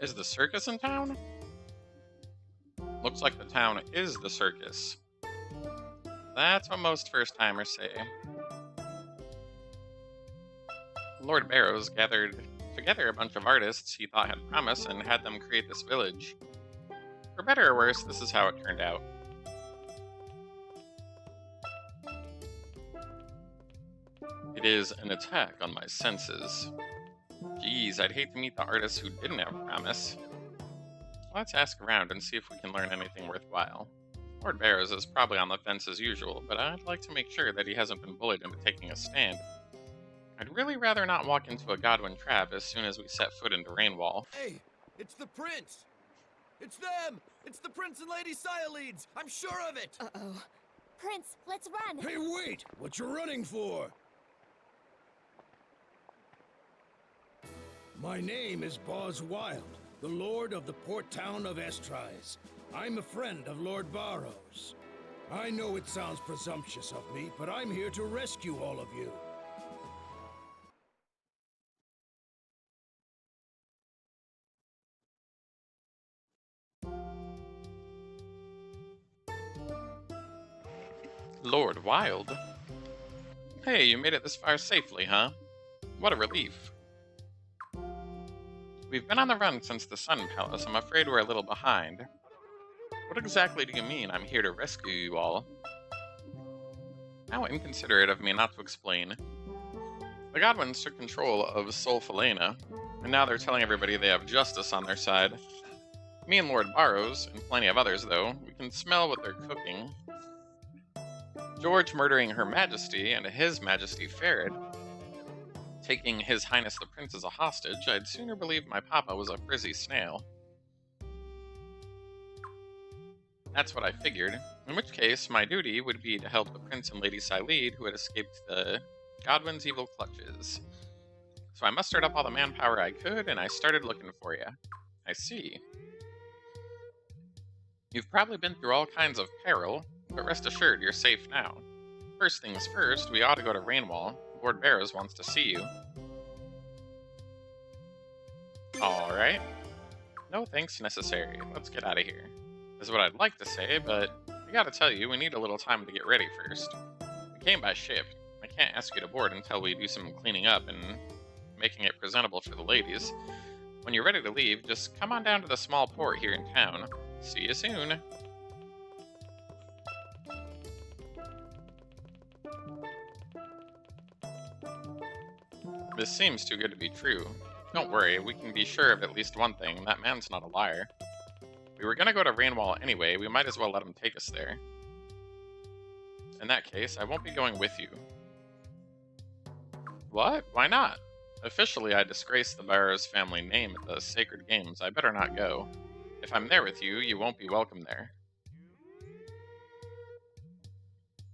Is the circus in town? Looks like the town is the circus. That's what most first-timers say. Lord Barrows gathered together a bunch of artists he thought had promise and had them create this village. For better or worse, this is how it turned out. It is an attack on my senses. Geez, I'd hate to meet the artists who didn't have promise. Let's ask around and see if we can learn anything worthwhile. Lord Barrows is probably on the fence as usual, but I'd like to make sure that he hasn't been bullied into taking a stand. I'd really rather not walk into a Godwin trap as soon as we set foot into Rainwall. Hey, it's the prince! It's them! It's the Prince and Lady Sialeeds! I'm sure of it! Uh-oh. Prince, let's run! Hey, wait! What you running for? My name is Boz Wild, the Lord of the port town of Estrise. I'm a friend of Lord Barrows. I know it sounds presumptuous of me, but I'm here to rescue all of you. Lord Wild? Hey, you made it this far safely, huh? What a relief. We've been on the run since the Sun Palace. I'm afraid we're a little behind. What exactly do you mean I'm here to rescue you all? How inconsiderate of me not to explain. The Godwins took control of Solfalena, and now they're telling everybody they have justice on their side. Me and Lord Barrows, and plenty of others though, we can smell what they're cooking. George murdering Her Majesty and His Majesty Farid, taking His Highness the Prince as a hostage, I'd sooner believe my papa was a frizzy snail. That's what I figured, in which case my duty would be to help the Prince and Lady Sialeed who had escaped the Godwin's evil clutches. So I mustered up all the manpower I could, and I started looking for you. I see. You've probably been through all kinds of peril, but rest assured you're safe now. First things first, we ought to go to Rainwall. Lord Barrows wants to see you. Alright. No thanks necessary. Let's get out of here. Is what I'd like to say, but I gotta tell you, we need a little time to get ready first. We came by ship. I can't ask you to board until we do some cleaning up and making it presentable for the ladies. When you're ready to leave, just come on down to the small port here in town. See you soon. This seems too good to be true. Don't worry, we can be sure of at least one thing. That man's not a liar. We were gonna go to Rainwall anyway, we might as well let him take us there. In that case, I won't be going with you. What? Why not? Officially, I disgraced the Barrows family name at the Sacred Games. I better not go. If I'm there with you, you won't be welcome there.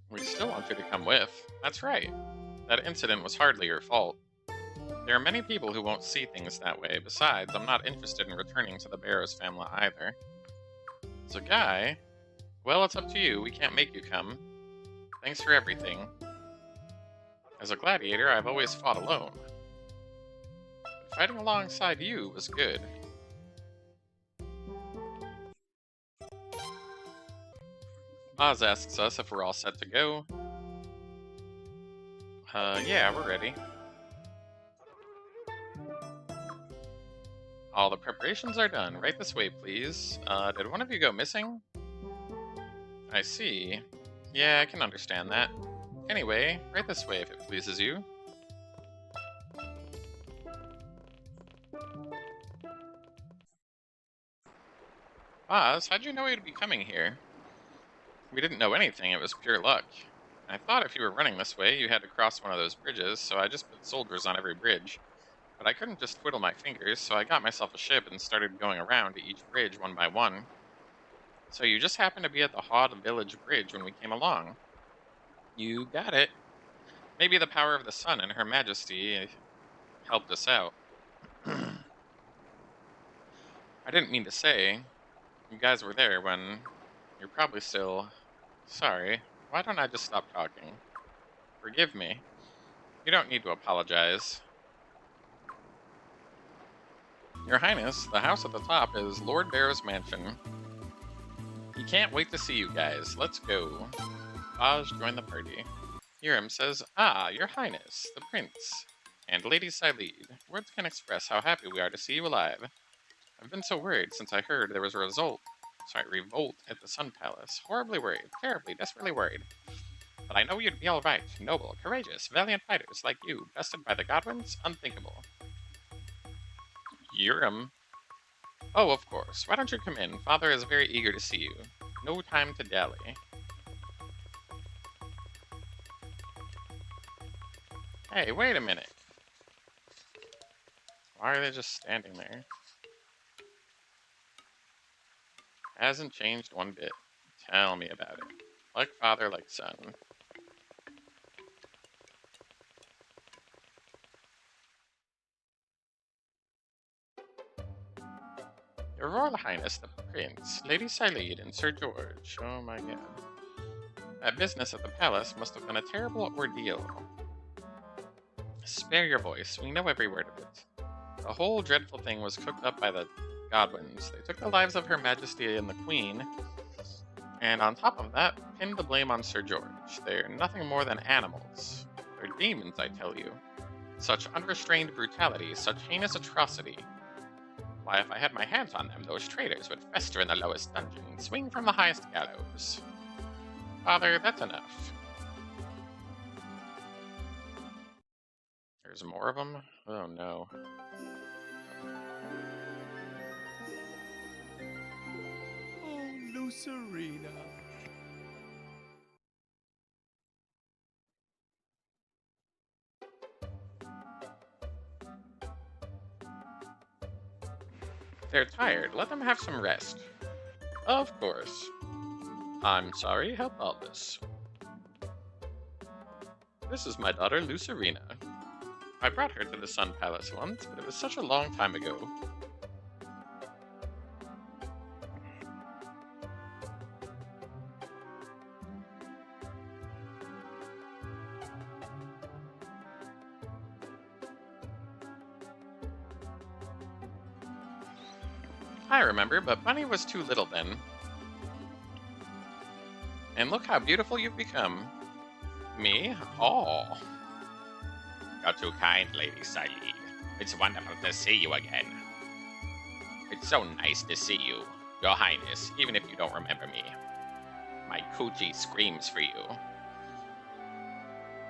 We still want you to come with. That's right. That incident was hardly your fault. There are many people who won't see things that way. Besides, I'm not interested in returning to the Barrows family either. So, Guy, well, it's up to you. We can't make you come. Thanks for everything. As a gladiator, I've always fought alone. But fighting alongside you was good. Oz asks us if we're all set to go. Yeah, we're ready. All the preparations are done. Right this way, please. Did one of you go missing? I see. Yeah, I can understand that. Anyway, right this way if it pleases you. Oz, how'd you know we'd be coming here? We didn't know anything, it was pure luck. I thought if you were running this way, you had to cross one of those bridges, so I just put soldiers on every bridge. But I couldn't just twiddle my fingers, so I got myself a ship and started going around to each bridge one by one. So you just happened to be at the Hod Village Bridge when we came along. You got it. Maybe the power of the sun and Her Majesty helped us out. I didn't mean to say. You guys were there when... You're probably still... Sorry. Why don't I just stop talking? Forgive me. You don't need to apologize. Your Highness, the house at the top is Lord Barrow's mansion. He can't wait to see you guys. Let's go. Baj, join the party. Urim says, "Ah, Your Highness, the Prince, and Lady Silede. Words can express how happy we are to see you alive. I've been so worried since I heard there was a revolt at the Sun Palace. Horribly worried, terribly, desperately worried. But I know you'd be alright. Noble, courageous, valiant fighters like you, bested by the Godwins? Unthinkable." Urim. "Oh, of course. Why don't you come in? Father is very eager to see you. No time to dally." Hey, wait a minute. Why are they just standing there? Hasn't changed one bit. Tell me about it. Like father, like son. Your Royal Highness the Prince, Lady Silede, and Sir George. Oh my god. That business at the palace must have been a terrible ordeal. Spare your voice, we know every word of it. The whole dreadful thing was cooked up by the Godwins. They took the lives of Her Majesty and the Queen, and on top of that, pinned the blame on Sir George. They're nothing more than animals. They're demons, I tell you. Such unrestrained brutality, such heinous atrocity. Why, if I had my hands on them, those traitors would fester in the lowest dungeon, swing from the highest gallows. Father, that's enough. There's more of them? Oh no. Oh, Lucerina. They're tired. Let them have some rest. Of course. I'm sorry, help Albus. This is my daughter, Lucerina. I brought her to the Sun Palace once, but it was such a long time ago. I remember, but Bunny was too little then. And look how beautiful you've become. Me? Oh. You're too kind, Lady Silede. It's wonderful to see you again. It's so nice to see you, Your Highness, even if you don't remember me. My coochie screams for you.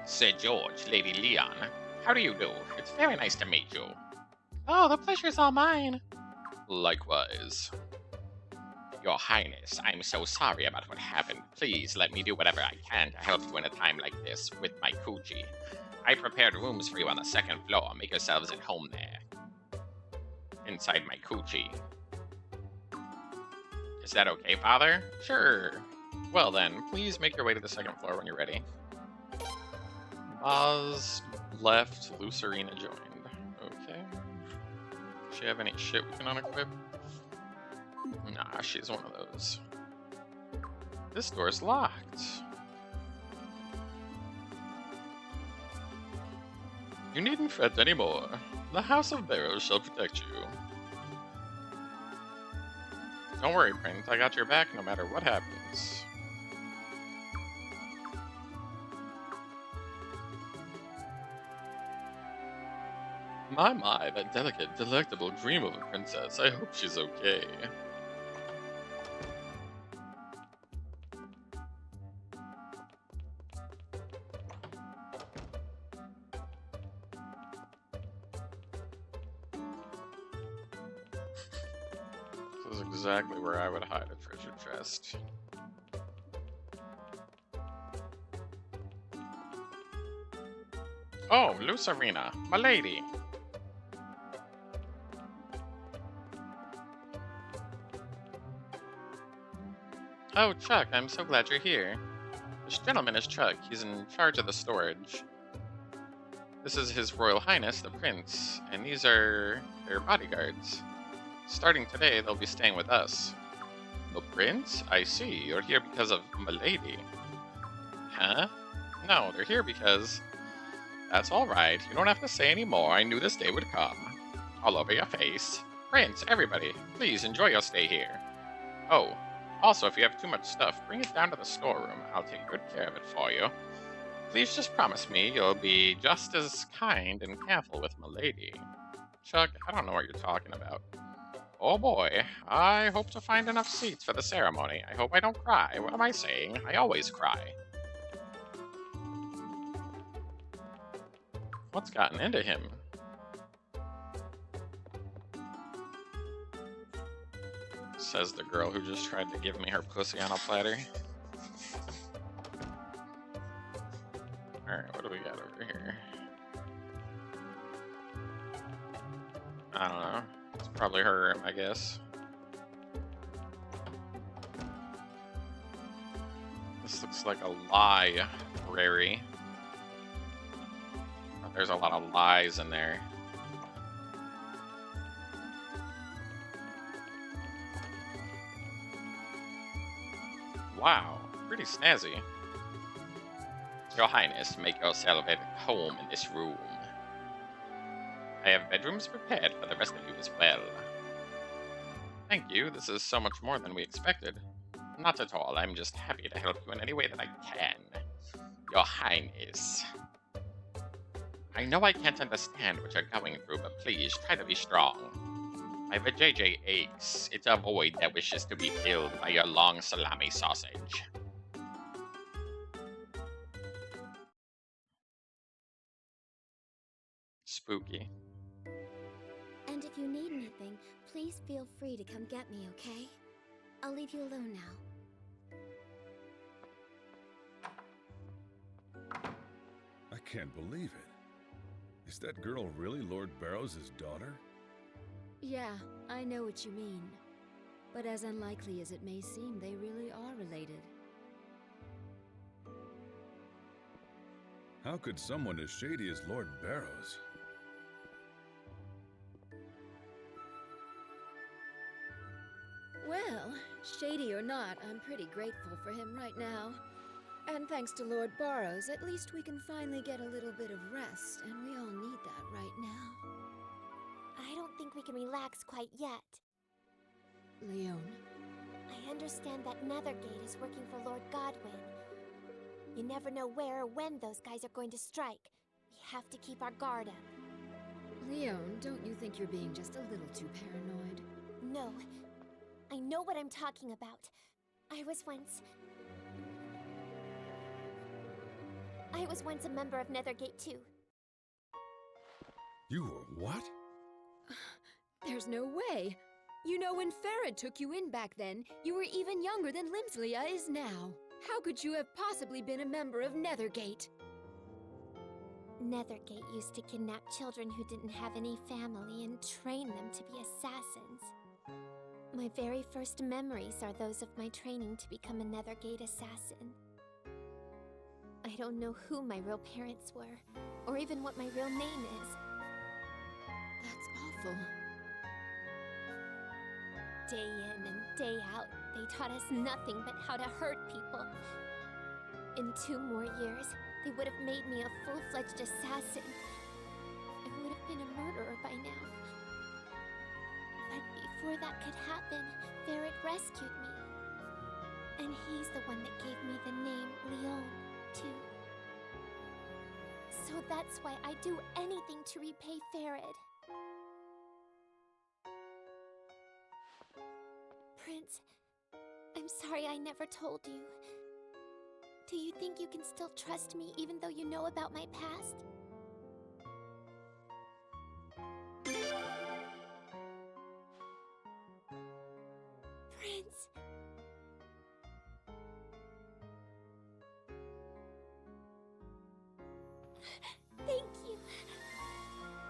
Sir George, Lady Leon, how do you do? It's very nice to meet you. Oh, the pleasure's all mine. Likewise. Your Highness, I'm so sorry about what happened. Please let me do whatever I can to help you in a time like this with my coochie. I prepared rooms for you on the second floor. Make yourselves at home there. Inside my coochie. Is that okay, Father? Sure. Well then, please make your way to the second floor when you're ready. Oz left, Lucerina joined. Okay. Does she have any shit we can unequip? Nah, she's one of those. This door's locked. You needn't fret anymore. The House of Barrows shall protect you. Don't worry, Prince. I got your back no matter what happens. My, that delicate, delectable dream of a princess. I hope she's okay. This is exactly where I would hide a treasure chest. Oh, Lucerina, my lady. Oh, Chuck, I'm so glad you're here. This gentleman is Chuck. He's in charge of the storage. This is His Royal Highness, the Prince, and these are their bodyguards. Starting today, they'll be staying with us. The Prince? I see. You're here because of Milady. Huh? No, they're here because... That's alright. You don't have to say any more. I knew this day would come. All over your face. Prince, everybody, please enjoy your stay here. Oh, also, if you have too much stuff, bring it down to the storeroom. I'll take good care of it for you. Please just promise me you'll be just as kind and careful with my lady. Chuck, I don't know what you're talking about. Oh boy, I hope to find enough seats for the ceremony. I hope I don't cry. What am I saying? I always cry. What's gotten into him? Says the girl who just tried to give me her pussy on a platter. Alright, what do we got over here? I don't know. It's probably her room, I guess. This looks like a library. But there's a lot of lies in there. Wow, pretty snazzy. Your Highness, make yourself at home in this room. I have bedrooms prepared for the rest of you as well. Thank you, this is so much more than we expected. Not at all, I'm just happy to help you in any way that I can. Your Highness. I know I can't understand what you're going through, but please, try to be strong. My vajayjay aches. It's a void that wishes to be filled by your long salami sausage. Spooky. And if you need anything, please feel free to come get me, okay? I'll leave you alone now. I can't believe it. Is that girl really Lord Barrows' daughter? Yeah, I know what you mean. But as unlikely as it may seem, they really are related. How could someone as shady as Lord Barrows? Well, shady or not, I'm pretty grateful for him right now. And thanks to Lord Barrows, at least we can finally get a little bit of rest, and we all need that right now. I don't think we can relax quite yet. Leon. I understand that Nethergate is working for Lord Godwyn. You never know where or when those guys are going to strike. We have to keep our guard up. Leon, don't you think you're being just a little too paranoid? No. I know what I'm talking about. I was once a member of Nethergate too. You were what? There's no way! You know, when Farad took you in back then, you were even younger than Limslia is now. How could you have possibly been a member of Nethergate? Nethergate used to kidnap children who didn't have any family and train them to be assassins. My very first memories are those of my training to become a Nethergate assassin. I don't know who my real parents were, or even what my real name is. That's awful. Day in and day out, they taught us nothing but how to hurt people. In 2 more years, they would have made me a full-fledged assassin. I would have been a murderer by now. But before that could happen, Farad rescued me. And he's the one that gave me the name Leon, too. So that's why I do anything to repay Farad. Prince, I'm sorry I never told you. Do you think you can still trust me even though you know about my past? Prince... Thank you.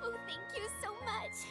Oh, thank you so much.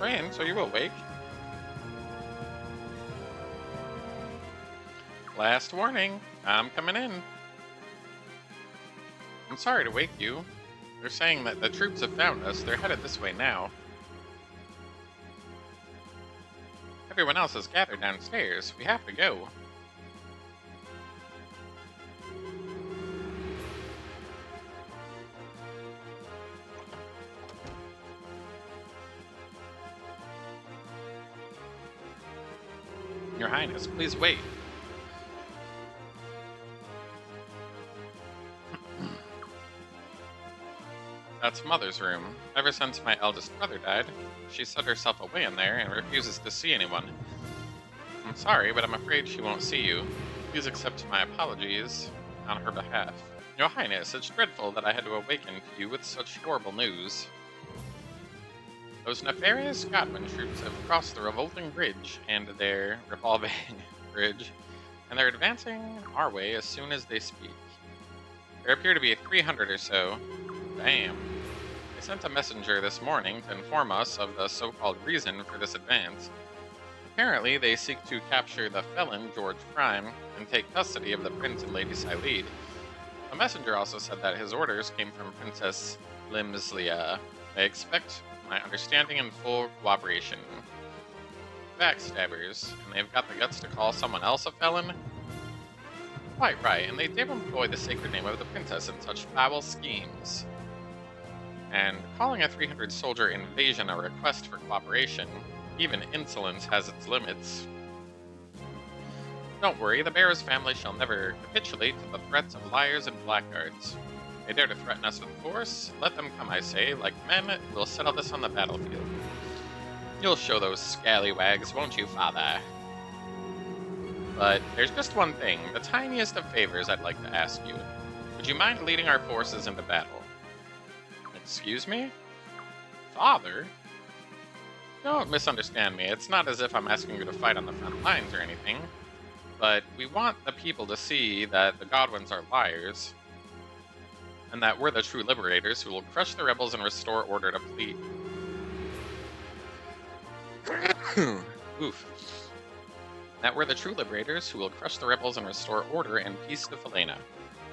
Prince, are you awake? Last warning, I'm coming in. I'm sorry to wake you. They're saying that the troops have found us. They're headed this way now. Everyone else is gathered downstairs. We have to go. Your Highness, please wait. That's Mother's room. Ever since my eldest brother died, she shut herself away in there and refuses to see anyone. I'm sorry, but I'm afraid she won't see you. Please accept my apologies on her behalf. Your Highness, it's dreadful that I had to awaken to you with such horrible news. Those nefarious Godwin troops have crossed the revolting bridge and their revolving bridge, and they're advancing our way as soon as they speak. There appear to be 300 or so. Damn. They sent a messenger this morning to inform us of the so-called reason for this advance. Apparently, they seek to capture the felon, George Prime, and take custody of the Prince and Lady Silede. The messenger also said that his orders came from Princess Limslia. They expect my understanding and full cooperation. Backstabbers, and they've got the guts to call someone else a felon? Quite right, and they dare employ the sacred name of the princess in such foul schemes. And calling a 300-soldier invasion a request for cooperation, even insolence has its limits. Don't worry, the Barrows family shall never capitulate to the threats of liars and blackguards. They dare to threaten us with force? Let them come, I say. Like men, we'll settle this on the battlefield. You'll show those scallywags, won't you, father? But there's just one thing, the tiniest of favors I'd like to ask you. Would you mind leading our forces into battle? Excuse me? Father? Don't misunderstand me. It's not as if I'm asking you to fight on the front lines or anything. But we want the people to see that the Godwins are liars, and that we're the true liberators who will crush the rebels and restore order to fleet. Oof. That we're the true liberators who will crush the rebels and restore order and peace to Felena.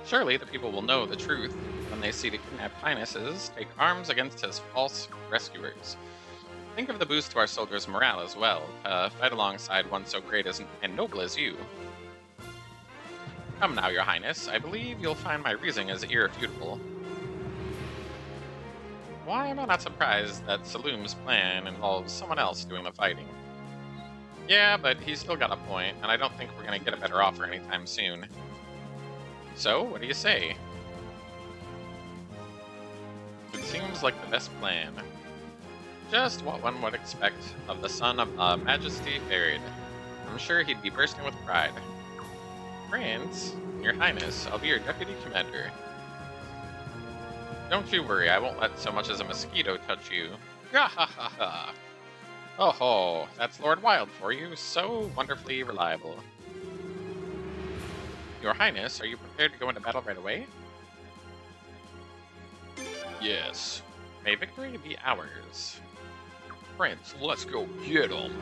Surely the people will know the truth when they see the kidnapped highnesses take arms against his false rescuers. Think of the boost to our soldiers' morale as well, fight alongside one so great and noble as you. Come now, Your Highness, I believe you'll find my reasoning is irrefutable. Why am I not surprised that Saloom's plan involves someone else doing the fighting? Yeah, but he's still got a point, and I don't think we're gonna get a better offer anytime soon. So, what do you say? It seems like the best plan. Just what one would expect of the son of Majesty buried. I'm sure he'd be bursting with pride. Prince, Your Highness, I'll be your deputy commander. Don't you worry, I won't let so much as a mosquito touch you. Ha ha ha ha. Oh ho, that's Lord Wild for you, so wonderfully reliable. Your Highness, are you prepared to go into battle right away? Yes. May victory be ours. Prince, let's go get 'em.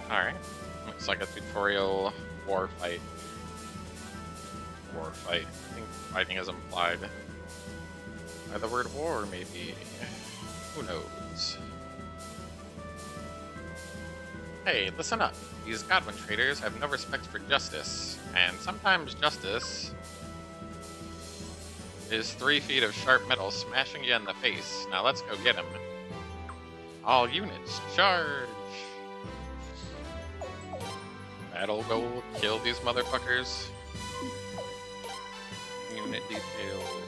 Alright. Looks like a tutorial war fight. War fight. I think fighting is implied by the word war, maybe. Who knows? Hey, listen up. These Godwin traders have no respect for justice, and sometimes justice is 3 feet of sharp metal smashing you in the face. Now let's go get him. All units, charge! Battle goal, kill these motherfuckers. Unit details.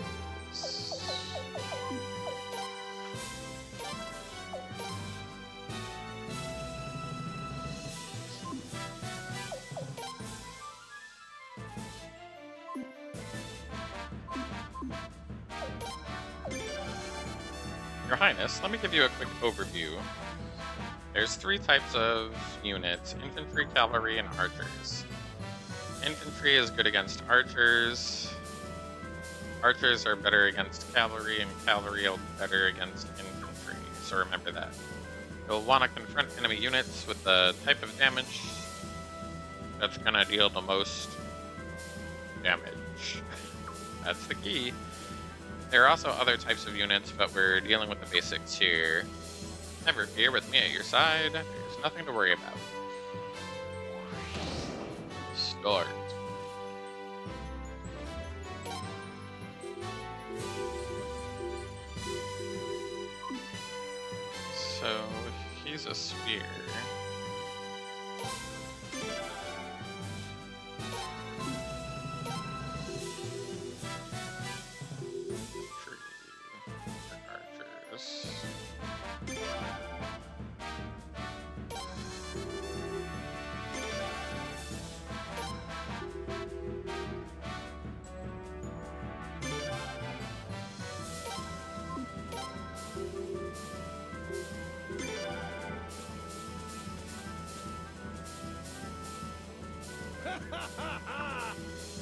Your Highness, let me give you a quick overview. There's 3 types of units: infantry, cavalry, and archers. Infantry is good against archers. Archers are better against cavalry, and cavalry are better against infantry, so remember that. You'll want to confront enemy units with the type of damage that's going to deal the most damage. That's the key. There are also other types of units, but we're dealing with the basics here. Never fear, with me at your side, there's nothing to worry about. Start. So, he's a spear. Archers.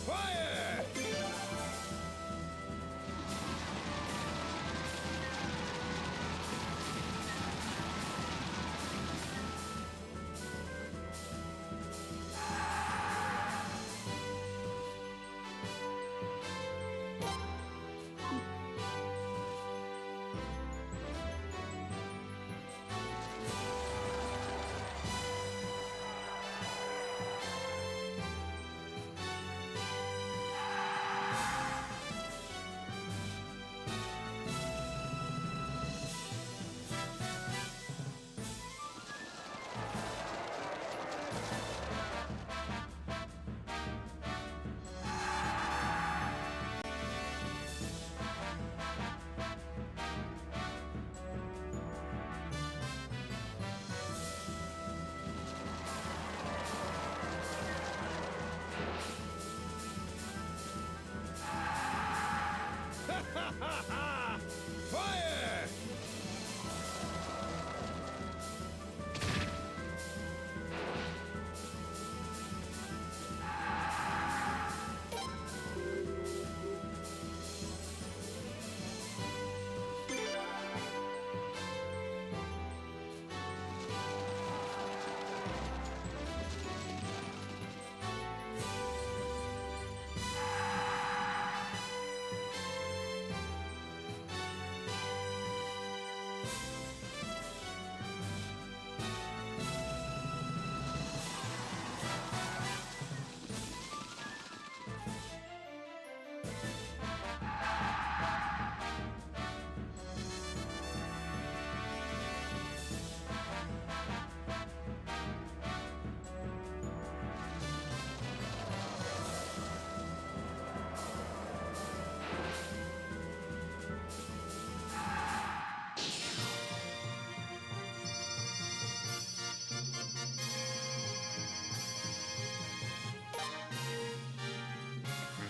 Fire! Fire!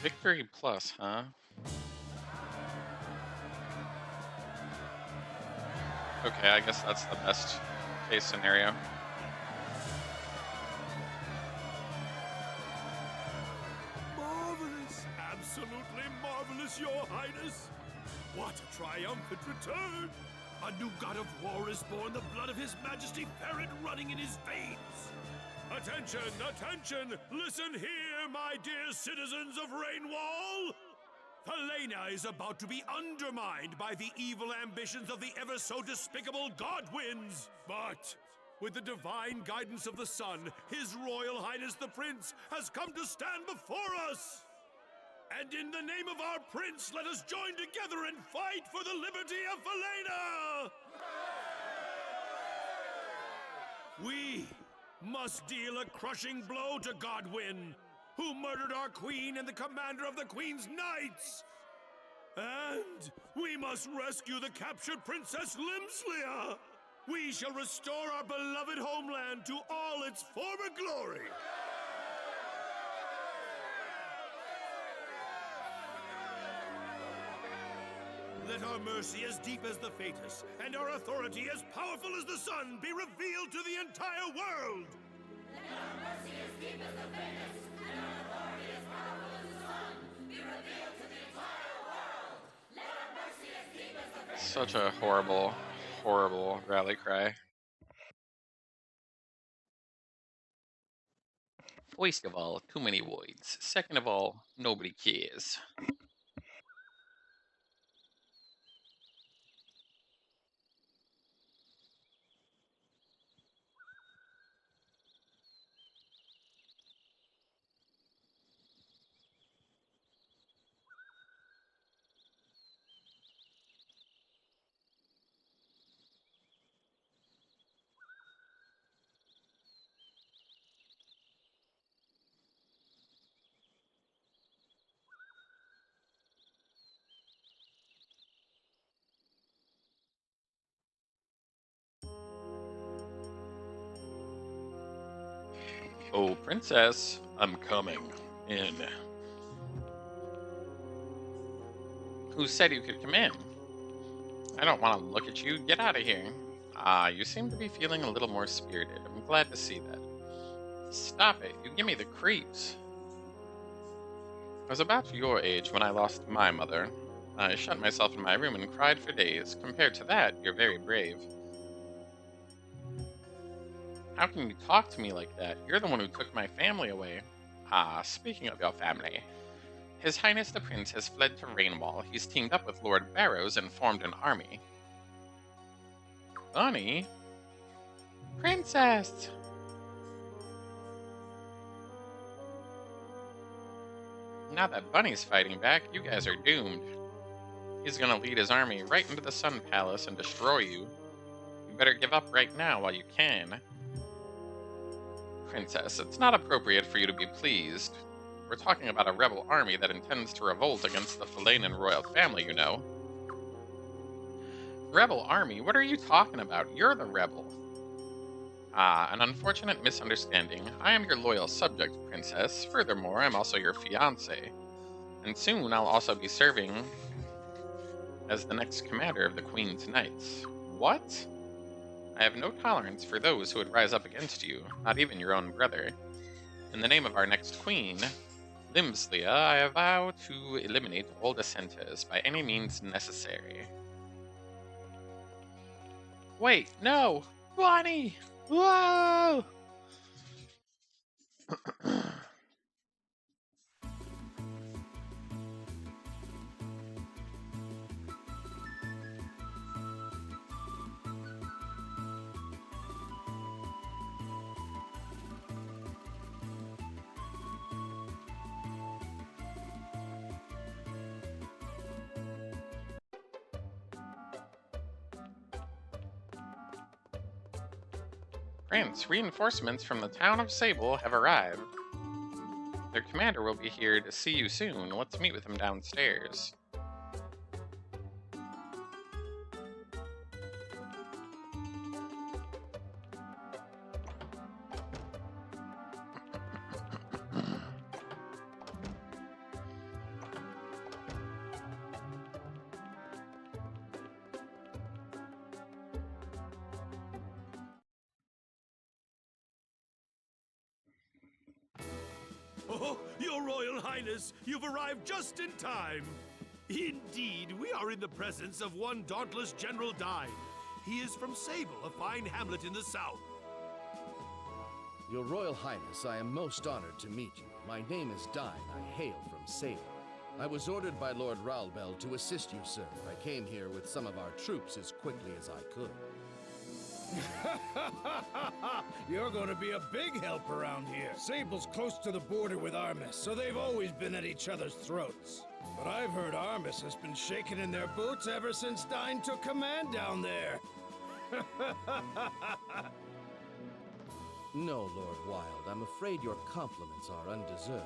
Victory plus, huh? Okay, I guess that's the best case scenario. Marvelous! Absolutely marvelous, Your Highness! What a triumphant return! A new god of war is born, the blood of His Majesty Ferret running in his veins! Attention, attention! Listen here, my dear citizens of Rainwall! Helena is about to be undermined by the evil ambitions of the ever so despicable Godwins! But with the divine guidance of the sun, His Royal Highness the Prince has come to stand before us! And in the name of our Prince, let us join together and fight for the liberty of Helena! We must deal a crushing blow to Godwin, who murdered our queen and the commander of the Queen's Knights! And we must rescue the captured Princess Limslia! We shall restore our beloved homeland to all its former glory! Let our mercy as deep as the Fatus, and our authority as powerful as the sun, be revealed to the entire world! Such a horrible, horrible rally cry. First of all, too many voids. Second of all, nobody cares. Oh, princess, I'm coming in. Who said you could come in? I don't want to look at you. Get out of here. Ah, you seem to be feeling a little more spirited. I'm glad to see that. Stop it. You give me the creeps. I was about your age when I lost my mother. I shut myself in my room and cried for days. Compared to that, you're very brave. How can you talk to me like that? You're the one who took my family away. Ah, speaking of your family, His Highness the Prince has fled to Rainwall. He's teamed up with Lord Barrows and formed an army. Bunny? Princess! Now that Bunny's fighting back, you guys are doomed. He's gonna lead his army right into the Sun Palace and destroy you. You better give up right now while you can. Princess, it's not appropriate for you to be pleased. We're talking about a rebel army that intends to revolt against the Falanan royal family, you know. Rebel army? What are you talking about? You're the rebel. Ah, an unfortunate misunderstanding. I am your loyal subject, Princess. Furthermore, I'm also your fiancé. And soon I'll also be serving as the next commander of the Queen's Knights. What? I have no tolerance for those who would rise up against you, not even your own brother. In the name of our next queen, Limslia, I vow to eliminate all dissenters by any means necessary. Wait, no! Bonnie! Whoa! Prince, reinforcements from the town of Sable have arrived. Their commander will be here to see you soon. Let's meet with him downstairs. Oh, Your Royal Highness, you've arrived just in time. Indeed, we are in the presence of one dauntless General Dine. He is from Sable, a fine hamlet in the south. Your Royal Highness, I am most honored to meet you. My name is Dine. I hail from Sable. I was ordered by Lord Ralbel to assist you, sir. I came here with some of our troops as quickly as I could. You're going to be a big help around here. Sable's close to the border with Armis, so they've always been at each other's throats. But I've heard Armis has been shaking in their boots ever since Dine took command down there. No, Lord Wild, I'm afraid your compliments are undeserved.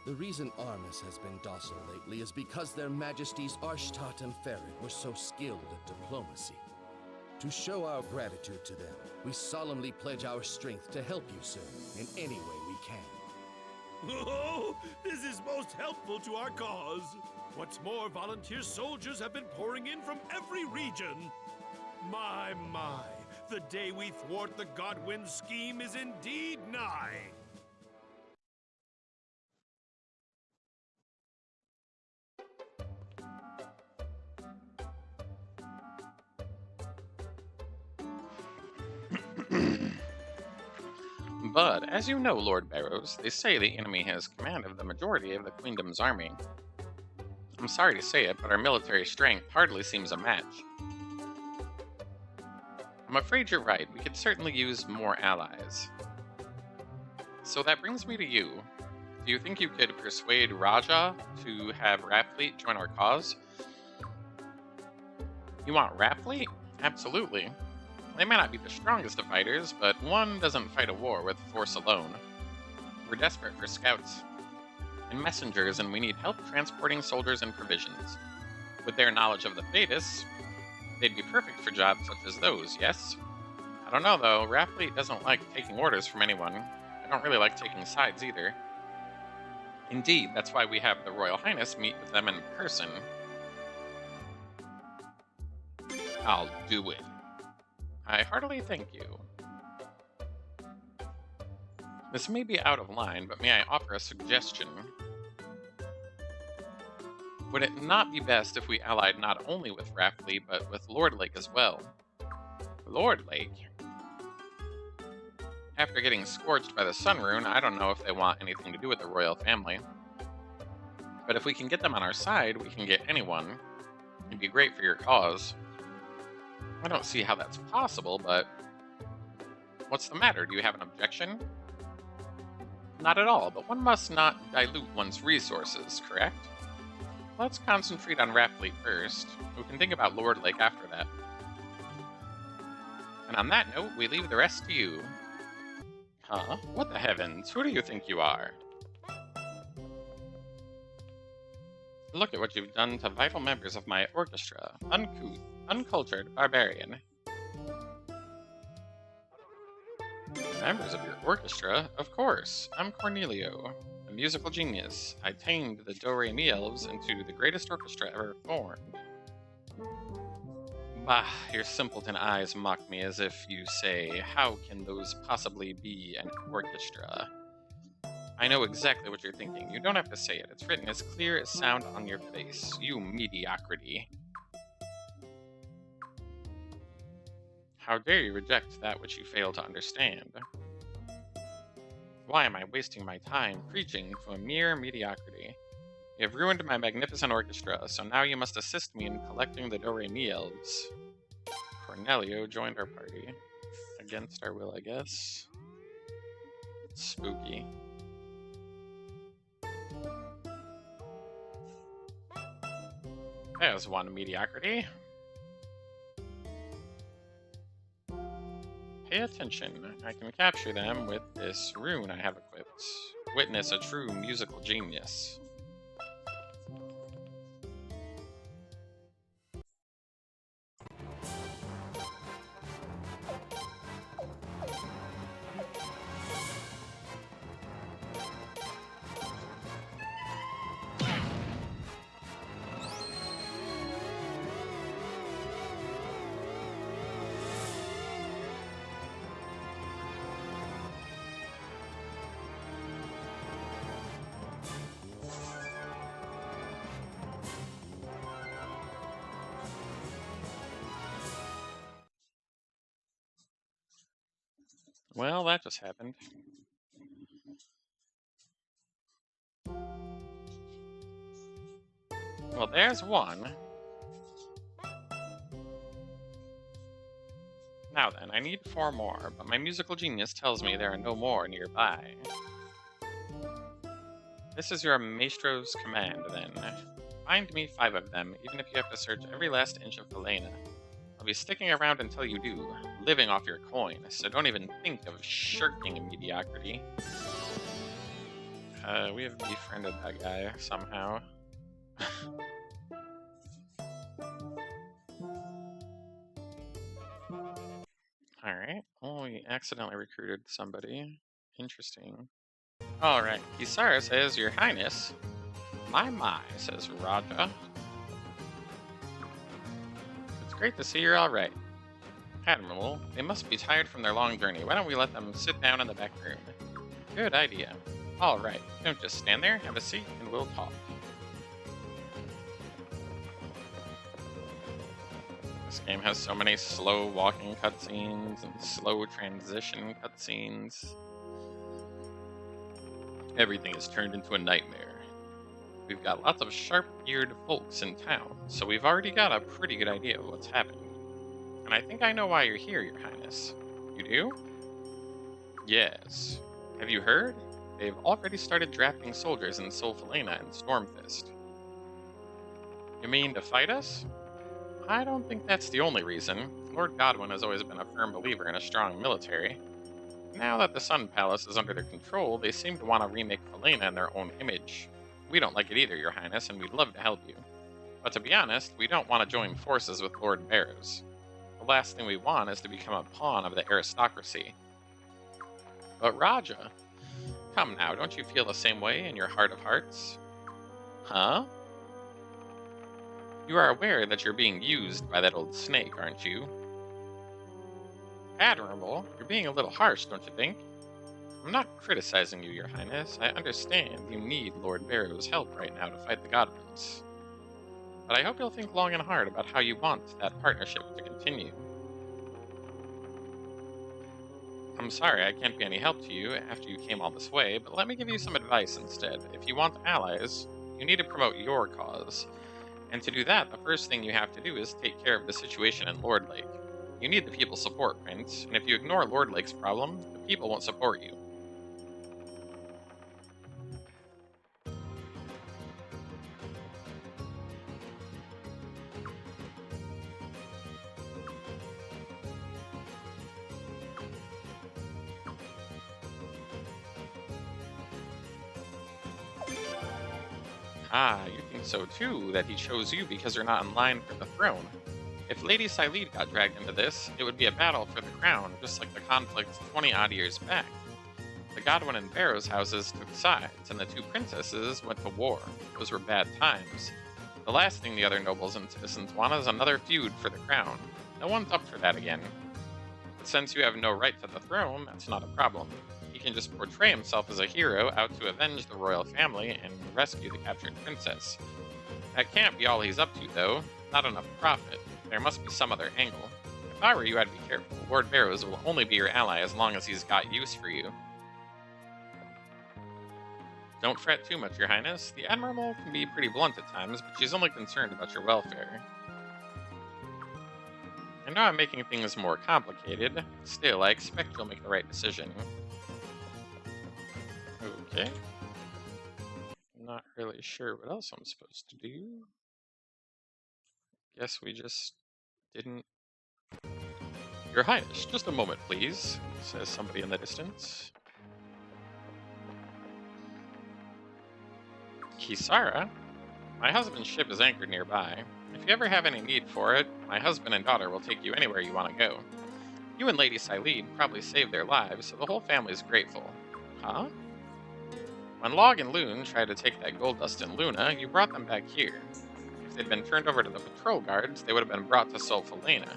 The reason Armis has been docile lately is because their Majesties Arshtat and Ferid were so skilled at diplomacy. To show our gratitude to them, we solemnly pledge our strength to help you, sir, in any way we can. Oh, this is most helpful to our cause. What's more, volunteer soldiers have been pouring in from every region. My, the day we thwart the Godwin scheme is indeed nigh. But, as you know, Lord Barrows, they say the enemy has command of the majority of the Queendom's army. I'm sorry to say it, but our military strength hardly seems a match. I'm afraid you're right. We could certainly use more allies. So that brings me to you. Do you think you could persuade Raja to have Rapfleet join our cause? You want Rapfleet? Absolutely. They may not be the strongest of fighters, but one doesn't fight a war with force alone. We're desperate for scouts and messengers, and we need help transporting soldiers and provisions. With their knowledge of the Thetis, they'd be perfect for jobs such as those, yes? I don't know, though. Rapfleet doesn't like taking orders from anyone. I don't really like taking sides, either. Indeed, that's why we have the Royal Highness meet with them in person. I'll do it. I heartily thank you. This may be out of line, but may I offer a suggestion? Would it not be best if we allied not only with Rapfleet, but with Lord Lake as well? Lord Lake? After getting scorched by the Sun Rune, I don't know if they want anything to do with the royal family. But if we can get them on our side, we can get anyone. It'd be great for your cause. I don't see how that's possible, but... What's the matter? Do you have an objection? Not at all, but one must not dilute one's resources, correct? Let's concentrate on Rapfleet first. We can think about Lord Lake after that. And on that note, we leave the rest to you. Huh? What the heavens? Who do you think you are? Look at what you've done to vital members of my orchestra. Uncouth, uncultured barbarian. Members of your orchestra? Of course. I'm Cornelio, a musical genius. I tamed the Do-Re-Mi elves into the greatest orchestra ever formed. Bah, your simpleton eyes mock me as if you say, how can those possibly be an orchestra? I know exactly what you're thinking. You don't have to say it. It's written as clear as sound on your face. You mediocrity. How dare you reject that which you fail to understand? Why am I wasting my time preaching to a mere mediocrity? You have ruined my magnificent orchestra, so now you must assist me in collecting the Do-Re-Mi elves. Cornelio joined our party. Against our will, I guess. Spooky. There's one mediocrity. Pay attention. I can capture them with this rune I have equipped. Witness a true musical genius. Well, that just happened. Well, there's one. Now then, I need 4 more, but my musical genius tells me there are no more nearby. This is your maestro's command, then. Find me 5 of them, even if you have to search every last inch of Helena. I'll be sticking around until you do, living off your coin, so don't even think of shirking mediocrity. We have befriended that guy somehow. Alright, oh, we accidentally recruited somebody. Interesting. Alright, Kisara says, Your Highness, My, says Raja. It's great to see you're alright. Admiral, they must be tired from their long journey. Why don't we let them sit down in the back room? Good idea. Alright, don't just stand there, have a seat, and we'll talk. This game has so many slow walking cutscenes and slow transition cutscenes. Everything is turned into a nightmare. We've got lots of sharp-eared folks in town, so we've already got a pretty good idea of what's happening. And I think I know why you're here, Your Highness. You do? Yes. Have you heard? They've already started drafting soldiers in Solfalena and Stormfist. You mean to fight us? I don't think that's the only reason. Lord Godwin has always been a firm believer in a strong military. Now that the Sun Palace is under their control, they seem to want to remake Falena in their own image. We don't like it either, Your Highness, and we'd love to help you. But to be honest, we don't want to join forces with Lord Barrows. The last thing we want is to become a pawn of the aristocracy. But Raja, come now, don't you feel the same way in your heart of hearts? Huh? You are aware that you're being used by that old snake, aren't you? Admirable, you're being a little harsh, don't you think? I'm not criticizing you, Your Highness. I understand you need Lord Barrow's help right now to fight the Godwins. But I hope you'll think long and hard about how you want that partnership to continue. I'm sorry I can't be any help to you after you came all this way, but let me give you some advice instead. If you want allies, you need to promote your cause. And to do that, the first thing you have to do is take care of the situation in Lord Lake. You need the people's support, Prince, and if you ignore Lord Lake's problem, the people won't support you. Ah, you think so too, that he chose you because you're not in line for the throne. If Lady Silede got dragged into this, it would be a battle for the crown, just like the conflict 20-odd years back. The Godwin and Barrows houses took sides, and the two princesses went to war. Those were bad times. The last thing the other nobles and citizens want is another feud for the crown. No one's up for that again. But since you have no right to the throne, that's not a problem. He can just portray himself as a hero out to avenge the royal family and rescue the captured princess. That can't be all he's up to, though. Not enough profit. There must be some other angle. If I were you, I'd be careful. Lord Barrows will only be your ally as long as he's got use for you. Don't fret too much, Your Highness. The Admiral can be pretty blunt at times, but she's only concerned about your welfare. I know I'm making things more complicated. Still, I expect you'll make the right decision. Okay. Not really sure what else I'm supposed to do. Guess we just didn't... Your Highness, just a moment, please, says somebody in the distance. Kisara? My husband's ship is anchored nearby. If you ever have any need for it, my husband and daughter will take you anywhere you want to go. You and Lady Silede probably saved their lives, so the whole family's grateful. Huh? When Log and Loon tried to take that gold dust in Luna, you brought them back here. If they'd been turned over to the patrol guards, they would have been brought to Solfalena.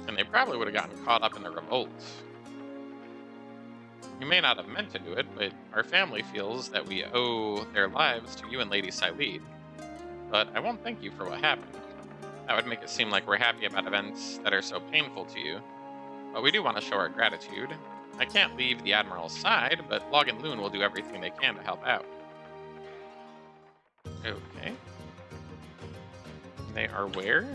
And they probably would have gotten caught up in the revolt. You may not have meant to do it, but our family feels that we owe their lives to you and Lady Silede. But I won't thank you for what happened. That would make it seem like we're happy about events that are so painful to you. But we do want to show our gratitude. I can't leave the Admiral's side, but Log and Loon will do everything they can to help out. Okay. They are where?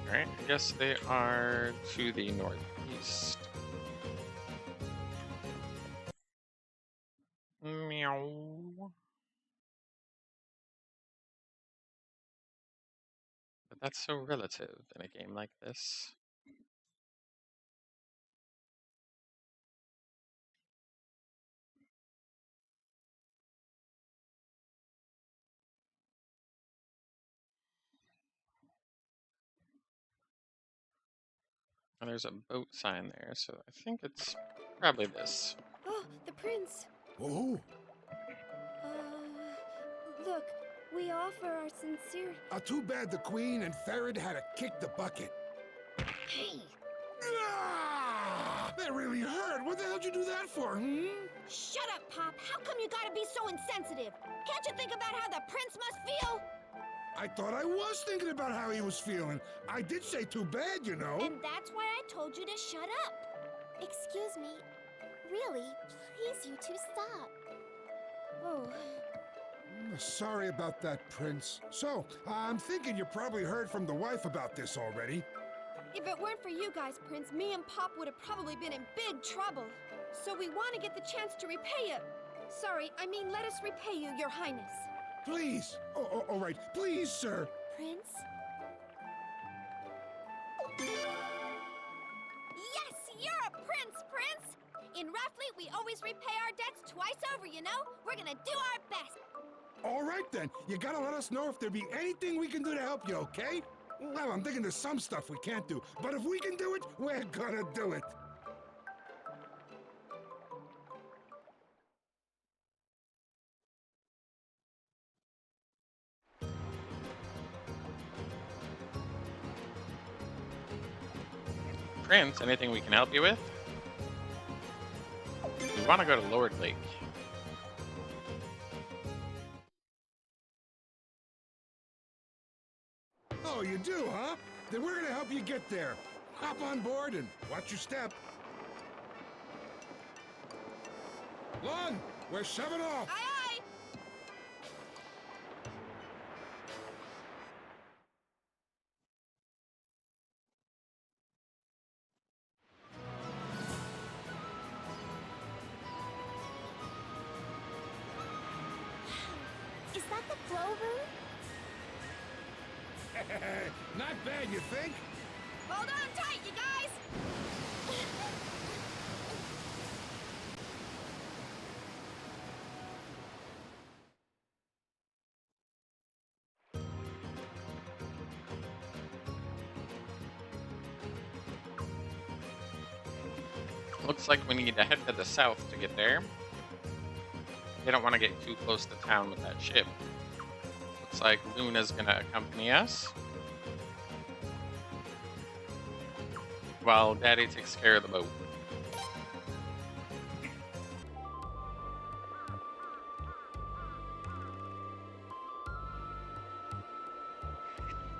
Alright, I guess they are to the northeast. Meow. But that's so relative in a game like this. And there's a boat sign there, so I think it's probably this. Oh, the prince. Oh, Look, we offer our sincere... too bad the queen and Farad had to kick the bucket. Hey! Ah! That really hurt. What the hell did you do that for, Shut up, Pop. How come you gotta be so insensitive? Can't you think about how the prince must feel? I thought I was thinking about how he was feeling. I did say too bad, you know. And that's why I told you to shut up. Excuse me. Really, please, you two stop. Oh, Sorry about that, Prince. So, I'm thinking you probably heard from the wife about this already. if it weren't for you guys, Prince, me and Pop would have probably been in big trouble. So we want to get the chance to repay you. Sorry, I mean let us repay you, Your Highness. Please. Oh, all right. Please, sir. Prince? Yes, you're a prince! In Roughly, we always repay our debts twice over, you know? We're gonna do our best. All right, then. You gotta let us know if there be anything we can do to help you, okay? Well, I'm thinking there's some stuff we can't do, but if we can do it, we're gonna do it. Prince, anything we can help you with? We want to go to Lord Lake. Oh, you do, huh? Then we're gonna help you get there. Hop on board and watch your step. Lon, we're shoving off. Aye, aye! Is that the flow room? Not bad, you think? Hold on tight, you guys! Looks like we need to head to the south to get there. They don't want to get too close to town with that ship. Looks like Luna's gonna accompany us, while Daddy takes care of the boat.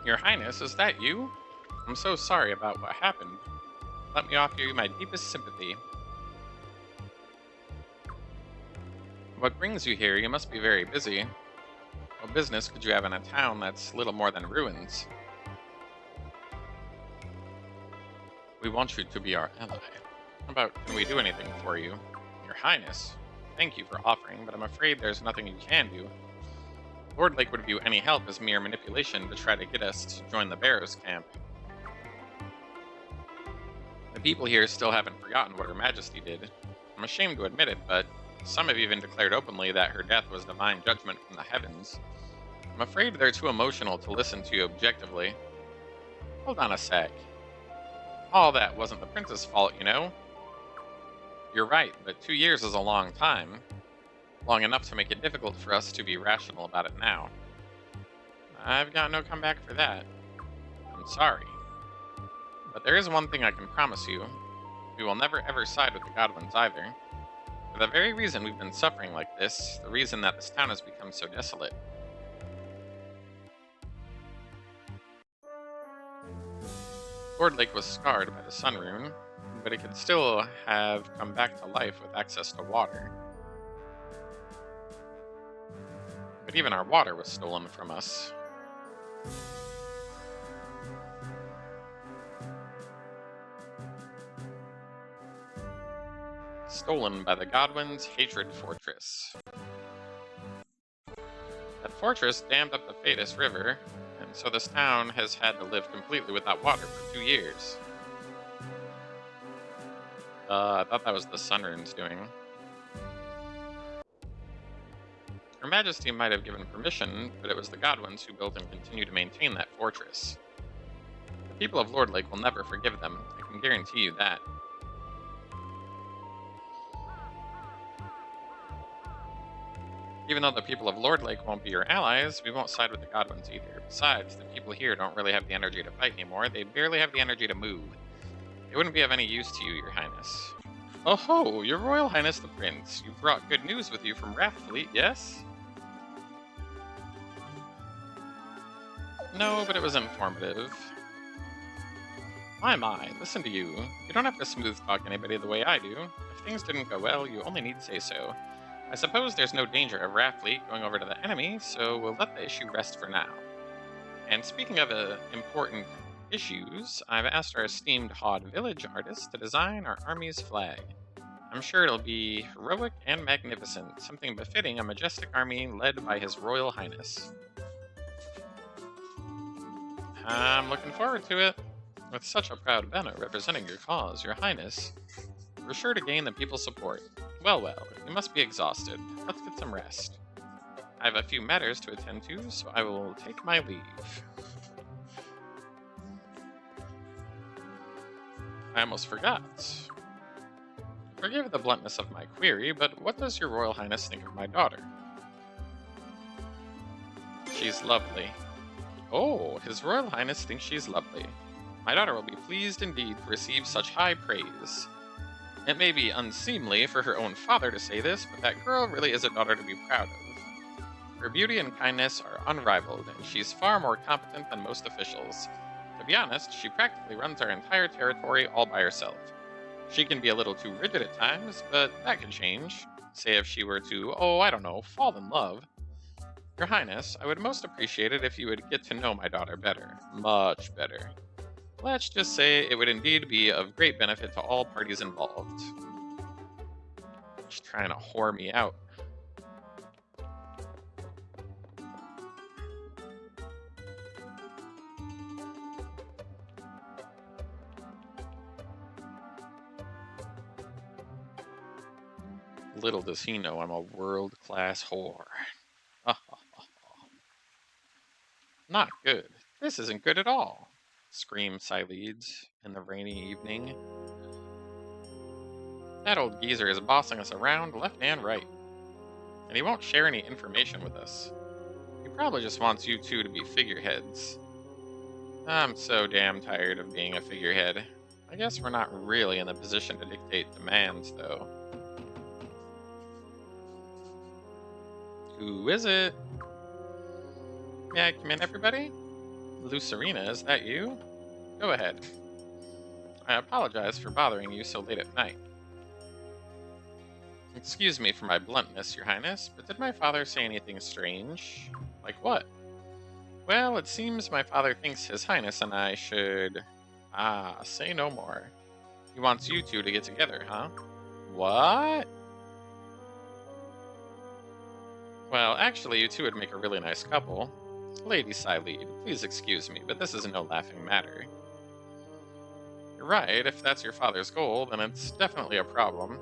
Your Highness, is that you? I'm so sorry about what happened. Let me offer you my deepest sympathy. What brings you here? You must be very busy. What business could you have in a town that's little more than ruins? We want you to be our ally. How about, can we do anything for you? Your Highness, thank you for offering, but I'm afraid there's nothing you can do. Lord Lake would view any help as mere manipulation to try to get us to join the Barrows camp. The people here still haven't forgotten what Her Majesty did. I'm ashamed to admit it, but some have even declared openly that her death was divine judgment from the heavens. I'm afraid they're too emotional to listen to you objectively. Hold on a sec. All that wasn't the prince's fault, you know? You're right, but 2 years is a long time. Long enough to make it difficult for us to be rational about it now. I've got no comeback for that. I'm sorry. But there is one thing I can promise you. We will never ever side with the Godwins either. For the very reason we've been suffering like this, the reason that this town has become so desolate. Lord Lake was scarred by the Sun Rune, but it could still have come back to life with access to water. But even our water was stolen from us. Stolen by the Godwin's Hatred Fortress. That fortress dammed up the Phaetus River, and so this town has had to live completely without water for 2 years. I thought that was the Sun Rune's doing. Her Majesty might have given permission, but it was the Godwins who built and continue to maintain that fortress. The people of Lord Lake will never forgive them. I can can guarantee you that. Even though the people of Lord Lake won't be your allies, we won't side with the Godwins either. Besides, the people here don't really have the energy to fight anymore. They barely have the energy to move. They wouldn't be of any use to you, Your Highness. Oh ho, Your Royal Highness the Prince. You brought good news with you from Raftfleet, yes? No, but it was informative. My, listen to you. You don't have to smooth talk anybody the way I do. If things didn't go well, you only need to say so. I suppose there's no danger of Raftfleet going over to the enemy, so we'll let the issue rest for now. And speaking of important issues, I've asked our esteemed Hod village artist to design our army's flag. I'm sure it'll be heroic and magnificent, something befitting a majestic army led by His Royal Highness. I'm looking forward to it. With such a proud banner representing your cause, Your Highness, we're sure to gain the people's support. Well, you must be exhausted. Let's get some rest. I have a few matters to attend to, so I will take my leave. I almost forgot. Forgive the bluntness of my query, but what does Your Royal Highness think of my daughter? She's lovely. Oh, His Royal Highness thinks she's lovely. My daughter will be pleased indeed to receive such high praise. It may be unseemly for her own father to say this, but that girl really is a daughter to be proud of. Her beauty and kindness are unrivaled, and she's far more competent than most officials. To be honest, she practically runs our entire territory all by herself. She can be a little too rigid at times, but that could change. Say if she were to, fall in love. Your Highness, I would most appreciate it if you would get to know my daughter better. Much better. Let's just say it would indeed be of great benefit to all parties involved. She's trying to whore me out. Little does he know I'm a world-class whore. Not good. This isn't good at all, screamed Sileeds in the rainy evening. That old geezer is bossing us around left and right, and he won't share any information with us. He probably just wants you two to be figureheads. I'm so damn tired of being a figurehead. I guess we're not really in the position to dictate demands, though. Who is it? May I come in, everybody? Lucerina, is that you? Go ahead. I apologize for bothering you so late at night. Excuse me for my bluntness, Your Highness, but did my father say anything strange? Like what? Well, it seems my father thinks His Highness and I should... say no more. He wants you two to get together, huh? What? Well, actually, you two would make a really nice couple. Lady Sileed, please excuse me, but this is no laughing matter. You're right, if that's your father's goal, then it's definitely a problem.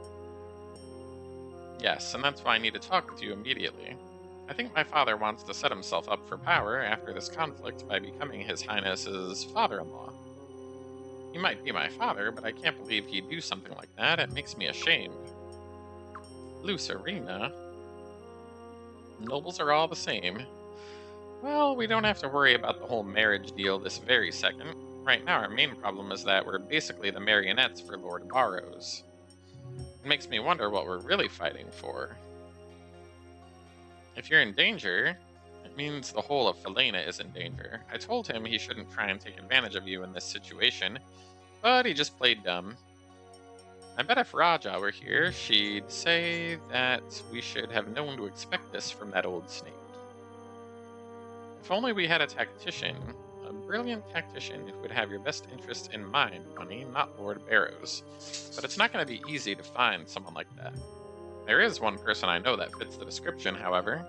Yes, and that's why I need to talk with you immediately. I think my father wants to set himself up for power after this conflict by becoming His Highness's father-in-law. He might be my father, but I can't believe he'd do something like that. It makes me ashamed. Lucerina? Nobles are all the same. Well, we don't have to worry about the whole marriage deal this very second. Right now, our main problem is that we're basically the marionettes for Lord Barrows. It makes me wonder what we're really fighting for. If you're in danger, it means the whole of Felena is in danger. I told him he shouldn't try and take advantage of you in this situation, but he just played dumb. I bet if Raja were here, she'd say that we should have known to expect this from that old snake. If only we had a tactician, a brilliant tactician who would have your best interest in mind, Bunny, not Lord Barrows. But it's not going to be easy to find someone like that. There is one person I know that fits the description, however.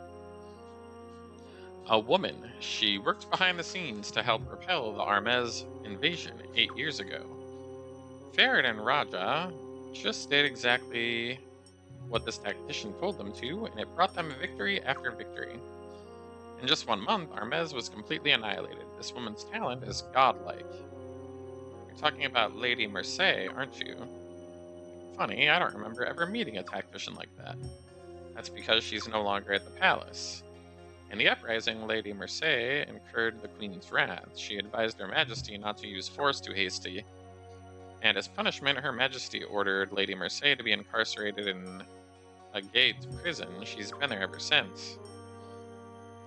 A woman. She worked behind the scenes to help repel the Armez invasion 8 years ago. Farid and Raja just did exactly what this tactician told them to, and it brought them victory after victory. In just 1 month, Armez was completely annihilated. This woman's talent is godlike. Talking about Lady Mercé, aren't you? Funny, I don't remember ever meeting a tactician like that. That's because she's no longer at the palace. In the uprising, Lady Mercé incurred the Queen's wrath. She advised Her Majesty not to use force too hastily, and as punishment, Her Majesty ordered Lady Mercé to be incarcerated in a gate prison. She's been there ever since.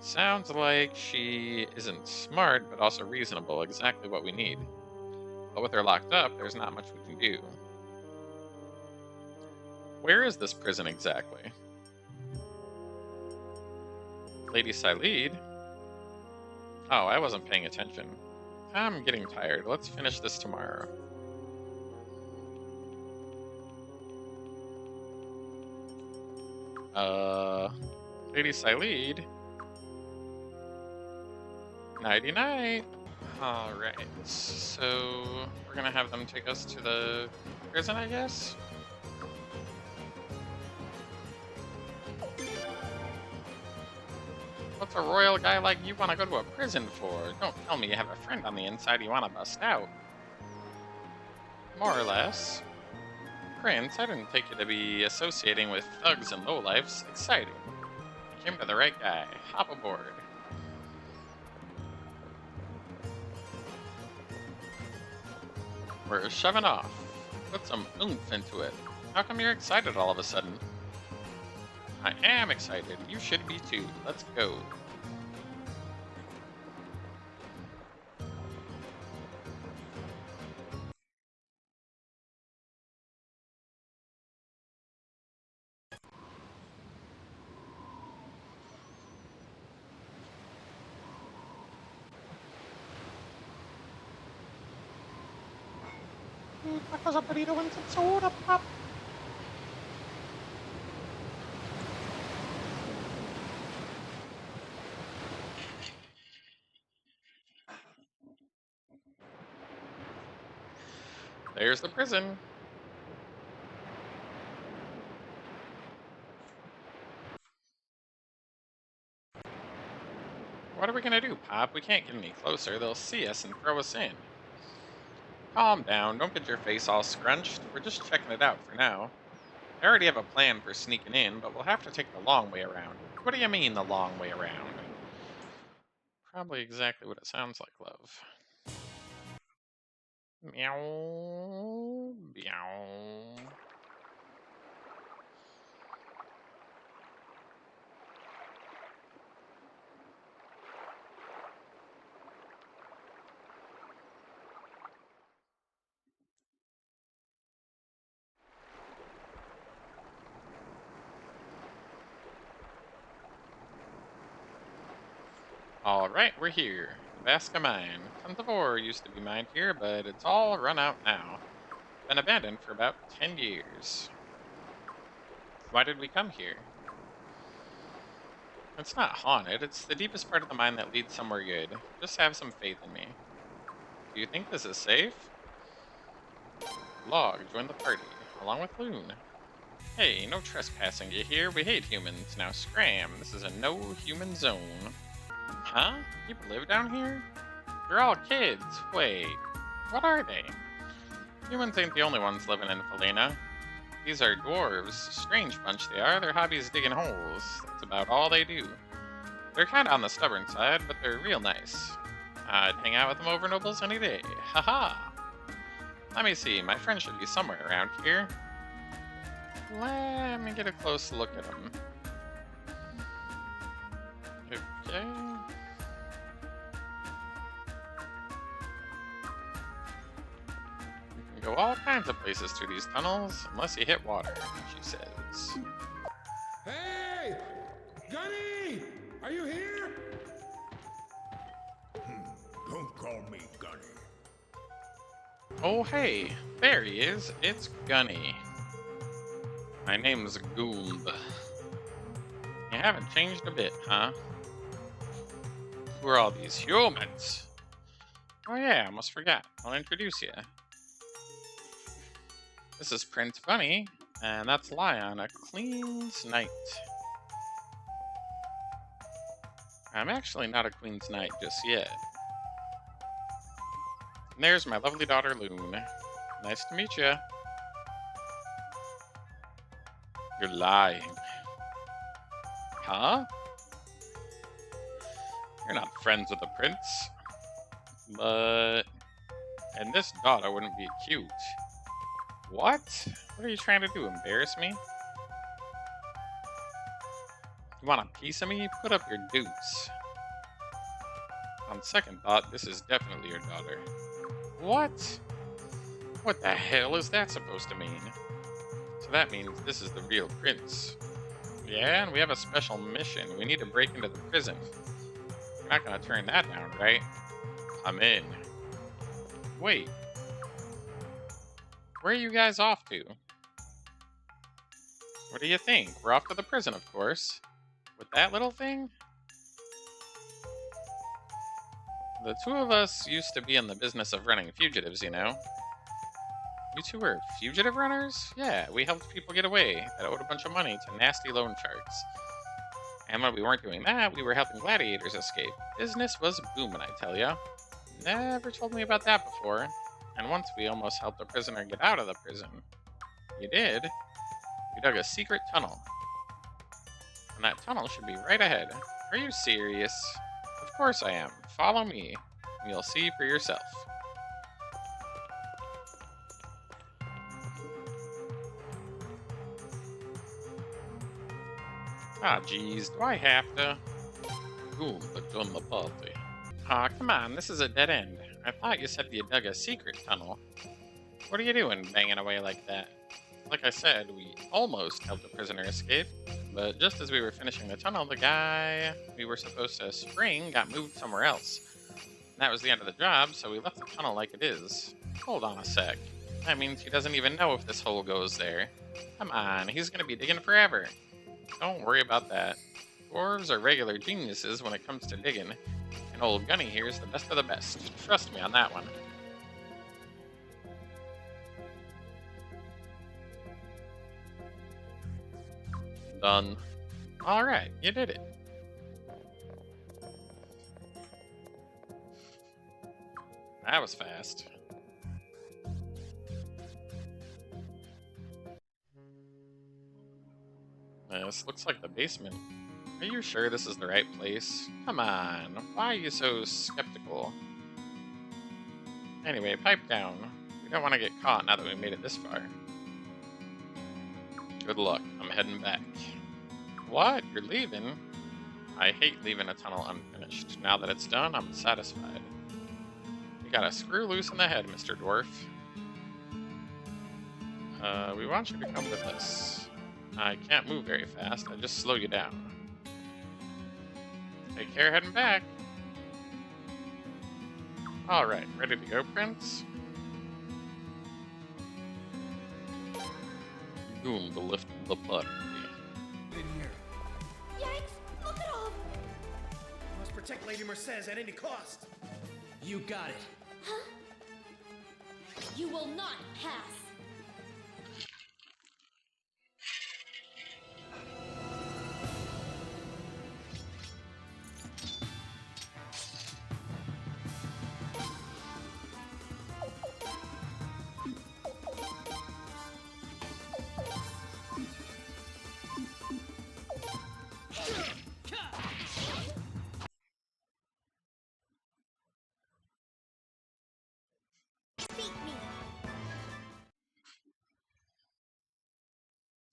Sounds like she isn't smart, but also reasonable, exactly what we need. But with her locked up, there's not much we can do. Where is this prison exactly? Lady Silede? Oh, I wasn't paying attention. I'm getting tired. Let's finish this tomorrow. Lady Silede? Nighty-night. Alright, so we're gonna have them take us to the prison, I guess? What's a royal guy like you want to go to a prison for? Don't tell me you have a friend on the inside you want to bust out. More or less. Prince, I didn't take you to be associating with thugs and lowlifes. Exciting. You came to the right guy. Hop aboard. We're shoving off. Put some oomph into it. How come you're excited all of a sudden? I am excited. You should be too. Let's go. Tacos, a burrito, and some soda pop. There's the prison. What are we gonna do, Pop? We can't get any closer. They'll see us and throw us in. Calm down. Don't get your face all scrunched. We're just checking it out for now. I already have a plan for sneaking in, but we'll have to take the long way around. What do you mean, the long way around? Probably exactly what it sounds like, love. Meow. Meow. Alright, we're here. The Vasca Mine. Tons of ore used to be mined here, but it's all run out now. Been abandoned for about 10 years. Why did we come here? It's not haunted, it's the deepest part of the mine that leads somewhere good. Just have some faith in me. Do you think this is safe? Log, join the party, along with Loon. Hey, no trespassing, you hear? We hate humans. Now scram, this is a no-human zone. Huh? People live down here? They're all kids. Wait, what are they? Humans ain't the only ones living in Felina. These are dwarves. Strange bunch they are. Their hobby is digging holes. That's about all they do. They're kinda on the stubborn side, but they're real nice. I'd hang out with them over nobles any day. Haha! Let me see, my friend should be somewhere around here. Let me get a close look at him. Okay. You can go all kinds of places through these tunnels, unless you hit water, she says. Hey! Gunny! Are you here? Don't call me Gunny. Oh hey, there he is. It's Gunny. My name's Goomb. You haven't changed a bit, huh? Who are all these humans? Oh yeah, almost forgot. I'll introduce you. This is Prince Bunny, and that's Lion, a Queen's Knight. I'm actually not a Queen's Knight just yet. And there's my lovely daughter, Loon. Nice to meet you. You're lying. Huh? You're not friends with the prince. But... And this daughter wouldn't be cute. What? What are you trying to do, embarrass me? You want a piece of me? Put up your dukes. On second thought, this is definitely your daughter. What? What the hell is that supposed to mean? So that means this is the real prince. Yeah, and we have a special mission. We need to break into the prison. You're not gonna turn that down, right? I'm in. Wait. Where are you guys off to? What do you think? We're off to the prison, of course. With that little thing? The two of us used to be in the business of running fugitives, you know? You two were fugitive runners? Yeah, we helped people get away that owed a bunch of money to nasty loan sharks. And when we weren't doing that, we were helping gladiators escape. Business was booming, I tell ya. Never told me about that before. And once we almost helped a prisoner get out of the prison. You did? We dug a secret tunnel. And that tunnel should be right ahead. Are you serious? Of course I am. Follow me, and you'll see for yourself. Ah, geez, do I have to? Ooh, but done the party. Aw, come on, this is a dead end. I thought you said you dug a secret tunnel. What are you doing, banging away like that? Like I said, we almost helped a prisoner escape, but just as we were finishing the tunnel, the guy we were supposed to spring got moved somewhere else. And that was the end of the job, so we left the tunnel like it is. Hold on a sec. That means he doesn't even know if this hole goes there. Come on, he's gonna be digging forever. Don't worry about that. Dwarves are regular geniuses when it comes to digging, and old Gunny here is the best of the best. Trust me on that one. Done. Alright, you did it. That was fast. This looks like the basement. Are you sure this is the right place? Come on, why are you so skeptical? Anyway, pipe down. We don't want to get caught now that we made it this far. Good luck, I'm heading back. What? You're leaving? I hate leaving a tunnel unfinished. Now that it's done, I'm satisfied. You got a screw loose in the head, Mr. Dwarf. We want you to come with us. I can't move very fast, I just slow you down. Take care heading back. Alright, ready to go, Prince? Boom, the lift the butt. In here. Yikes! Look at all! Must protect Lady Mercedes at any cost. You got it. Huh? You will not pass!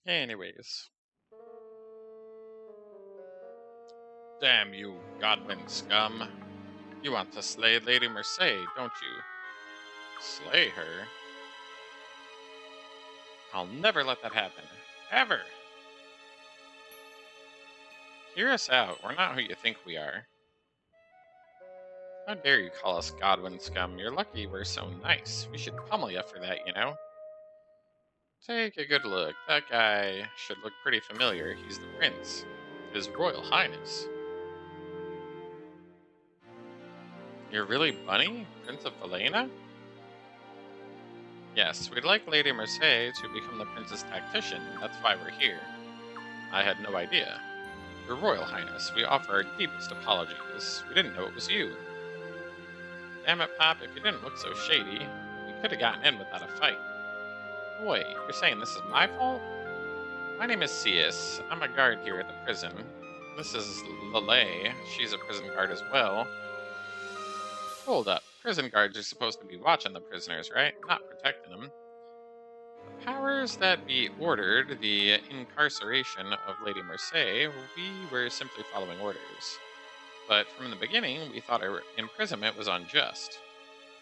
Anyways. Damn you, Godwin scum. You want to slay Lady Mercedes, don't you? Slay her? I'll never let that happen. Ever! Hear us out. We're not who you think we are. How dare you call us Godwin scum? You're lucky we're so nice. We should pummel you for that, you know? Take a good look. That guy should look pretty familiar. He's the prince. His Royal Highness. You're really Bunny? Prince of Valena? Yes, we'd like Lady Mercedes to become the prince's tactician. That's why we're here. I had no idea. Your Royal Highness, we offer our deepest apologies. We didn't know it was you. Damn it, Pop, if you didn't look so shady, we could have gotten in without a fight. Wait, you're saying this is my fault? My name is Cius. I'm a guard here at the prison. This is Lele. She's a prison guard as well. Hold up. Prison guards are supposed to be watching the prisoners, right? Not protecting them. The powers that be ordered the incarceration of Lady Mercé, we were simply following orders. But from the beginning, we thought her imprisonment was unjust.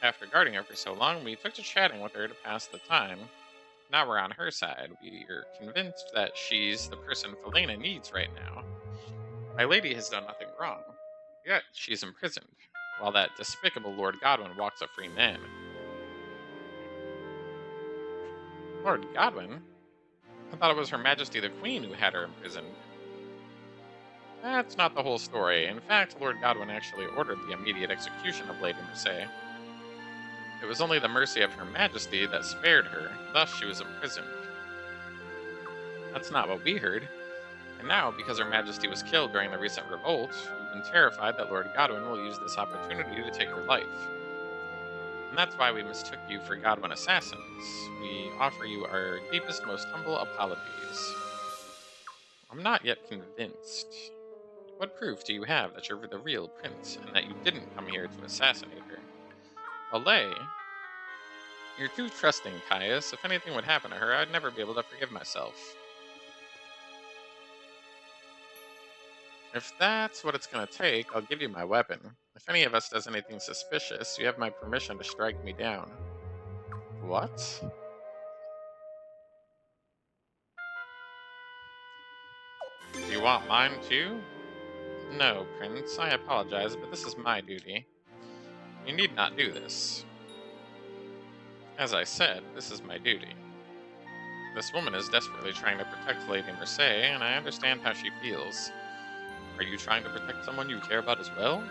After guarding her for so long, we took to chatting with her to pass the time. Now we're on her side. We're convinced that she's the person Felena needs right now. My lady has done nothing wrong, yet she's imprisoned, while that despicable Lord Godwin walks a free man. Lord Godwin? I thought it was Her Majesty the Queen who had her imprisoned. That's not the whole story. In fact, Lord Godwin actually ordered the immediate execution of Lady Mercé. It was only the mercy of Her Majesty that spared her, thus she was imprisoned. That's not what we heard. And now, because Her Majesty was killed during the recent revolt, we've been terrified that Lord Godwin will use this opportunity to take her life. And that's why we mistook you for Godwin assassins. We offer you our deepest, most humble apologies. I'm not yet convinced. What proof do you have that you're the real prince, and that you didn't come here to assassinate her? Olay, you're too trusting, Caius. If anything would happen to her, I'd never be able to forgive myself. If that's what it's gonna take, I'll give you my weapon. If any of us does anything suspicious, you have my permission to strike me down. What? Do you want mine too? No, Prince, I apologize, but this is my duty. You need not do this. As I said, this is my duty. This woman is desperately trying to protect Lady Mercé, and I understand how she feels. Are you trying to protect someone you care about as well?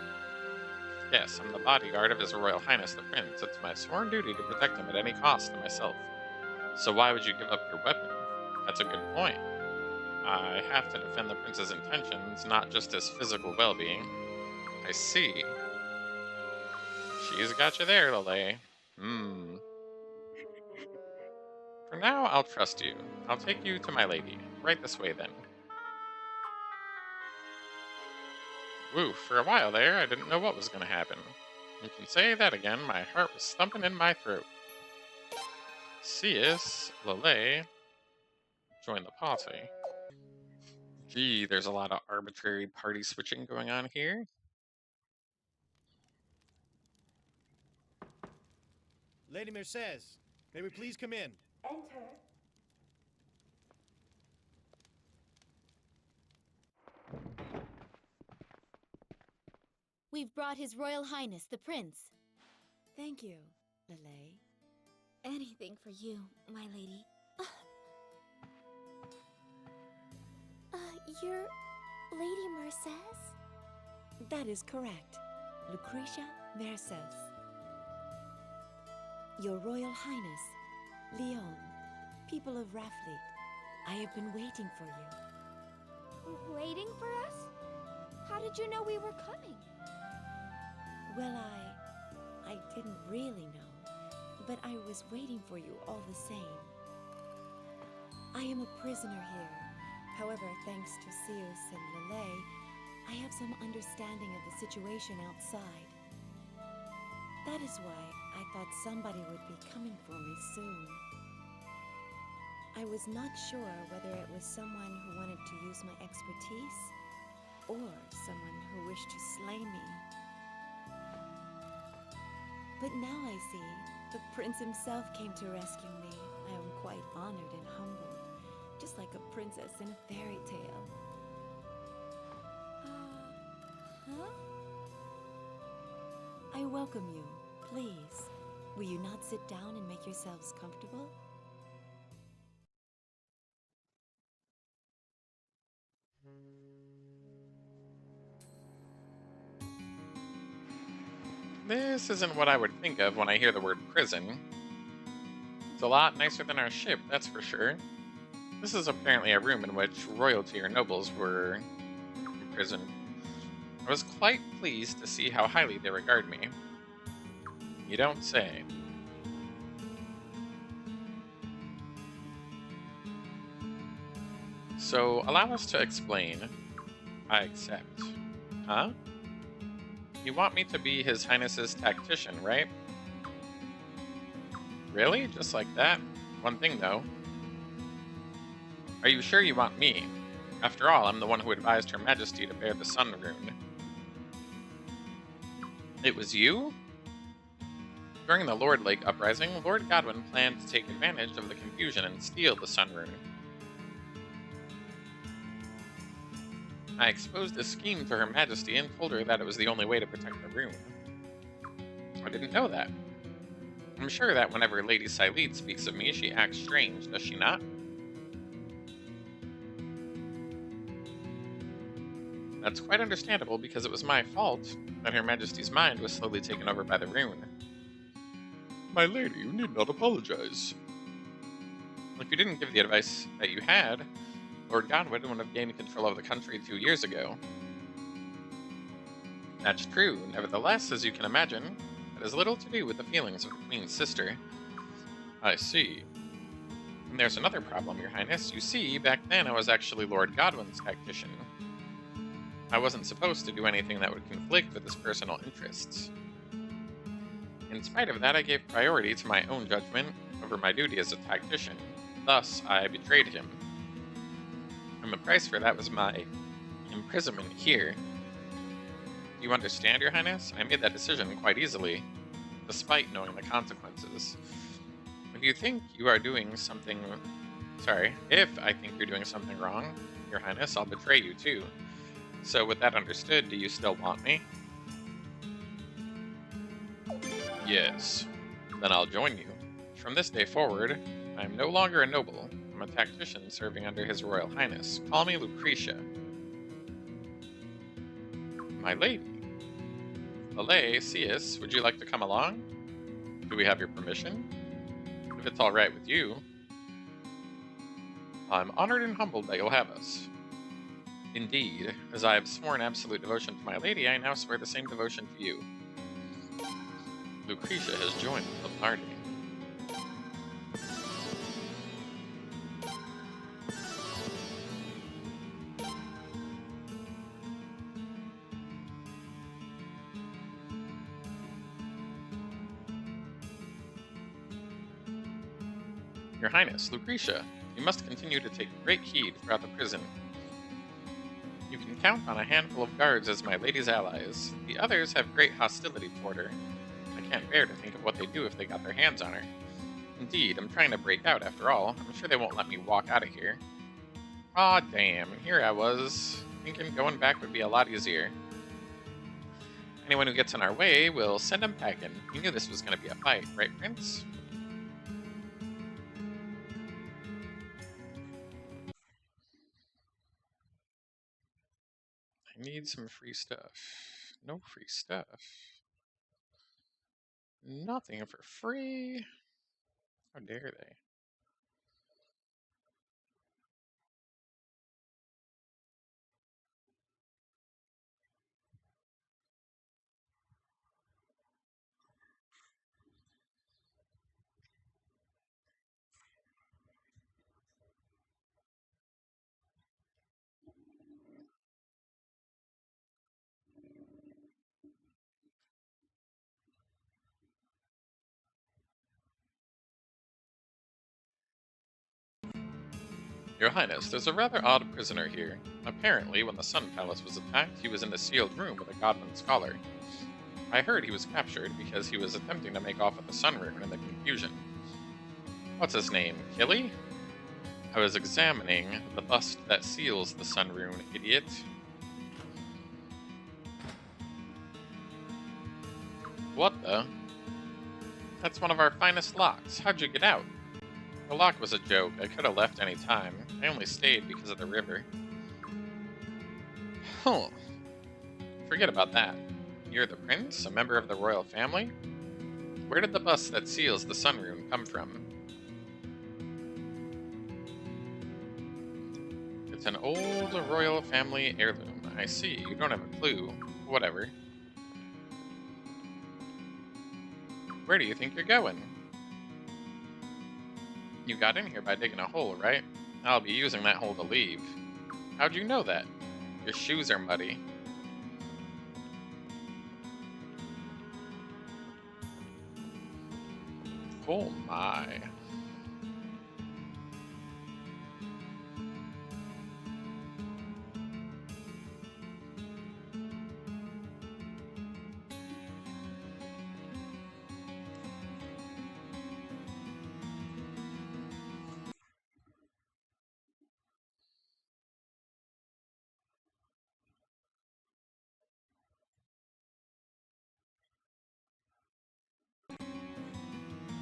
Yes, I'm the bodyguard of His Royal Highness the Prince. It's my sworn duty to protect him at any cost to myself. So why would you give up your weapon? That's a good point. I have to defend the Prince's intentions, not just his physical well-being. I see. She's got you there, Lele. For now, I'll trust you. I'll take you to my lady. Right this way, then. Woo, for a while there, I didn't know what was going to happen. You can say that again, my heart was thumping in my throat. Cius, Lele, join the party. Gee, there's a lot of arbitrary party switching going on here. Lady Mercé, may we please come in? Enter. We've brought His Royal Highness, the Prince. Thank you, Lele. Anything for you, my lady. You're Lady Mercés? That is correct. Lucretia Mercés. Your Royal Highness, Leon, people of Raffleet, I have been waiting for you. Waiting for us? How did you know we were coming? Well, I didn't really know, but I was waiting for you all the same. I am a prisoner here. However, thanks to Cius and Lele, I have some understanding of the situation outside. That is why I thought somebody would be coming for me soon. I was not sure whether it was someone who wanted to use my expertise, or someone who wished to slay me. But now I see, the prince himself came to rescue me. I am quite honored and humbled, just like a princess in a fairy tale. Huh? I welcome you. Please, will you not sit down and make yourselves comfortable? This isn't what I would think of when I hear the word prison. It's a lot nicer than our ship, that's for sure. This is apparently a room in which royalty or nobles were imprisoned. I was quite pleased to see how highly they regard me. You don't say. So, allow us to explain. I accept. Huh? You want me to be His Highness's tactician, right? Really? Just like that? One thing, though. Are you sure you want me? After all, I'm the one who advised Her Majesty to bear the Sun Rune. It was you? During the Lord Lake Uprising, Lord Godwin planned to take advantage of the confusion and steal the Sun Rune. I exposed this scheme to Her Majesty and told her that it was the only way to protect the rune. I didn't know that. I'm sure that whenever Lady Silede speaks of me, she acts strange, does she not? That's quite understandable because it was my fault that Her Majesty's mind was slowly taken over by the rune. My lady, you need not apologize. If you didn't give the advice that you had, Lord Godwin would have gained control of the country 2 years ago. That's true. Nevertheless, as you can imagine, it has little to do with the feelings of the Queen's sister. I see. And there's another problem, Your Highness. You see, back then I was actually Lord Godwin's tactician. I wasn't supposed to do anything that would conflict with his personal interests. In spite of that, I gave priority to my own judgment over my duty as a tactician. Thus, I betrayed him. And the price for that was my imprisonment here. Do you understand, Your Highness? I made that decision quite easily, despite knowing the consequences. If I think you're doing something wrong, Your Highness, I'll betray you too. So with that understood, do you still want me? Yes. Then I'll join you. From this day forward, I am no longer a noble. I'm a tactician serving under His Royal Highness. Call me Lucretia. My lady. Alay, Cius, would you like to come along? Do we have your permission? If it's alright with you. I'm honored and humbled that you'll have us. Indeed, as I have sworn absolute devotion to my lady, I now swear the same devotion to you. Lucretia has joined the party. Your Highness, Lucretia, you must continue to take great heed throughout the prison. You can count on a handful of guards as my lady's allies. The others have great hostility toward her. I can't bear to think of what they'd do if they got their hands on her. Indeed, I'm trying to break out after all. I'm sure they won't let me walk out of here. Aw, damn, here I was, thinking going back would be a lot easier. Anyone who gets in our way, we'll send them packing. You knew this was going to be a fight, right, Prince? I need some free stuff. No free stuff. Nothing for free. How dare they? Your Highness, there's a rather odd prisoner here. Apparently, when the Sun Palace was attacked, he was in a sealed room with a Godwin scholar. I heard he was captured because he was attempting to make off with the Sun Rune in the confusion. What's his name, Killy? I was examining the bust that seals the Sun Rune, idiot. What the? That's one of our finest locks. How'd you get out? The lock was a joke. I could have left any time. I only stayed because of the river. Huh. Forget about that. You're the prince? A member of the royal family? Where did the bust that seals the Sun Rune come from? It's an old royal family heirloom. I see. You don't have a clue. Whatever. Where do you think you're going? You got in here by digging a hole, right? I'll be using that hole to leave. How'd you know that? Your shoes are muddy. Oh my.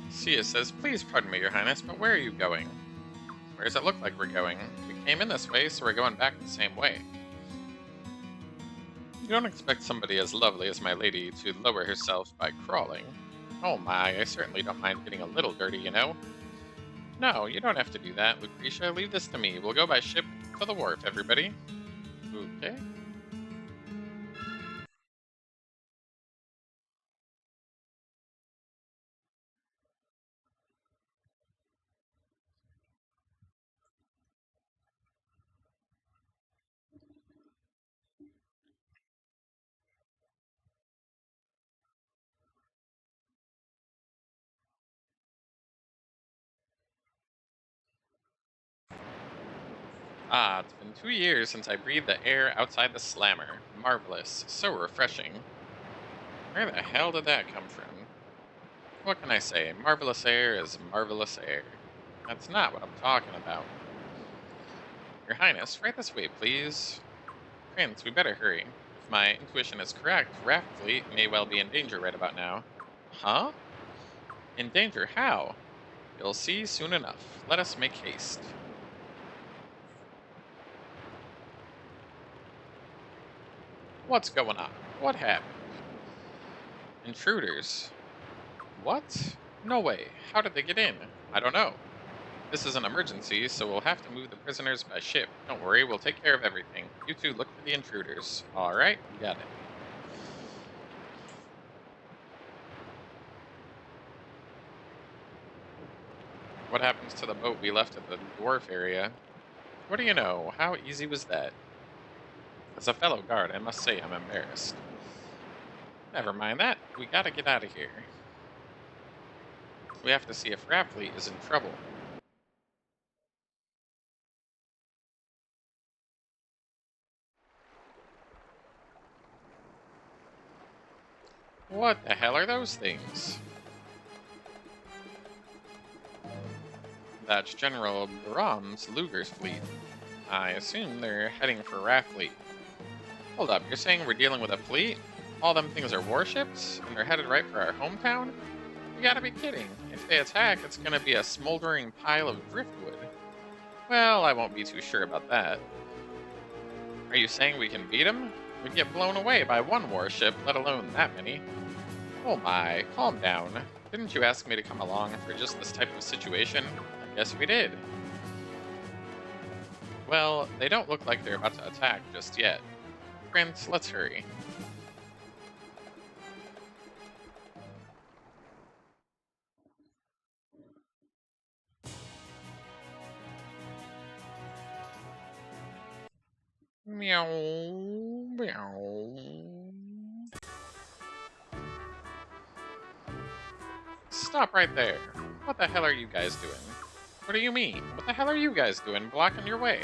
Sia says, please pardon me, Your Highness, but where are you going? Where does it look like we're going? We came in this way, so we're going back the same way. You don't expect somebody as lovely as my lady to lower herself by crawling. Oh my, I certainly don't mind getting a little dirty, you know. No, you don't have to do that, Lucretia. Leave this to me. We'll go by ship to the wharf, everybody. Okay. Ah, it's been 2 years since I breathed the air outside the slammer. Marvelous. So refreshing. Where the hell did that come from? What can I say? Marvelous air is marvelous air. That's not what I'm talking about. Your Highness, right this way, please. Prince, we better hurry. If my intuition is correct, Raft Fleet may well be in danger right about now. Huh? In danger? How? You'll see soon enough. Let us make haste. What's going on? What happened? Intruders. What? No way. How did they get in? I don't know. This is an emergency, so we'll have to move the prisoners by ship. Don't worry, we'll take care of everything. You two look for the intruders. Alright, got it. What happens to the boat we left at the dwarf area? What do you know? How easy was that? As a fellow guard, I must say I'm embarrassed. Never mind that. We gotta get out of here. We have to see if Rapley is in trouble. What the hell are those things? That's General Brahms Luger's fleet. I assume they're heading for Rapley. Hold up, you're saying we're dealing with a fleet? All them things are warships? And they're headed right for our hometown? You gotta be kidding. If they attack, it's gonna be a smoldering pile of driftwood. Well, I won't be too sure about that. Are you saying we can beat them? We'd get blown away by one warship, let alone that many. Oh my, calm down. Didn't you ask me to come along for just this type of situation? I guess we did. Well, they don't look like they're about to attack just yet. Prince, let's hurry. Meow, meow. Stop right there. What the hell are you guys doing? What do you mean? What the hell are you guys doing blocking your way?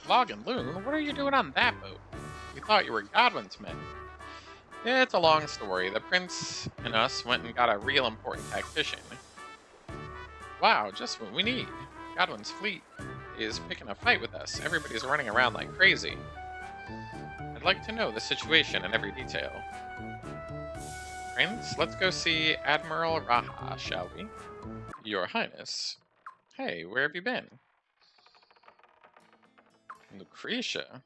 Log and Loon, what are you doing on that boat? You thought you were Godwin's men. It's a long story. The prince and us went and got a real important tactician. Wow, just what we need. Godwin's fleet is picking a fight with us. Everybody's running around like crazy. I'd like to know the situation in every detail. Prince, let's go see Admiral Raha, shall we? Your Highness. Hey, where have you been? Lucretia?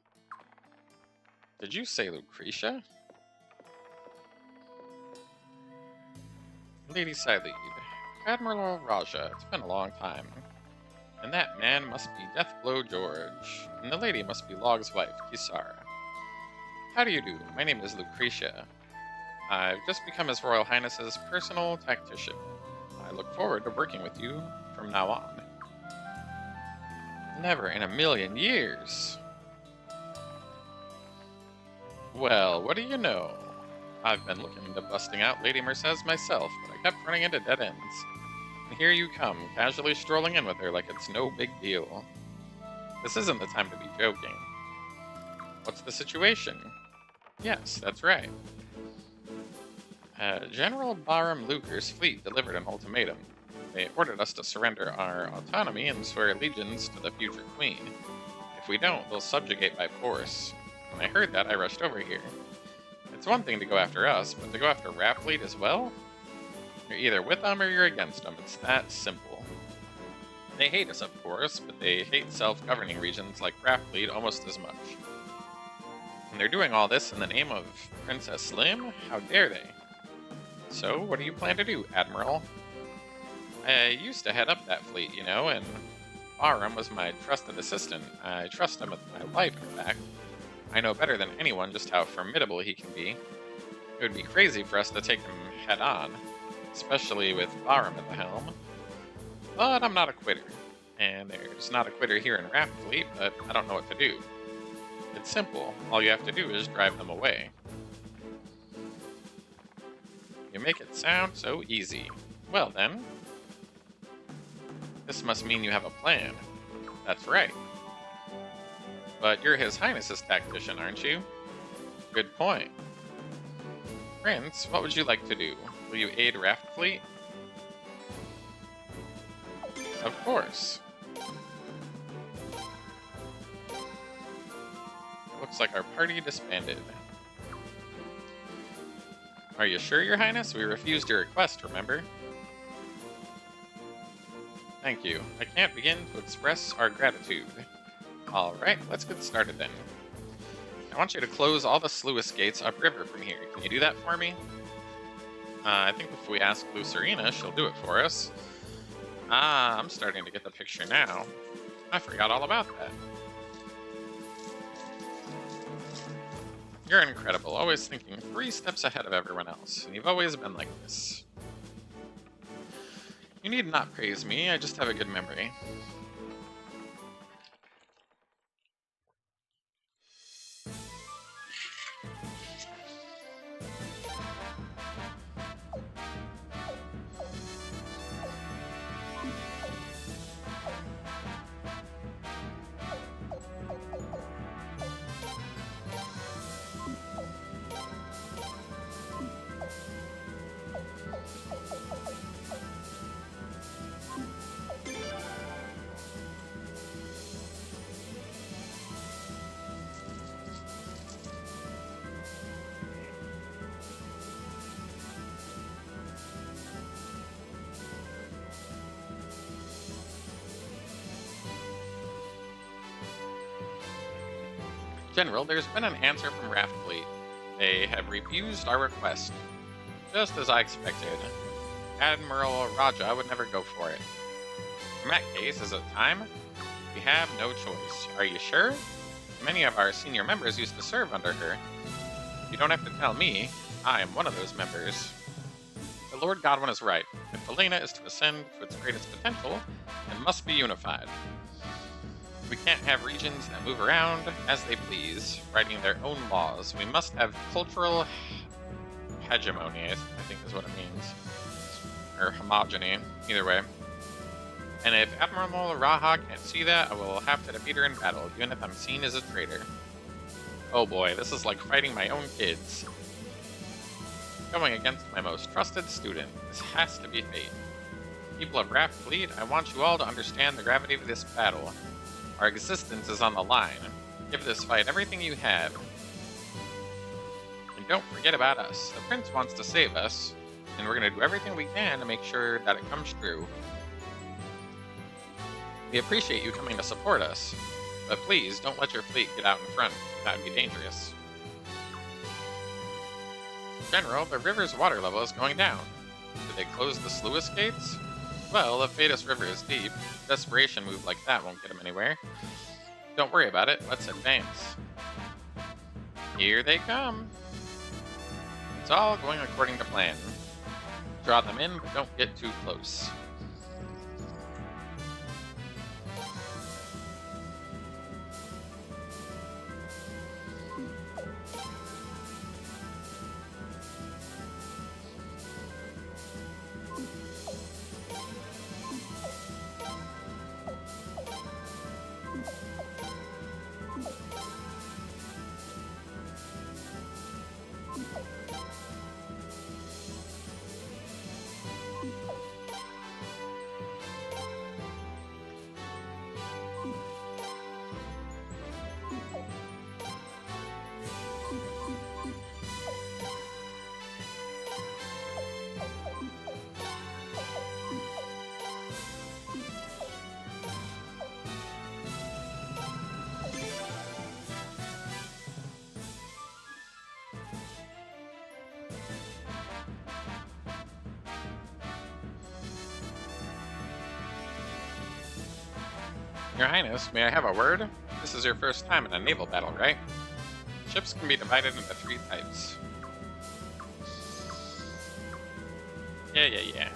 Did you say Lucretia? Lady Silede, Admiral Raja, it's been a long time. And that man must be Deathblow George, and the lady must be Log's wife, Kisara. How do you do? My name is Lucretia. I've just become His Royal Highness's personal tactician. I look forward to working with you from now on. Never in a million years. Well, what do you know? I've been looking into busting out Lady Mercedes myself, but I kept running into dead ends. And here you come, casually strolling in with her like it's no big deal. This isn't the time to be joking. What's the situation? Yes, that's right. General Bahram Luger's fleet delivered an ultimatum. They ordered us to surrender our autonomy and swear allegiance to the future queen. If we don't, they'll subjugate by force. When I heard that, I rushed over here. It's one thing to go after us, but to go after Raftfleet as well? You're either with them or you're against them. It's that simple. They hate us, of course, but they hate self-governing regions like Raftfleet almost as much. And they're doing all this in the name of Princess Slim? How dare they? So, what do you plan to do, Admiral? I used to head up that fleet, you know, and Bahram was my trusted assistant. I trust him with my life, in fact. I know better than anyone just how formidable he can be. It would be crazy for us to take him head on, especially with Bahram at the helm. But I'm not a quitter. And there's not a quitter here in Raftfleet, but I don't know what to do. It's simple. All you have to do is drive them away. You make it sound so easy. Well then. This must mean you have a plan. That's right. But you're His Highness's tactician, aren't you? Good point. Prince, what would you like to do? Will you aid Raftfleet? Of course. Looks like our party disbanded. Are you sure, Your Highness? We refused your request, remember? Thank you. I can't begin to express our gratitude. Alright, let's get started then. I want you to close all the sluice gates upriver from here. Can you do that for me? I think if we ask Lucerina, she'll do it for us. Ah, I'm starting to get the picture now. I forgot all about that. You're incredible, always thinking 3 steps ahead of everyone else, and you've always been like this. You need not praise me, I just have a good memory. General, there's been an answer from Raftfleet. They have refused our request. Just as I expected. Admiral Raja would never go for it. In that case, is it time? We have no choice. Are you sure? Many of our senior members used to serve under her. You don't have to tell me. I am one of those members. The Lord Godwin is right. If Elena is to ascend to its greatest potential, it must be unified. We can't have regions that move around as they please, writing their own laws. We must have cultural hegemony, I think is what it means. Or homogeny, either way. And if Admiral Raha can't see that, I will have to defeat her in battle, even if I'm seen as a traitor. Oh boy, this is like fighting my own kids. Going against my most trusted student. This has to be fate. People of Raftfleet, I want you all to understand the gravity of this battle. Our existence is on the line. Give this fight everything you have. And don't forget about us. The Prince wants to save us, and we're going to do everything we can to make sure that it comes true. We appreciate you coming to support us, but please don't let your fleet get out in front. That would be dangerous. General, the river's water level is going down. Did they close the sluice gates? Well, the Phaedos River is deep. A desperation move like that won't get him anywhere. Don't worry about it, let's advance. Here they come! It's all going according to plan. Draw them in, but don't get too close. Your Highness, may I have a word? This is your first time in a naval battle, right? Ships can be divided into 3 types. Yeah.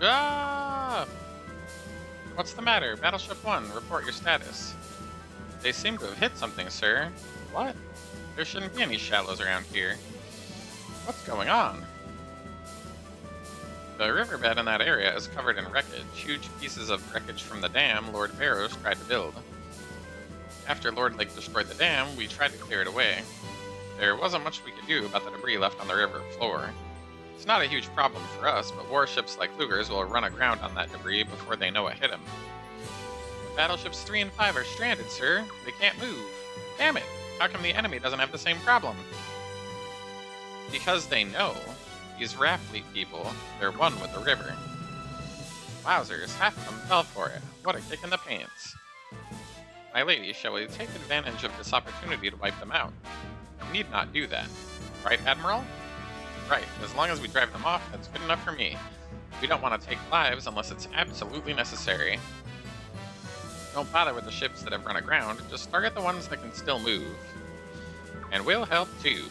Ah! What's the matter? Battleship 1, report your status. They seem to have hit something, sir. What? There shouldn't be any shallows around here. What's going on? The riverbed in that area is covered in wreckage, huge pieces of wreckage from the dam Lord Barrows tried to build. After Lord Lake destroyed the dam, we tried to clear it away. There wasn't much we could do about the debris left on the river floor. It's not a huge problem for us, but warships like Lugers will run aground on that debris before they know it hit them. Battleships 3 and 5 are stranded, sir. They can't move. Damn it! How come the enemy doesn't have the same problem? Because they know. These raft fleet people, they're one with the river. Wowzers, half of them fell for it. What a kick in the pants. My lady, shall we take advantage of this opportunity to wipe them out? We need not do that. Right, Admiral? Right, as long as we drive them off, that's good enough for me. We don't want to take lives unless it's absolutely necessary. Don't bother with the ships that have run aground, just target the ones that can still move. And we'll help too.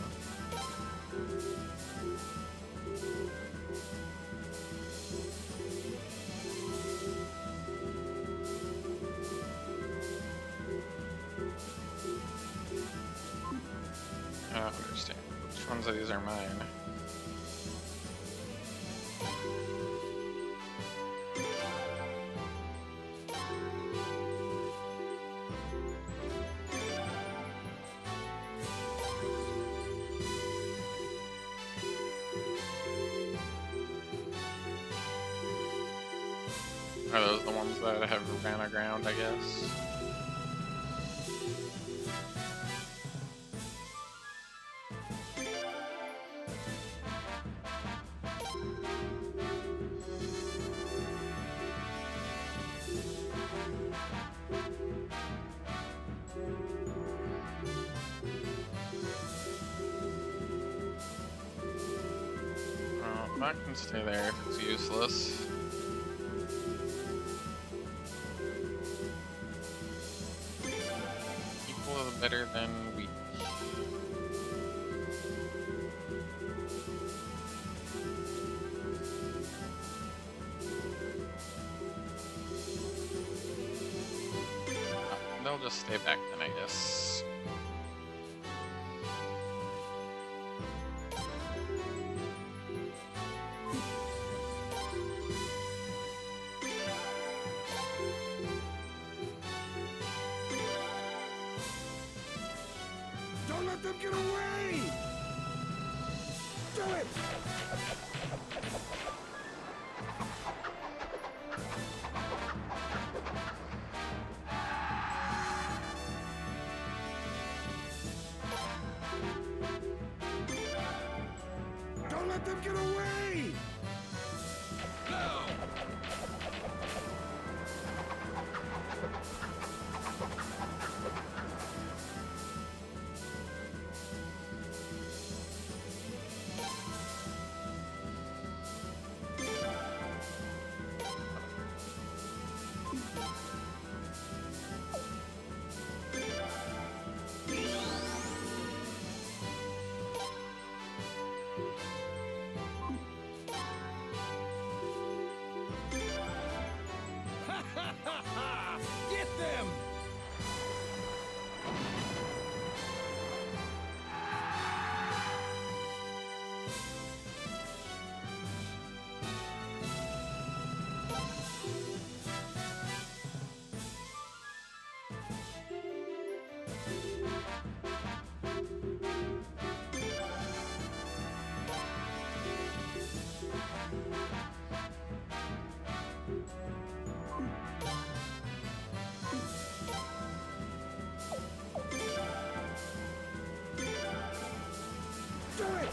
I don't understand. Which ones of these are mine? Are those the ones that have ran aground, I guess? Well, that can stay there if it's useless. Better than weak. They'll just stay back then, I guess. get away! Do it! Don't let them get away! No! Get them! Do it!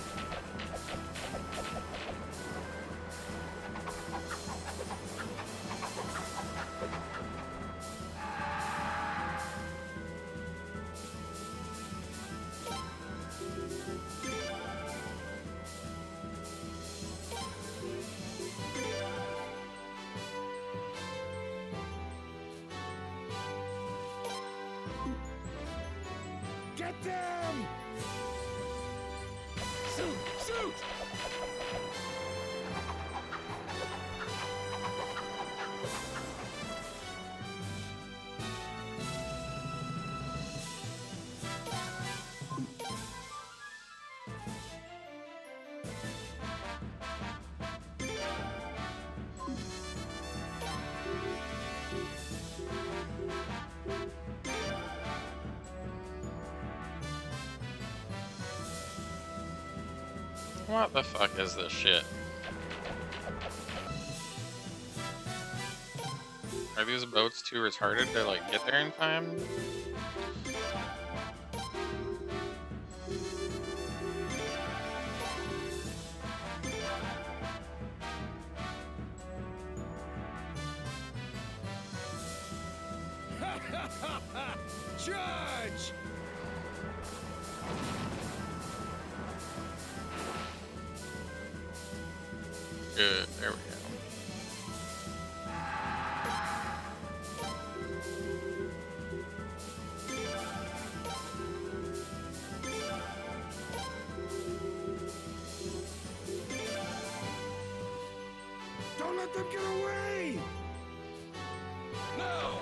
Get them! Shoot! Shoot! What the fuck is this shit? Are these boats too retarded to like get there in time? Charge! Good, there we go. Don't let them get away! No!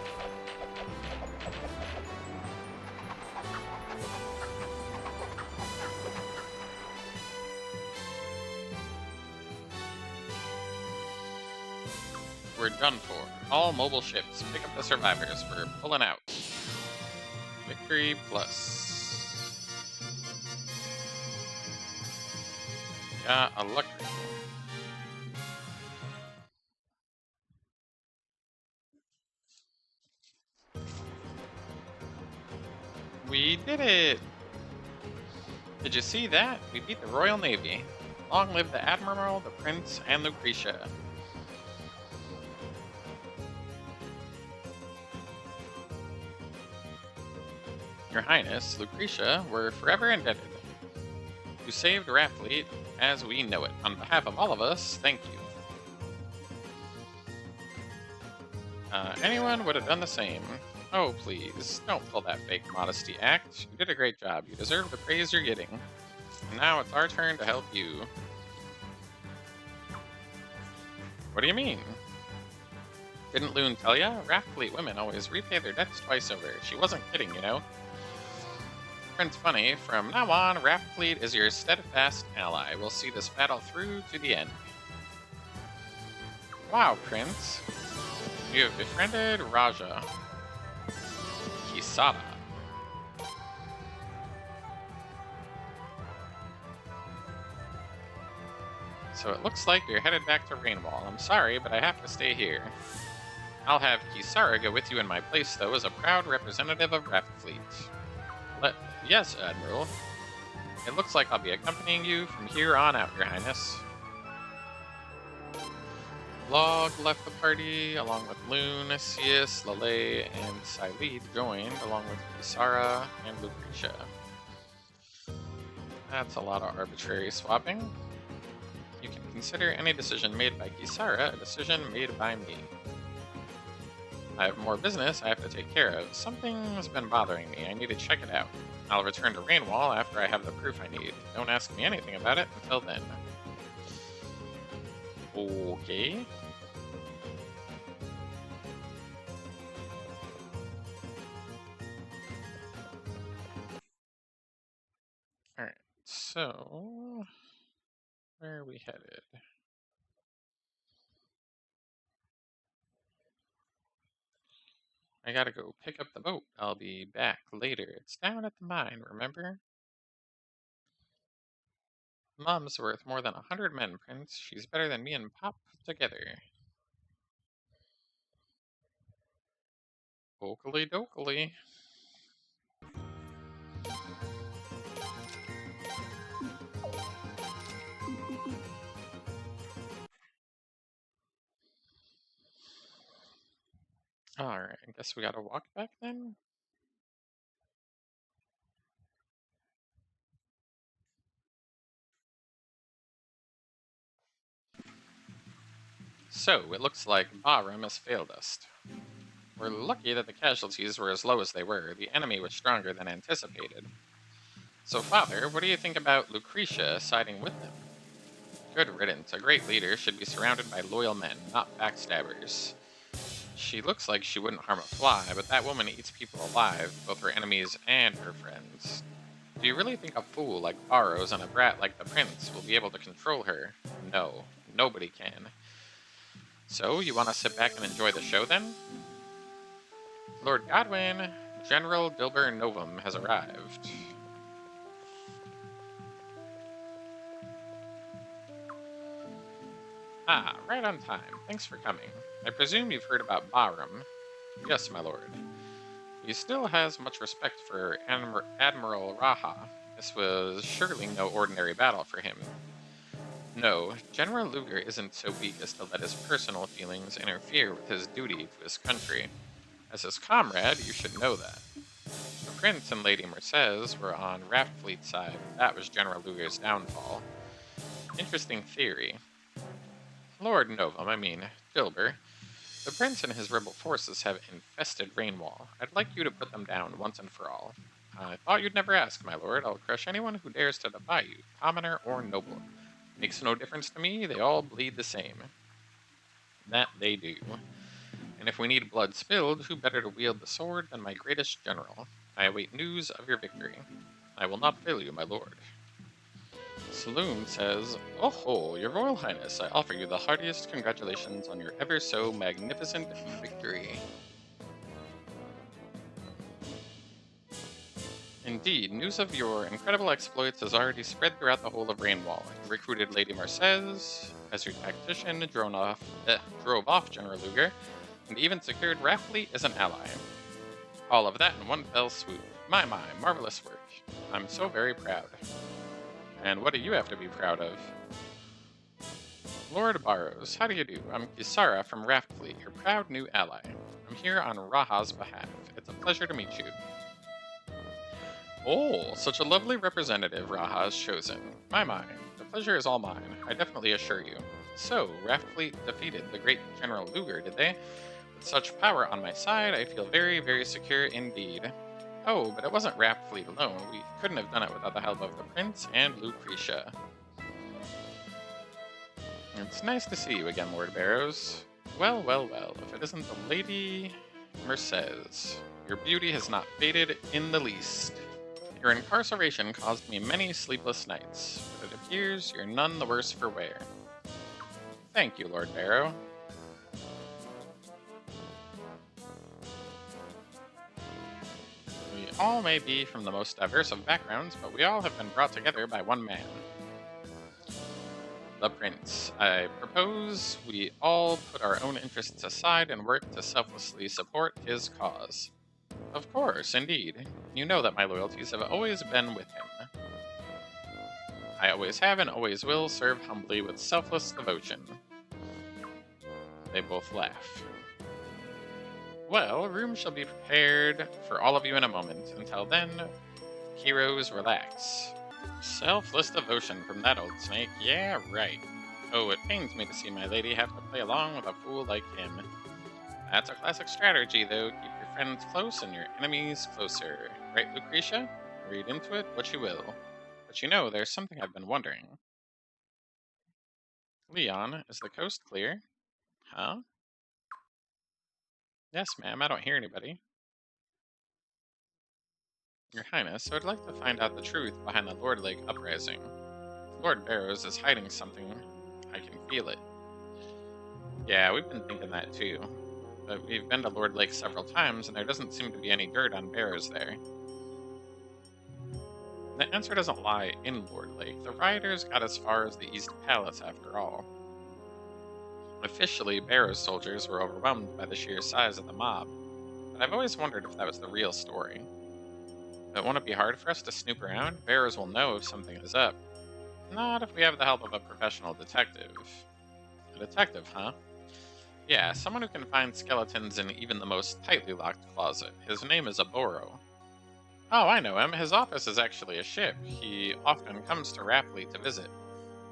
We're done for. All mobile ships, pick up the survivors. We're pulling out. Victory plus. Got a luck ring. We did it! Did you see that? We beat the Royal Navy. Long live the Admiral, the Prince, and Lucretia. Your Highness, Lucretia, we're forever indebted. You saved Rathfleet as we know it. On behalf of all of us, thank you. Anyone would have done the same. Oh, please, don't pull that fake modesty act. You did a great job. You deserve the praise you're getting. And now it's our turn to help you. What do you mean? Didn't Loon tell ya? Rathfleet women always repay their debts twice over. She wasn't kidding, you know? Prince Funny, from now on, Rathfleet is your steadfast ally. We'll see this battle through to the end. Wow, Prince. You have befriended Raja. Kisada. So it looks like you're headed back to Rainwall. I'm sorry, but I have to stay here. I'll have Kisara go with you in my place, though, as a proud representative of Raftfleet. Yes, Admiral. It looks like I'll be accompanying you from here on out, Your Highness. Log left the party, along with Loon, Sius, Lele, and Silede joined, along with Kisara and Lucretia. That's a lot of arbitrary swapping. You can consider any decision made by Kisara a decision made by me. I have more business I have to take care of. Something's been bothering me. I need to check it out. I'll return to Rainwall after I have the proof I need. Don't ask me anything about it until then. Okay. Alright, so... where are we headed? I gotta go pick up the boat. I'll be back later. It's down at the mine, remember? Mom's worth more than 100 men, Prince. She's better than me and Pop put together. Okily dokily. Alright, I guess we gotta walk back then? So, it looks like Bahram has failed us. We're lucky that the casualties were as low as they were. The enemy was stronger than anticipated. So, Father, what do you think about Lucretia siding with them? Good riddance. A great leader should be surrounded by loyal men, not backstabbers. She looks like she wouldn't harm a fly, but that woman eats people alive, both her enemies and her friends. Do you really think a fool like Barrows and a brat like the Prince will be able to control her? No, nobody can. So, you want to sit back and enjoy the show then? Lord Godwin, General Dilber Novum has arrived. Ah, right on time. Thanks for coming. I presume you've heard about Bahram. Yes, my lord. He still has much respect for Admiral Raha. This was surely no ordinary battle for him. No, General Luger isn't so weak as to let his personal feelings interfere with his duty to his country. As his comrade, you should know that. The Prince and Lady Mercedes were on Raftfleet's side. That was General Luger's downfall. Interesting theory. Lord Novum, Dilber. The Prince and his rebel forces have infested Rainwall. I'd like you to put them down once and for all. I thought you'd never ask, my lord. I'll crush anyone who dares to defy you, commoner or noble. Makes no difference to me, they all bleed the same. That they do. And if we need blood spilled, who better to wield the sword than my greatest general? I await news of your victory. I will not fail you, my lord. Saloon says, "Oh ho, your royal highness, I offer you the heartiest congratulations on your ever so magnificent victory." Indeed, news of your incredible exploits has already spread throughout the whole of Rainwall. You recruited Lady Mercedes as your tactician, drove off General Luger, and even secured Raftfleet as an ally. All of that in one fell swoop. My, marvelous work. I'm so very proud. And what do you have to be proud of? Lord Barrows, how do you do? I'm Kisara from Raftfleet, your proud new ally. I'm here on Raha's behalf. It's a pleasure to meet you. Oh, such a lovely representative Raha has chosen. My, the pleasure is all mine, I definitely assure you. So, Raftfleet defeated the great General Luger, did they? With such power on my side, I feel very, very secure indeed. Oh, but it wasn't Raftfleet alone. We couldn't have done it without the help of the Prince and Lucretia. It's nice to see you again, Lord Barrows. Well, if it isn't the Lady Mercedes. Your beauty has not faded in the least. Your incarceration caused me many sleepless nights, but it appears you're none the worse for wear. Thank you, Lord Barrow. We all may be from the most diverse of backgrounds, but we all have been brought together by one man. The Prince. I propose we all put our own interests aside and work to selflessly support his cause. Of course, indeed. You know that my loyalties have always been with him. I always have and always will serve humbly with selfless devotion. They both laugh. Well, room shall be prepared for all of you in a moment. Until then, heroes, relax. Selfless devotion from that old snake. Yeah, right. Oh, it pains me to see my lady have to play along with a fool like him. That's a classic strategy, though. Keep your friends close and your enemies closer. Right, Lucretia? Read into it what you will. But you know, there's something I've been wondering. Leon, is the coast clear? Huh? Yes, ma'am, I don't hear anybody. Your Highness, I would like to find out the truth behind the Lord Lake uprising. Lord Barrows is hiding something. I can feel it. Yeah, we've been thinking that too. But we've been to Lord Lake several times, and there doesn't seem to be any dirt on Barrows there. The answer doesn't lie in Lord Lake. The rioters got as far as the East Palace, after all. Officially, Barrows soldiers were overwhelmed by the sheer size of the mob, but I've always wondered if that was the real story. But won't it be hard for us to snoop around? Barrows will know if something is up. Not if we have the help of a professional detective. A detective, huh? Yeah, someone who can find skeletons in even the most tightly locked closet. His name is Aboro. Oh, I know him. His office is actually a ship. He often comes to Rapley to visit.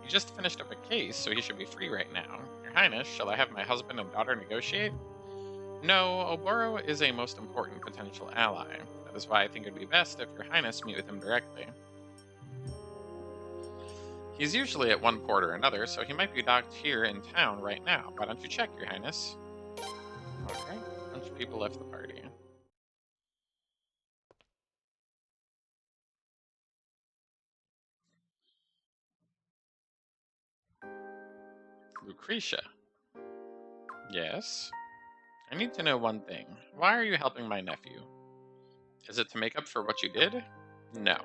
He just finished up a case, so he should be free right now. Your Highness, shall I have my husband and daughter negotiate? No, Oboro is a most important potential ally. That is why I think it would be best if Your Highness meet with him directly. He's usually at one port or another, so he might be docked here in town right now. Why don't you check, Your Highness? Alright, a bunch of people left the party. Lucretia. Yes? I need to know one thing. Why are you helping my nephew? Is it to make up for what you did? No.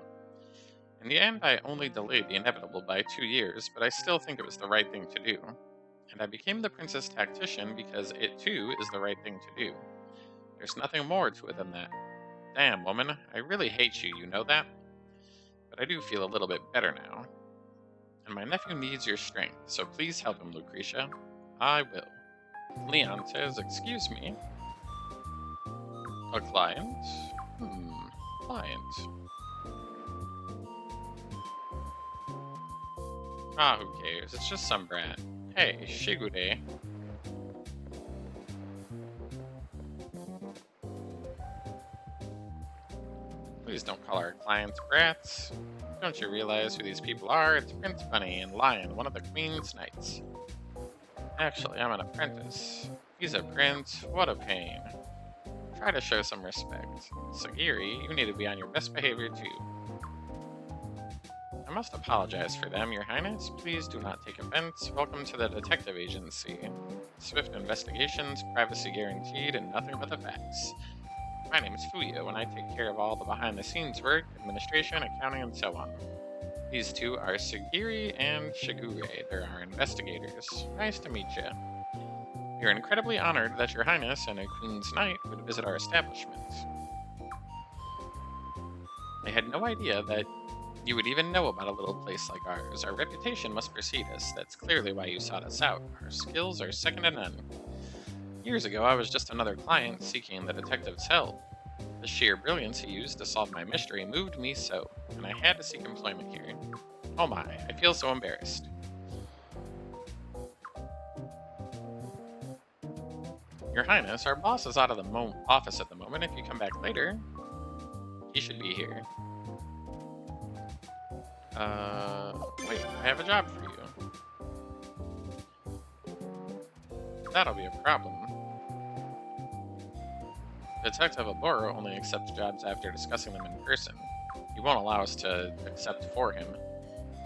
In the end, I only delayed the inevitable by 2 years, but I still think it was the right thing to do. And I became the Princess Tactician because it too is the right thing to do. There's nothing more to it than that. Damn, woman, I really hate you, you know that? But I do feel a little bit better now. And my nephew needs your strength, so please help him, Lucretia. I will. Leon says, excuse me. A client? Client. Ah, who cares? It's just some brat. Hey, Shigude. Please don't call our clients brats. Don't you realize who these people are? It's Prince Bunny and Lion, one of the Queen's Knights. Actually, I'm an apprentice. He's a prince. What a pain. Try to show some respect. Sagiri, you need to be on your best behavior too. I must apologize for them, Your Highness. Please do not take offense. Welcome to the detective agency. Swift investigations, privacy guaranteed, and nothing but the facts. My name is Fuyo, and I take care of all the behind-the-scenes work, administration, accounting, and so on. These two are Sagiri and Shigure. They're our investigators. Nice to meet you. We are incredibly honored that Your Highness and a Queen's Knight would visit our establishment. I had no idea that you would even know about a little place like ours. Our reputation must precede us. That's clearly why you sought us out. Our skills are second to none. Years ago, I was just another client seeking the detective's help. The sheer brilliance he used to solve my mystery moved me so, and I had to seek employment here. Oh my, I feel so embarrassed. Your Highness, our boss is out of the office at the moment. If you come back later, he should be here. Wait, I have a job for you. That'll be a problem. Detective Aboro only accepts jobs after discussing them in person. He won't allow us to accept for him.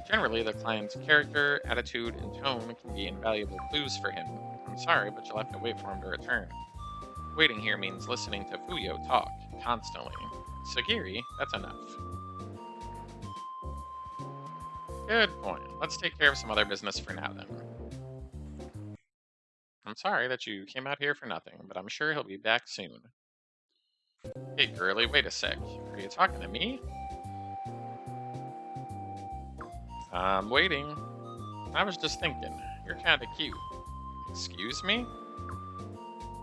Generally, the client's character, attitude, and tone can be invaluable clues for him. I'm sorry, but you'll have to wait for him to return. Waiting here means listening to Fuyo talk, constantly. Sagiri, that's enough. Good point. Let's take care of some other business for now, then. I'm sorry that you came out here for nothing, but I'm sure he'll be back soon. Hey, girly, wait a sec. Are you talking to me? I'm waiting. I was just thinking, you're kinda cute. Excuse me?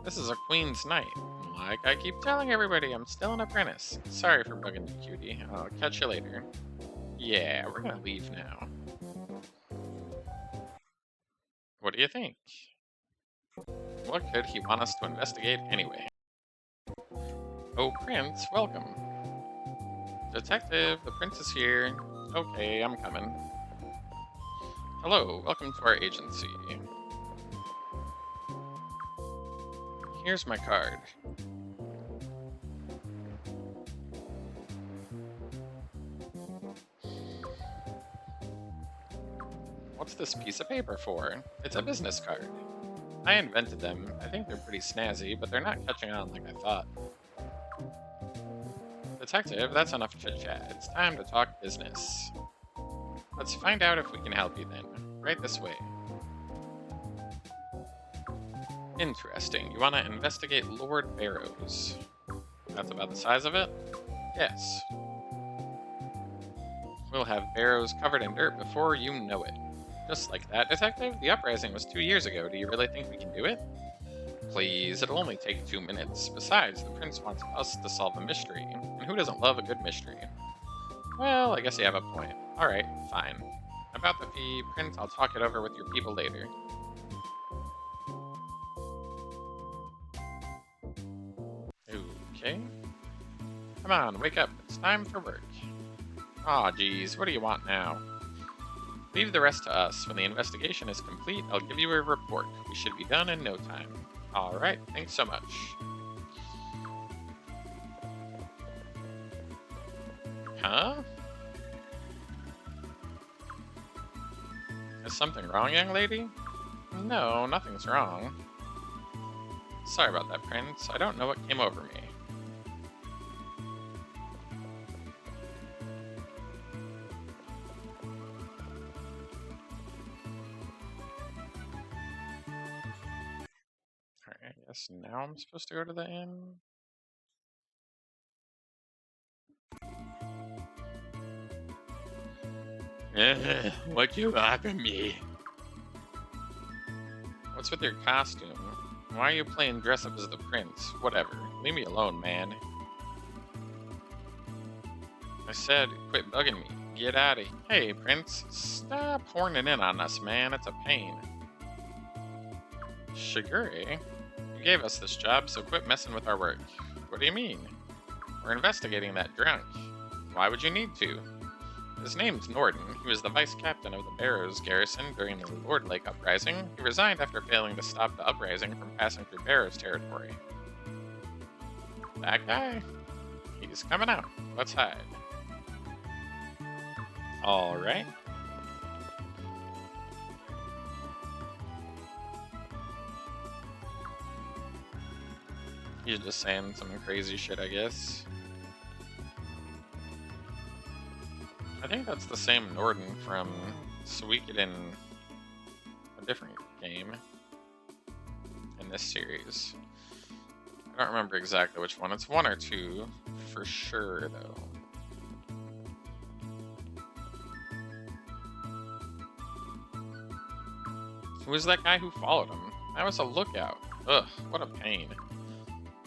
This is a queen's night. Like I keep telling everybody, I'm still an apprentice. Sorry for bugging you, cutie. I'll catch you later. Yeah, we're gonna leave now. What do you think? What could he want us to investigate anyway? Oh, Prince, welcome. Detective, the prince is here. Okay, I'm coming. Hello, welcome to our agency. Here's my card. What's this piece of paper for? It's a business card. I invented them. I think they're pretty snazzy, but they're not catching on like I thought. Detective, that's enough chit-chat. It's time to talk business. Let's find out if we can help you then. Right this way. Interesting. You want to investigate Lord Barrows. That's about the size of it? Yes. We'll have Barrows covered in dirt before you know it. Just like that, Detective. The uprising was 2 years ago. Do you really think we can do it? Please, it'll only take 2 minutes. Besides, the prince wants us to solve a mystery. And who doesn't love a good mystery? Well, I guess you have a point. Alright, fine. About the fee, Prince, I'll talk it over with your people later. Okay. Come on, wake up. It's time for work. Aw, geez, what do you want now? Leave the rest to us. When the investigation is complete, I'll give you a report. We should be done in no time. Alright, thanks so much. Huh? Is something wrong, young lady? No, nothing's wrong. Sorry about that, Prince. I don't know what came over me. Alright, I guess now I'm supposed to go to the inn? What you offer me? What's with your costume? Why are you playing dress up as the prince? Whatever. Leave me alone, man. I said, quit bugging me. Get out of here. Hey, Prince. Stop horning in on us, man. It's a pain. Shigure? You gave us this job, so quit messing with our work. What do you mean? We're investigating that drunk. Why would you need to? His name's Norden. He was the vice captain of the Barrows garrison during the Lord Lake uprising. He resigned after failing to stop the uprising from passing through Barrows territory. That guy? He's coming out. Let's hide. Alright. He's just saying some crazy shit, I guess. I think that's the same Norden from Suikoden, a different game in this series. I don't remember exactly which one. It's 1 or 2 for sure, though. Who was that guy who followed him? That was a lookout. Ugh, what a pain.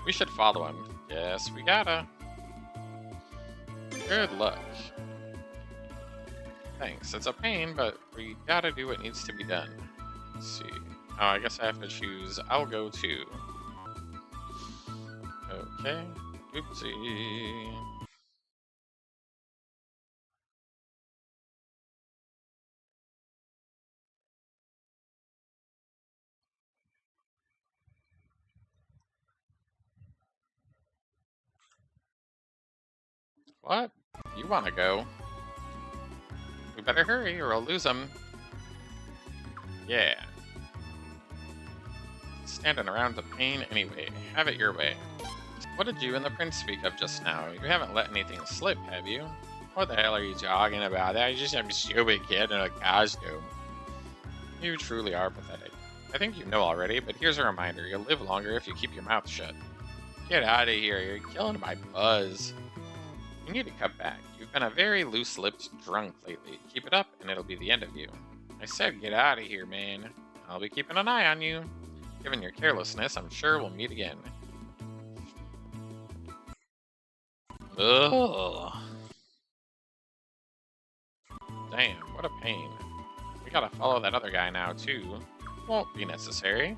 We should follow him. Yes, we gotta. Good luck. Thanks. It's a pain, but we gotta do what needs to be done. Let's see. Oh, I guess I have to choose. I'll go too. Okay. Oopsie. What? You wanna go? We better hurry or I'll lose him. Yeah. Standing around's a pain anyway. Have it your way. What did you and the prince speak of just now? You haven't let anything slip, have you? What the hell are you talking about? That's just some stupid kid in a costume. You truly are pathetic. I think you know already, but here's a reminder. You'll live longer if you keep your mouth shut. Get out of here. You're killing my buzz. You need to cut back. You've been a very loose-lipped drunk lately. Keep it up, and it'll be the end of you. I said get out of here, man. I'll be keeping an eye on you. Given your carelessness, I'm sure we'll meet again. Ugh. Damn, what a pain. We gotta follow that other guy now, too. Won't be necessary.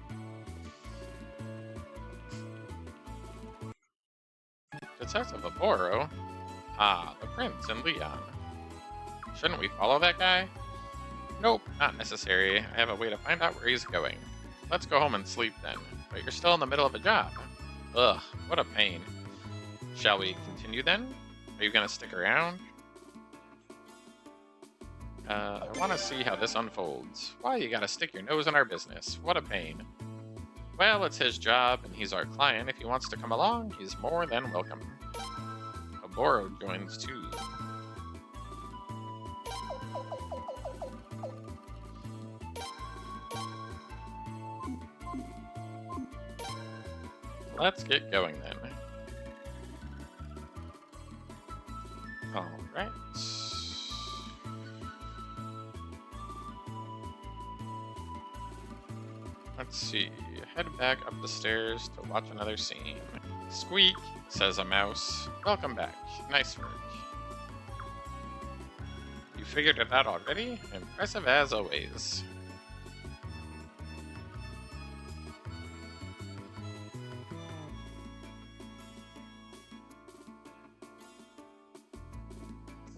Detective Aboro? Ah, the Prince and Leon. Shouldn't we follow that guy? Nope, not necessary. I have a way to find out where he's going. Let's go home and sleep then. But you're still in the middle of a job. Ugh, what a pain. Shall we continue then? Are you gonna stick around? I want to see how this unfolds. Why you gotta stick your nose in our business? What a pain. Well, it's his job, and he's our client. If he wants to come along, he's more than welcome. Aboro joins too. Let's get going then. Alright. Let's see. Head back up the stairs to watch another scene. Squeak, says a mouse. Welcome back. Nice work. You figured it out already? Impressive as always.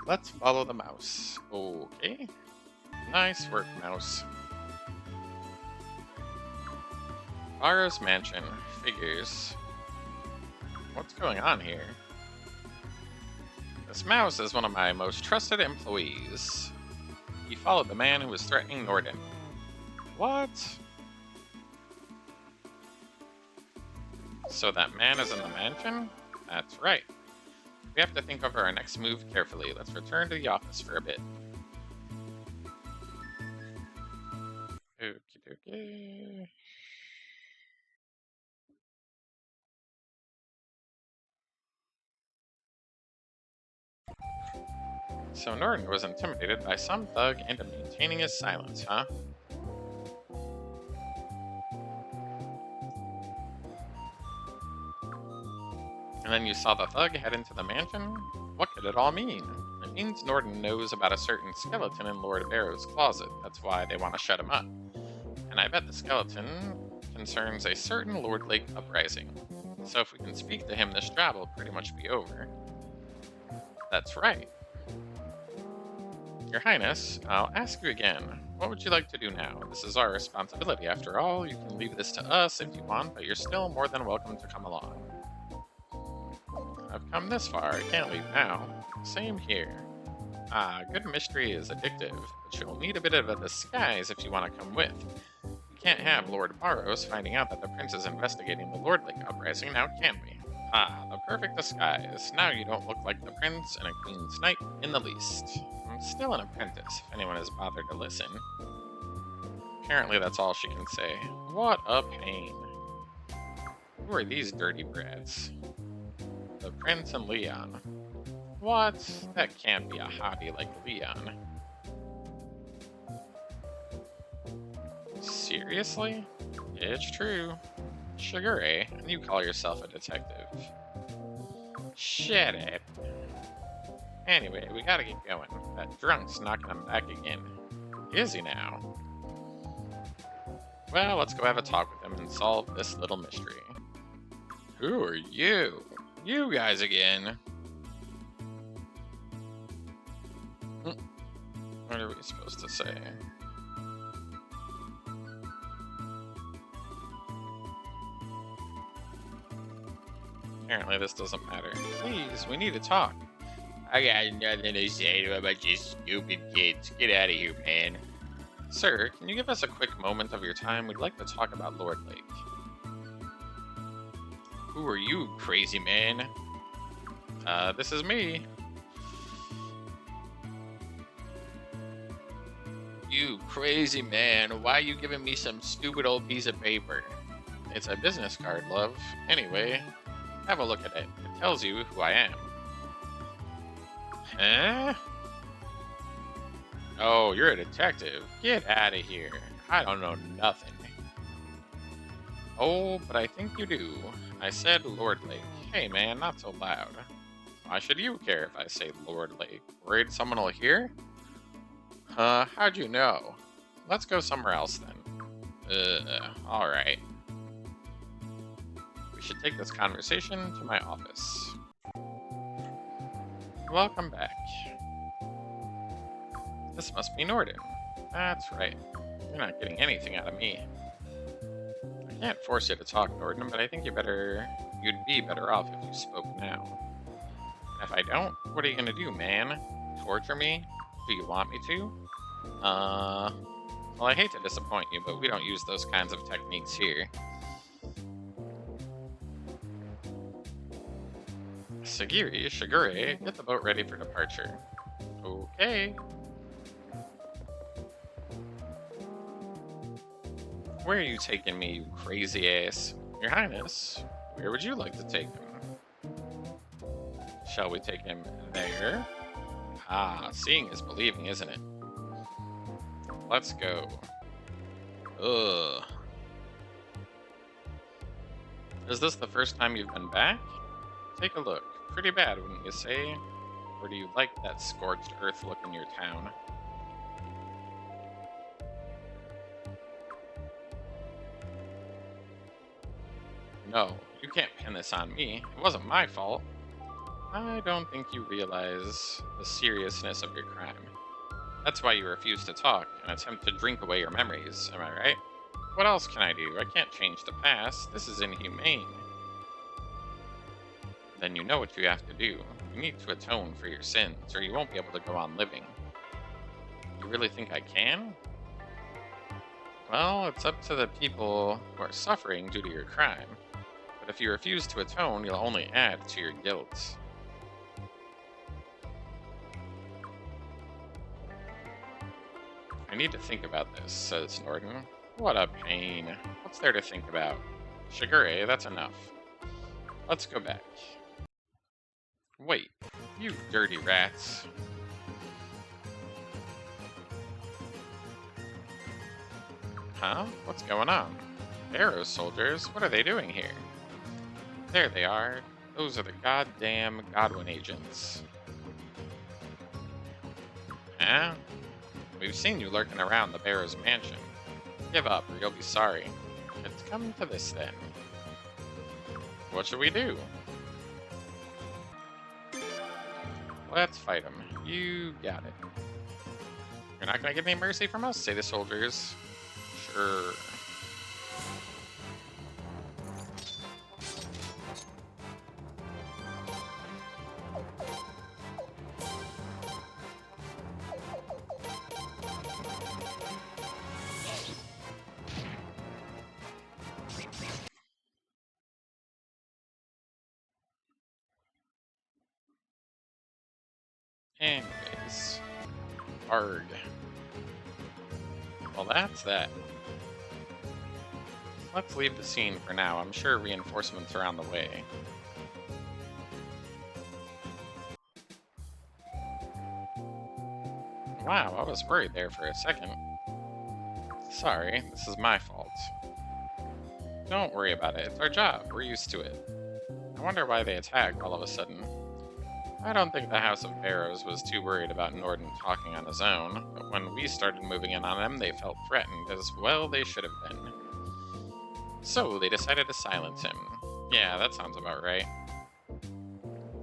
Let's follow the mouse. Okay. Nice work, mouse. Barro's mansion. Figures. What's going on here? This mouse is one of my most trusted employees. He followed the man who was threatening Norden. What? So that man is in the mansion? That's right. We have to think over our next move carefully. Let's return to the office for a bit. Okie dokie. So Norden was intimidated by some thug into maintaining his silence, huh? And then you saw the thug head into the mansion? What could it all mean? It means Norden knows about a certain skeleton in Lord Barrow's closet. That's why they want to shut him up. And I bet the skeleton concerns a certain Lord Lake uprising. So if we can speak to him, this job will pretty much be over. That's right. Your Highness, I'll ask you again. What would you like to do now? This is our responsibility after all. You can leave this to us if you want, but you're still more than welcome to come along. I've come this far, I can't leave now. Same here. Ah, good mystery is addictive, but you'll need a bit of a disguise if you want to come with. We can't have Lord Barrows finding out that the prince is investigating the Lord Lake uprising, now can we? Ah, the perfect disguise. Now you don't look like the prince and a queen's knight in the least. I'm still an apprentice, if anyone has bothered to listen. Apparently that's all she can say. What a pain. Who are these dirty brats? The Prince and Leon. What? That can't be a hottie like Leon. Seriously? It's true. Sugar, eh? And you call yourself a detective. Shut it. Anyway, we gotta get going. That drunk's knocking him back again. Is he now? Well, let's go have a talk with him and solve this little mystery. Who are you? You guys again. What are we supposed to say? Apparently this doesn't matter. Please, we need to talk. I got nothing to say to a bunch of stupid kids. Get out of here, man. Sir, can you give us a quick moment of your time? We'd like to talk about Lord Lake. Who are you, crazy man? This is me. You crazy man, why are you giving me some stupid old piece of paper? It's a business card, love. Anyway, have a look at it. It tells you who I am. Huh? Oh, you're a detective. Get out of here. I don't know nothing. Oh, but I think you do. I said Lord Lake. Hey man, not so loud. Why should you care if I say Lord Lake? Worried someone will hear? How'd you know? Let's go somewhere else then. Alright. We should take this conversation to my office. Welcome back. This must be Norden. That's right. You're not getting anything out of me. I can't force you to talk, Norden, but I think you'd be better off if you spoke now. And if I don't, what are you gonna do, man? Torture me? Do you want me to? Well, I hate to disappoint you, but we don't use those kinds of techniques here. Shigure, get the boat ready for departure. Okay. Where are you taking me, you crazy ass? Your Highness, where would you like to take him? Shall we take him there? Ah, seeing is believing, isn't it? Let's go. Ugh. Is this the first time you've been back? Take a look. Pretty bad, wouldn't you say? Or do you like that scorched earth look in your town? No, you can't pin this on me. It wasn't my fault. I don't think you realize the seriousness of your crime. That's why you refuse to talk and attempt to drink away your memories, am I right? What else can I do? I can't change the past. This is inhumane. Then you know what you have to do. You need to atone for your sins, or you won't be able to go on living. You really think I can? Well, it's up to the people who are suffering due to your crime. But if you refuse to atone, you'll only add to your guilt. I need to think about this, says Norden. What a pain. What's there to think about? Shigure, that's enough. Let's go back. Wait, you dirty rats. Huh? What's going on? Arrow soldiers? What are they doing here? There they are. Those are the goddamn Godwin agents. Huh? We've seen you lurking around the Barrow's mansion. Give up, or you'll be sorry. It's come to this, then. What should we do? Let's fight them. You got it. You're not gonna get any mercy from us? Say the soldiers. Sure. Anyways. Arg. Well, that's that. Let's leave the scene for now. I'm sure reinforcements are on the way. Wow, I was worried there for a second. Sorry, this is my fault. Don't worry about it. It's our job. We're used to it. I wonder why they attacked all of a sudden. I don't think the House of Barrows was too worried about Norden talking on his own, but when we started moving in on them, they felt threatened, as well they should have been. So they decided to silence him. Yeah, that sounds about right.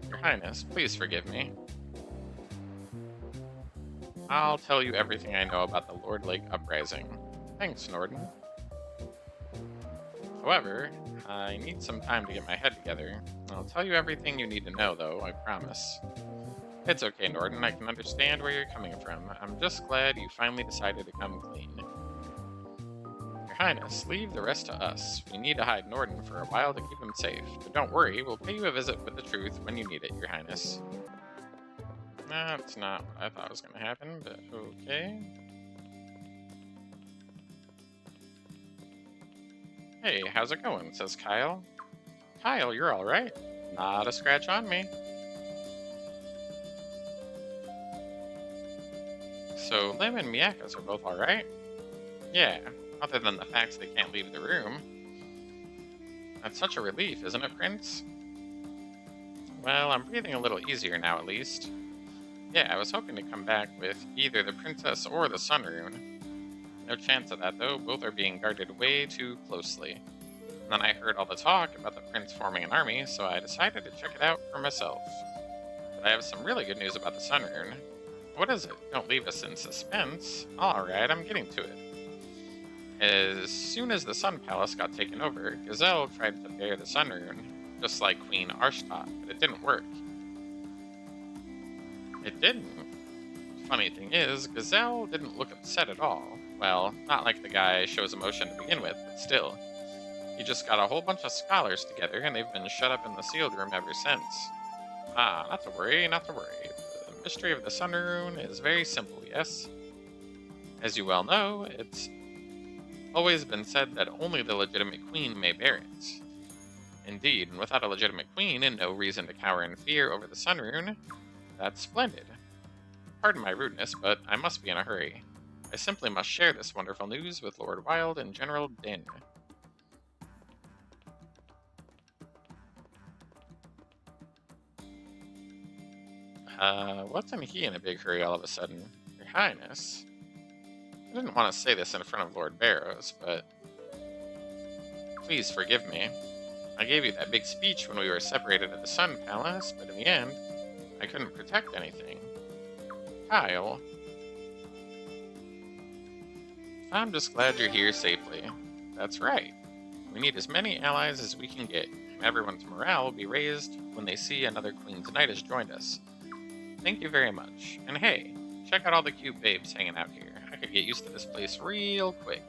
Your Highness, please forgive me. I'll tell you everything I know about the Lord Lake Uprising. Thanks, Norden. However, I need some time to get my head together. I'll tell you everything you need to know, though, I promise. It's okay, Norden, I can understand where you're coming from. I'm just glad you finally decided to come clean. Your Highness, leave the rest to us. We need to hide Norden for a while to keep him safe. But don't worry, we'll pay you a visit with the truth when you need it, Your Highness. That's not what I thought was going to happen, but okay. Hey, how's it going? Says Kyle. Kyle, you're alright. Not a scratch on me. So, Lim and Miakas are both alright? Yeah, other than the fact they can't leave the room. That's such a relief, isn't it, Prince? Well, I'm breathing a little easier now, at least. Yeah, I was hoping to come back with either the princess or the sun rune. No chance of that, though. Both are being guarded way too closely. And then I heard all the talk about the prince forming an army, so I decided to check it out for myself. But I have some really good news about the sun rune. What is it? Don't leave us in suspense. Alright, I'm getting to it. As soon as the Sun Palace got taken over, Gazelle tried to bear the sun rune, just like Queen Arshtat, but it didn't work. It didn't. Funny thing is, Gazelle didn't look upset at all. Well, not like the guy shows emotion to begin with, but still. He just got a whole bunch of scholars together, and they've been shut up in the sealed room ever since. Ah, not to worry, not to worry. The mystery of the sun rune is very simple, yes? As you well know, it's always been said that only the legitimate queen may bear it. Indeed, and without a legitimate queen and no reason to cower in fear over the sun rune, that's splendid. Pardon my rudeness, but I must be in a hurry. I simply must share this wonderful news with Lord Wilde and General Din. What's he in a big hurry all of a sudden? Your Highness? I didn't want to say this in front of Lord Barrows, but please forgive me. I gave you that big speech when we were separated at the Sun Palace, but in the end, I couldn't protect anything. Kyle, I'm just glad you're here safely. That's right. We need as many allies as we can get, and everyone's morale will be raised when they see another Queen's Knight has joined us. Thank you very much. And hey, check out all the cute babes hanging out here. I could get used to this place real quick.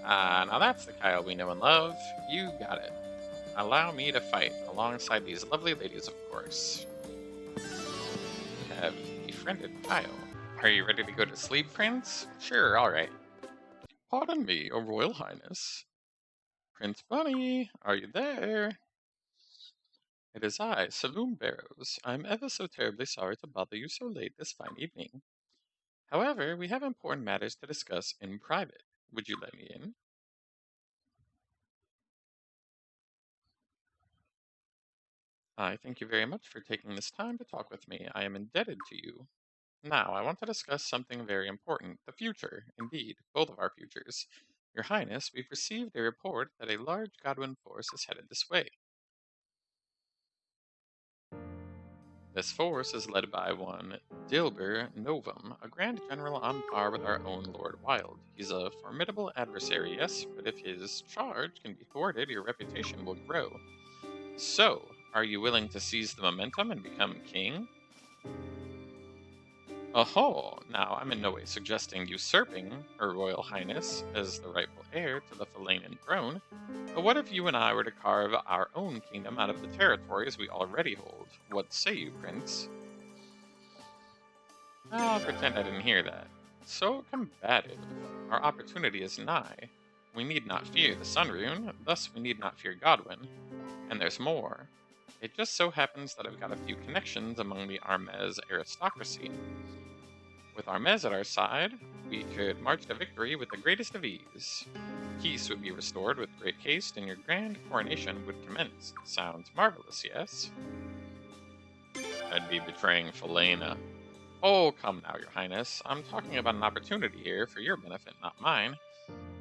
Now that's the Kyle we know and love. You got it. Allow me to fight alongside these lovely ladies, of course. You have befriended Kyle. Are you ready to go to sleep, Prince? Sure, alright. Pardon me, Your Royal Highness. Prince Bunny, are you there? It is I, Saloon Barrows. I'm ever so terribly sorry to bother you so late this fine evening. However, we have important matters to discuss in private. Would you let me in? I thank you very much for taking this time to talk with me. I am indebted to you. Now, I want to discuss something very important. The future. Indeed, both of our futures. Your Highness, we've received a report that a large Godwin force is headed this way. This force is led by one Dilber Novum, a Grand General on par with our own Lord Wilde. He's a formidable adversary, yes, but if his charge can be thwarted, your reputation will grow. So, are you willing to seize the momentum and become king? Oh, now I'm in no way suggesting usurping Her Royal Highness as the rightful heir to the Falanan throne, but what if you and I were to carve our own kingdom out of the territories we already hold? What say you, Prince? I'll pretend I didn't hear that. So combative. Our opportunity is nigh. We need not fear the Sun Rune, thus we need not fear Godwin. And there's more. It just so happens that I've got a few connections among the Armez aristocracy. With Armez at our side, we could march to victory with the greatest of ease. Peace would be restored with great haste, and your grand coronation would commence. Sounds marvelous, yes? I'd be betraying Falena. Oh, come now, Your Highness. I'm talking about an opportunity here for your benefit, not mine.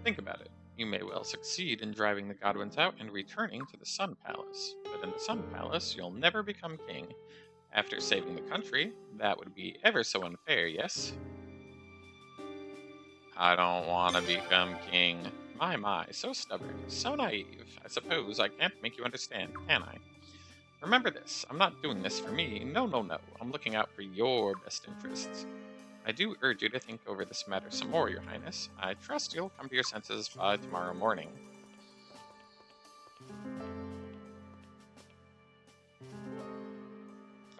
Think about it. You may well succeed in driving the Godwins out and returning to the Sun Palace. But in the Sun Palace, you'll never become king. After saving the country, that would be ever so unfair, yes? I don't want to become king. My, so stubborn, so naive. I suppose I can't make you understand, can I? Remember this, I'm not doing this for me. No. I'm looking out for your best interests. I do urge you to think over this matter some more, Your Highness. I trust you'll come to your senses by tomorrow morning.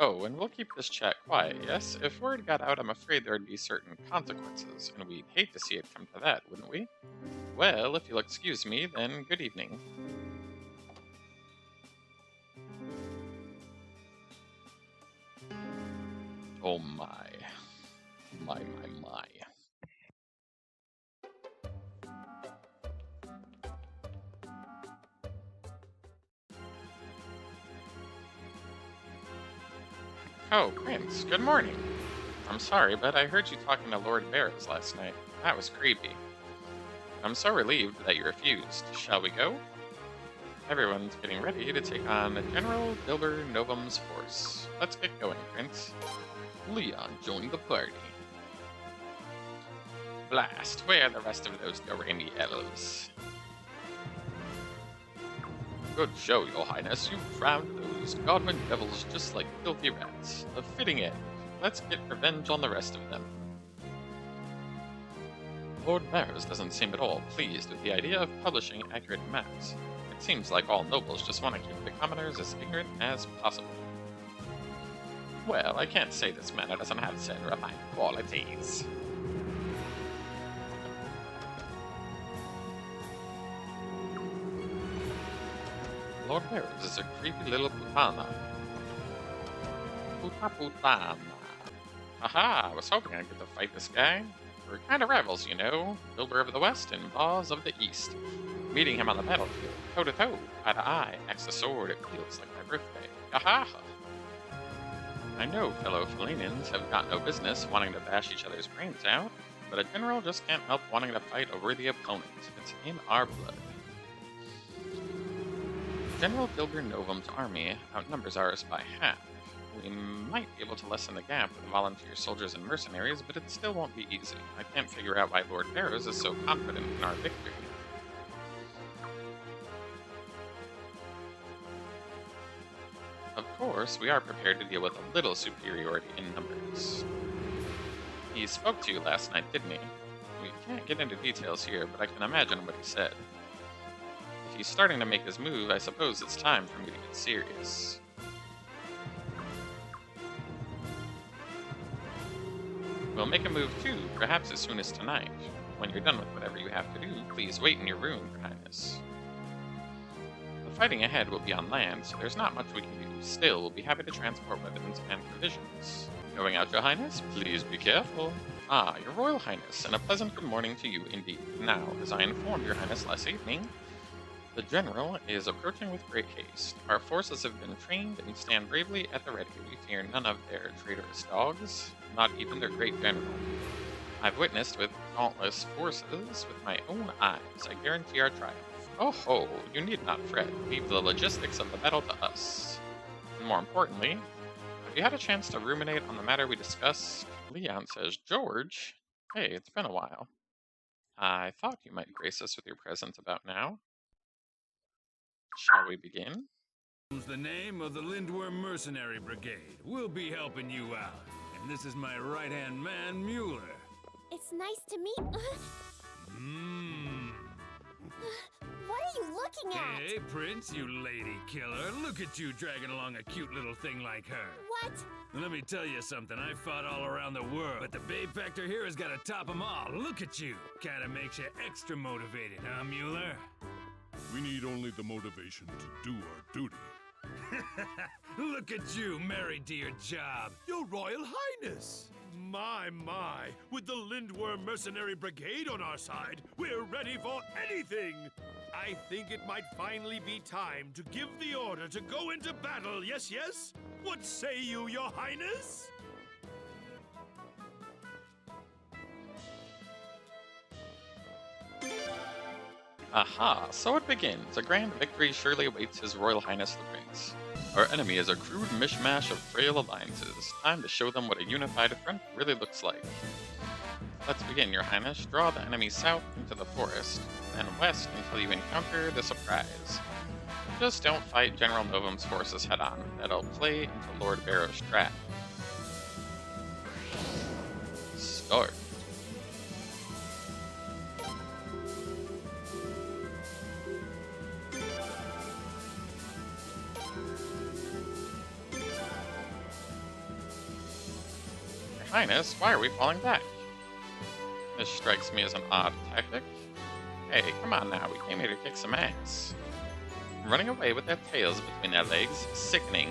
Oh, and we'll keep this chat quiet, yes? If word got out, I'm afraid there'd be certain consequences, and we'd hate to see it come to that, wouldn't we? Well, if you'll excuse me, then good evening. Oh my. My. Oh, Prince, good morning. I'm sorry, but I heard you talking to Lord Barrows last night. That was creepy. I'm so relieved that you refused. Shall we go? Everyone's getting ready to take on General Bilber Novum's force. Let's get going, Prince. Leon joined the party. Blast, where are the rest of those Doremi elves? Good show, Your Highness. You frowned those Godwin devils just like filthy rats. A fitting end. Let's get revenge on the rest of them. Lord Barrows doesn't seem at all pleased with the idea of publishing accurate maps. It seems like all nobles just want to keep the commoners as ignorant as possible. Well, I can't say this man doesn't have certain refined qualities. Lord Barrows is a creepy little putana. Putana. Aha, I was hoping I'd get to fight this guy. We're kind of rivals, you know. Builder of the West and Boss of the East. Meeting him on the battlefield, toe-to-toe, eye-to-eye, axe to sword, it feels like my birthday. Aha! I know fellow Felinians have got no business wanting to bash each other's brains out, but a general just can't help wanting to fight a worthy opponent. It's in our blood. General Bilber Novum's army outnumbers ours by half. We might be able to lessen the gap with volunteer soldiers and mercenaries, but it still won't be easy. I can't figure out why Lord Barrows is so confident in our victory. Of course, we are prepared to deal with a little superiority in numbers. He spoke to you last night, didn't he? We can't get into details here, but I can imagine what he said. If he's starting to make his move, I suppose it's time for me to get serious. We'll make a move too, perhaps as soon as tonight. When you're done with whatever you have to do, please wait in your room, Your Highness. The fighting ahead will be on land, so there's not much we can do. Still, we'll be happy to transport weapons and provisions. Going out, Your Highness? Please be careful. Ah, Your Royal Highness, and a pleasant good morning to you indeed. Now, as I informed Your Highness last evening, the General is approaching with great haste. Our forces have been trained and stand bravely at the ready. We fear none of their traitorous dogs, not even their great general. I've witnessed with dauntless forces with my own eyes. I guarantee our triumph. Oh ho, you need not fret. Leave the logistics of the battle to us. And more importantly, have you had a chance to ruminate on the matter we discussed? Leon says, George? Hey, it's been a while. I thought you might grace us with your presence about now. Shall we begin? The name of the Lindworm Mercenary Brigade. We'll be helping you out. And this is my right-hand man, Mueller. It's nice to meet. What are you looking at? Hey, Prince, you lady killer. Look at you dragging along a cute little thing like her. What? Let me tell you something. I fought all around the world, but the babe factor here has got to top them all. Look at you. Kinda makes you extra motivated, huh, Mueller? We need only the motivation to do our duty. Look at you, married to your job. Your Royal Highness! My, with the Lindworm Mercenary Brigade on our side, we're ready for anything! I think it might finally be time to give the order to go into battle, yes? What say you, Your Highness? Aha, so it begins. A grand victory surely awaits His Royal Highness the Prince. Our enemy is a crude mishmash of frail alliances. Time to show them what a unified front really looks like. Let's begin, Your Highness. Draw the enemy south into the forest, then west until you encounter the surprise. Just don't fight General Novum's forces head-on. That'll play into Lord Barrow's trap. Start. Highness, why are we falling back? This strikes me as an odd tactic. Hey, come on now, we came here to kick some ass. Running away with their tails between their legs, sickening.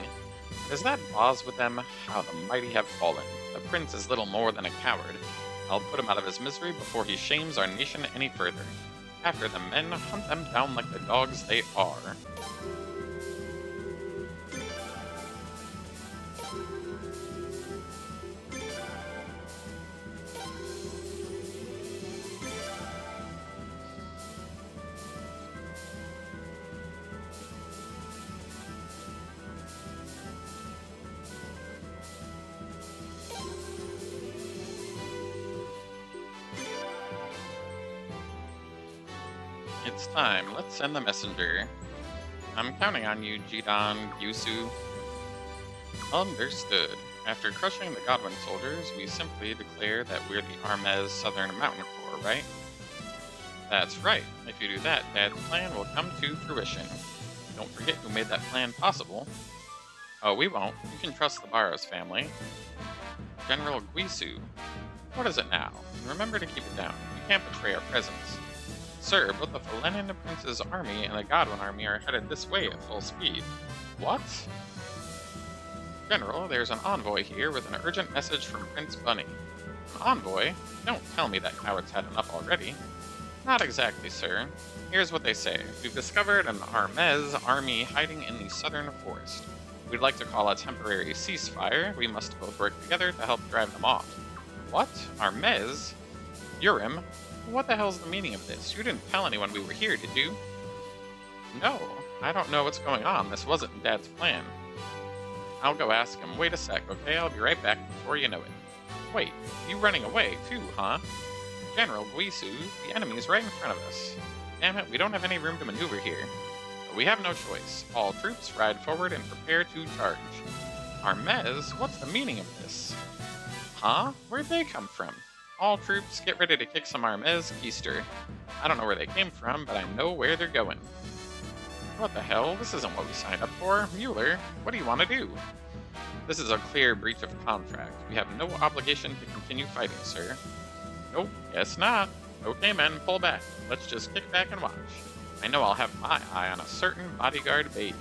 Is that boss with them? How the mighty have fallen. The prince is little more than a coward. I'll put him out of his misery before he shames our nation any further. After the men, hunt them down like the dogs they are. It's time. Let's send the messenger. I'm counting on you, Jidon, Yusu. Understood. After crushing the Godwin soldiers, we simply declare that we're the Armez Southern Mountain Corps, right? That's right. If you do that, Dad's plan will come to fruition. Don't forget who made that plan possible. Oh, we won't. You can trust the Barros family. General Guisu. What is it now? And remember to keep it down. You can't betray our presence. Sir, both the Felenin Prince's army and the Godwin army are headed this way at full speed. What? General, there's an envoy here with an urgent message from Prince Bunny. An envoy? Don't tell me that coward's had enough already. Not exactly, sir. Here's what they say. We've discovered an Armez army hiding in the southern forest. We'd like to call a temporary ceasefire. We must both work together to help drive them off. What? Armez? Urim? What the hell's the meaning of this? You didn't tell anyone we were here, did you? No, I don't know what's going on. This wasn't Dad's plan. I'll go ask him. Wait a sec, okay? I'll be right back before you know it. Wait, you running away too, huh? General Guisu, the enemy's right in front of us. Damn it, we don't have any room to maneuver here. But we have no choice. All troops ride forward and prepare to charge. Armez? What's the meaning of this? Huh? Where'd they come from? All troops, get ready to kick some Armez keister. I don't know where they came from, but I know where they're going. What the hell? This isn't what we signed up for. Mueller, what do you want to do? This is a clear breach of contract. We have no obligation to continue fighting, sir. Nope, guess not. Okay, men, pull back. Let's just kick back and watch. I know I'll have my eye on a certain bodyguard babe.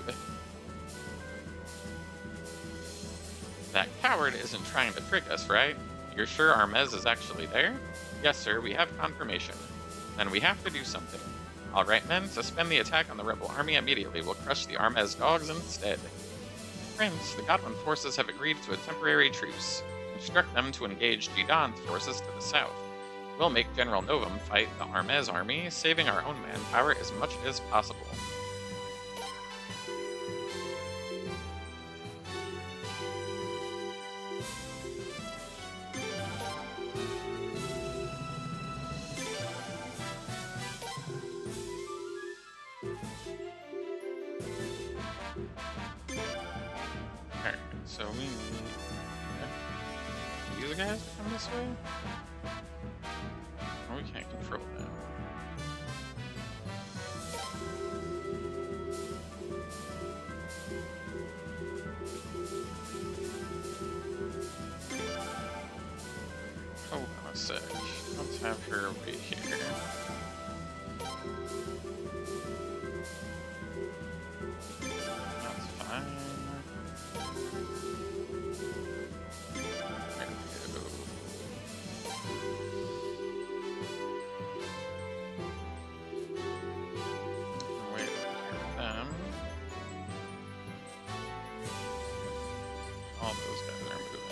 That coward isn't trying to trick us, right? You're sure Armez is actually there? Yes, sir, we have confirmation. Then we have to do something. Alright, men, suspend the attack on the rebel army immediately. We'll crush the Armez dogs instead. Prince, the Godwin forces have agreed to a temporary truce. Instruct them to engage Jidon's forces to the south. We'll make General Novum fight the Armez army, saving our own manpower as much as possible. Alright, so we need these guys to come this way? Oh, we can't control that. Hold on a sec. Let's have her wait here. That's fine. There we go. Wait for them. All those guys are moving.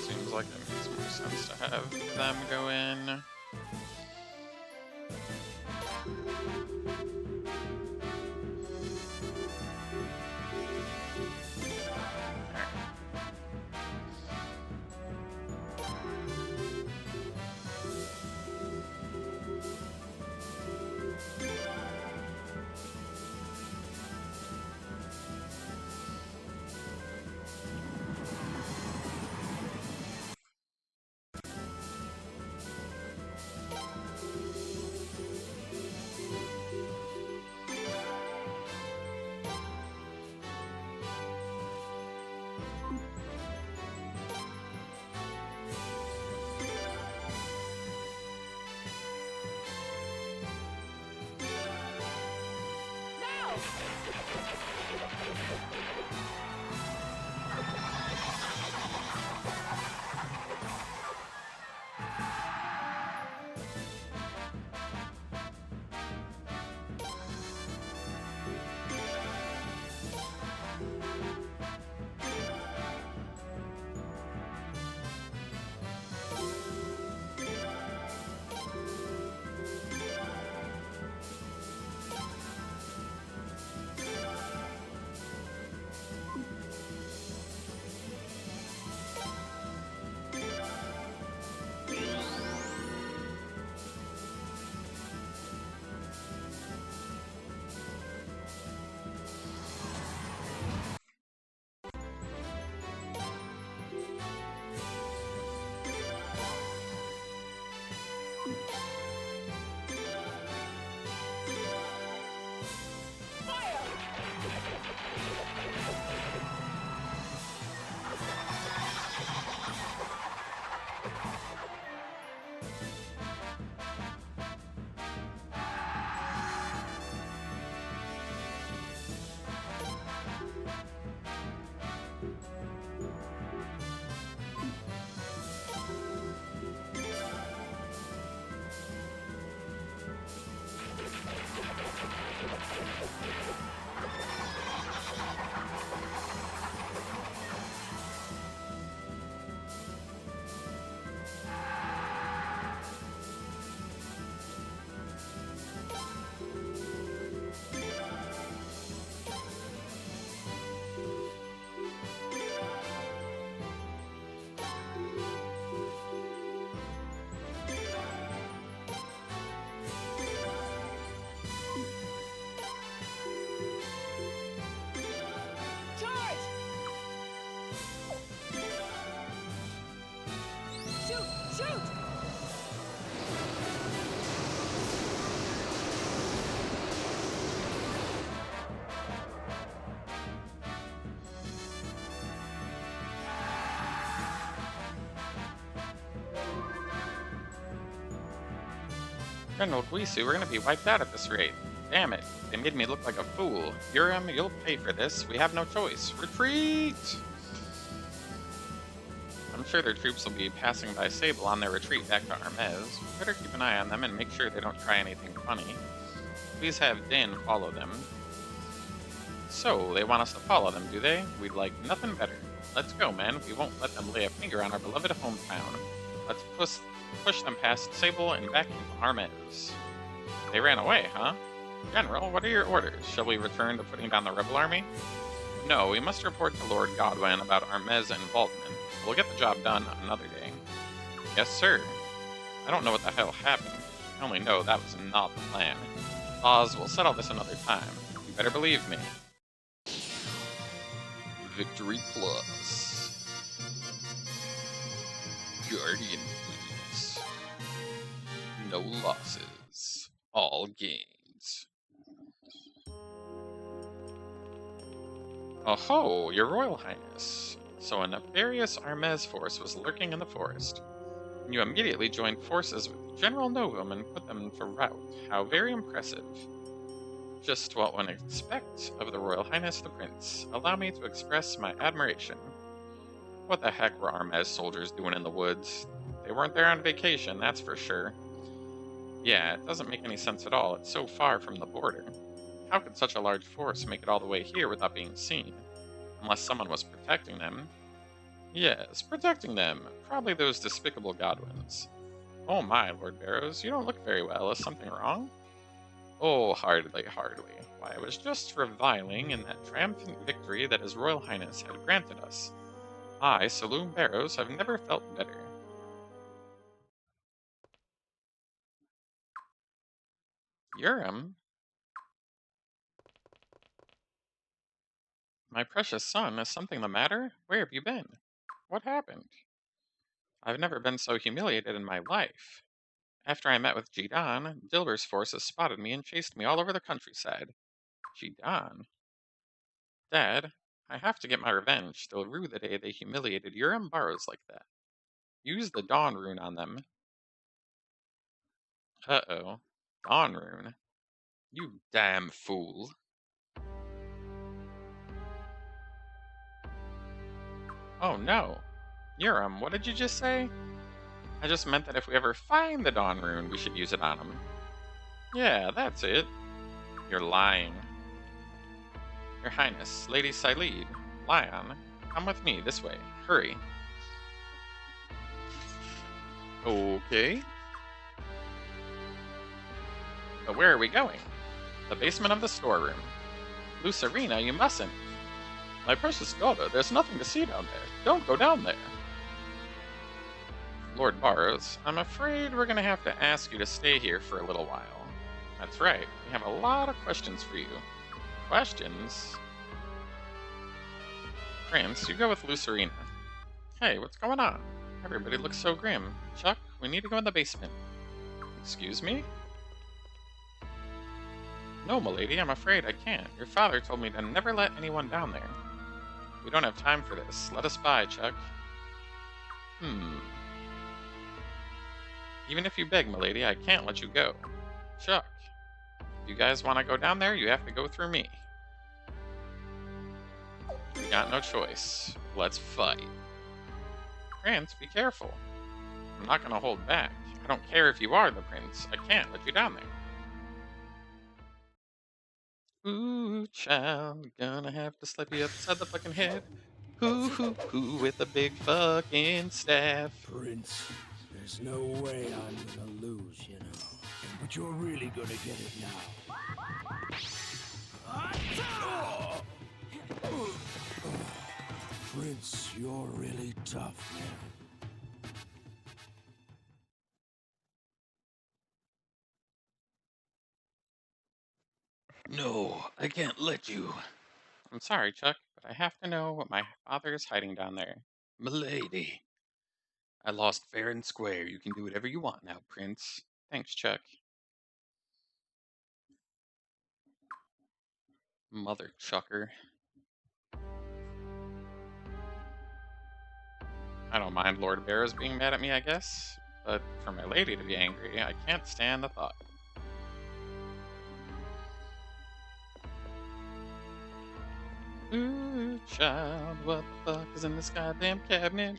Seems like it makes more sense to have them go in. General Guisu, we're gonna be wiped out at this rate. Damn it, they made me look like a fool. Urim, you'll pay for this. We have no choice. Retreat! I'm sure their troops will be passing by Sable on their retreat back to Armez. We better keep an eye on them and make sure they don't try anything funny. Please have Din follow them. So, they want us to follow them, do they? We'd like nothing better. Let's go, men. We won't let them lay a finger on our beloved hometown. Let's push them past Sable and back into Armez. They ran away, huh? General, what are your orders? Shall we return to putting down the rebel army? No, we must report to Lord Godwin about Armez involvement. We'll get the job done another day. Yes, sir. I don't know what the hell happened. I only know that was not the plan. Oz, we'll settle this another time. You better believe me. Victory Plus. Guardian Fleets. No losses. All gains. Oh, your Royal Highness. So a nefarious Armez force was lurking in the forest. You immediately joined forces with General Novum and put them to rout. How very impressive. Just what one expects of the Royal Highness the Prince. Allow me to express my admiration. What the heck were Armez soldiers doing in the woods? They weren't there on vacation, that's for sure. Yeah, it doesn't make any sense at all. It's so far from the border. How could such a large force make it all the way here without being seen? Unless someone was protecting them. Yes, protecting them. Probably those despicable Godwins. Oh my, Lord Barrows, you don't look very well. Is something wrong? Oh, hardly, hardly. Why, I was just reviling in that triumphant victory that His Royal Highness had granted us. I, Saloon Barrows, have never felt better. Urim? My precious son, is something the matter? Where have you been? What happened? I've never been so humiliated in my life. After I met with Jidan, Dilber's forces spotted me and chased me all over the countryside. Jidan? Dad, I have to get my revenge. They'll rue the day they humiliated Urim Barrows like that. Use the Dawn Rune on them. Uh-oh. Dawn Rune? You damn fool. Oh no. Urim, what did you just say? I just meant that if we ever find the Dawn Rune, we should use it on him. Yeah, that's it. You're lying. Your Highness, Lady Silede, Lion, come with me this way. Hurry. Okay. But where are we going? The basement of the storeroom. Lucerina, you mustn't. My precious daughter, there's nothing to see down there. Don't go down there. Lord Barrows, I'm afraid we're going to have to ask you to stay here for a little while. That's right, we have a lot of questions for you. Questions? Prince, you go with Lucerina. Hey, what's going on? Everybody looks so grim. Chuck, we need to go in the basement. Excuse me? No, milady, I'm afraid I can't. Your father told me to never let anyone down there. We don't have time for this. Let us by, Chuck. Even if you beg, milady, I can't let you go. Chuck, if you guys want to go down there, you have to go through me. We got no choice. Let's fight. Prince, be careful. I'm not going to hold back. I don't care if you are the prince. I can't let you down there. Ooh, child, gonna have to slap you upside the fucking head. Hoo, hoo, hoo, with a big fucking staff. Prince, there's no way I'm gonna lose, you know. But you're really gonna get it now. Prince, you're really tough, man. No, I can't let you. I'm sorry, Chuck, but I have to know what my father is hiding down there. Milady. I lost fair and square. You can do whatever you want now, Prince. Thanks, Chuck. Mother chucker. I don't mind Lord Barrows being mad at me, I guess. But for my lady to be angry, I can't stand the thought. Ooh, child, what the fuck is in this goddamn cabinet?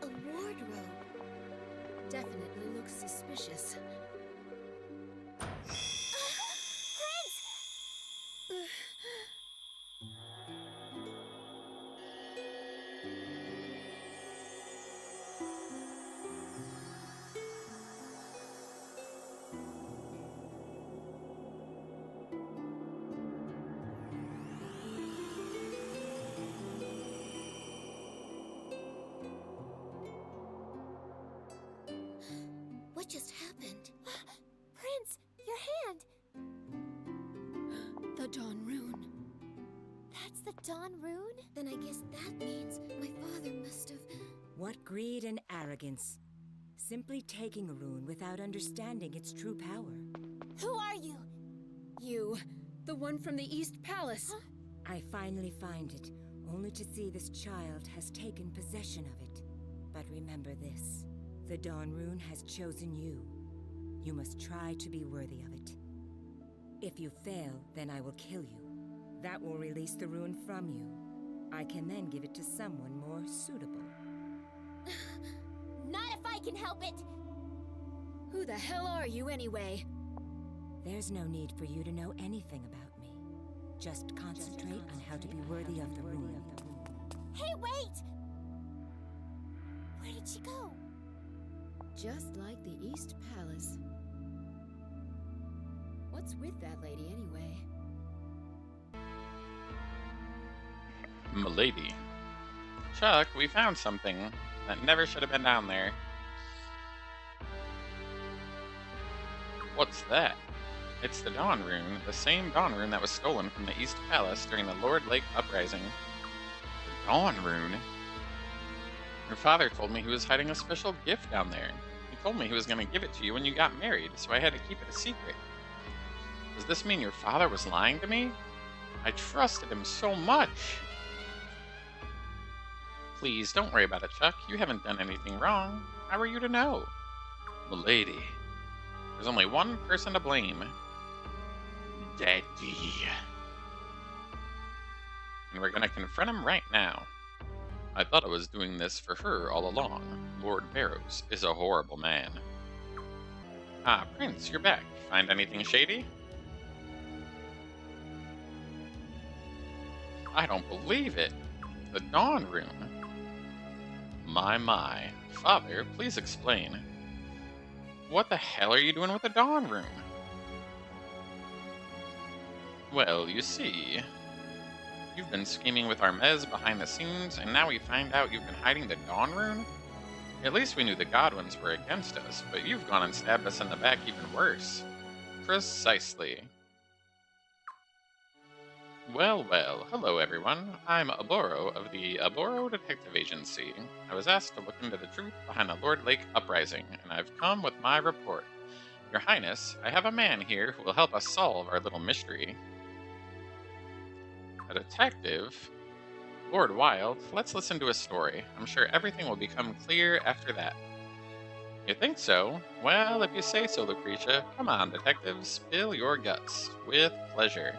A wardrobe. Definitely looks suspicious. What just happened? Prince, your hand! The Dawn Rune. That's the Dawn Rune? Then I guess that means my father must have... What greed and arrogance. Simply taking a rune without understanding its true power. Who are you? You, the one from the East Palace. Huh? I finally find it, only to see this child has taken possession of it. But remember this. The Dawn Rune has chosen you. You must try to be worthy of it. If you fail, then I will kill you. That will release the rune from you. I can then give it to someone more suitable. Not if I can help it! Who the hell are you anyway? There's no need for you to know anything about me. Just concentrate on how to be worthy of the rune. Hey, wait! Where did she go? Just like the East Palace. What's with that lady anyway? Milady. Chuck, we found something that never should have been down there. What's that? It's the Dawn Rune, the same Dawn Rune that was stolen from the East Palace during the Lord Lake Uprising. The Dawn Rune? Your father told me he was hiding a special gift down there. He told me he was going to give it to you when you got married, so I had to keep it a secret. Does this mean your father was lying to me? I trusted him so much. Please, don't worry about it, Chuck. You haven't done anything wrong. How are you to know? Milady. There's only one person to blame. Daddy. And we're gonna confront him right now. I thought I was doing this for her all along. Lord Barrows is a horrible man. Ah, Prince, you're back. Find anything shady? I don't believe it. The Dawn Rune. My. Father, please explain. What the hell are you doing with the Dawn Rune? Well, you see, you've been scheming with Armez behind the scenes, and now we find out you've been hiding the Dawn Rune? At least we knew the Godwins were against us, but you've gone and stabbed us in the back even worse. Precisely. Well, hello everyone. I'm Aboro of the Aboro Detective Agency. I was asked to look into the truth behind the Lord Lake Uprising, and I've come with my report. Your Highness, I have a man here who will help us solve our little mystery. A detective? Lord Wilde, let's listen to his story. I'm sure everything will become clear after that. You think so? Well, if you say so, Lucretia. Come on, detective, spill your guts. With pleasure.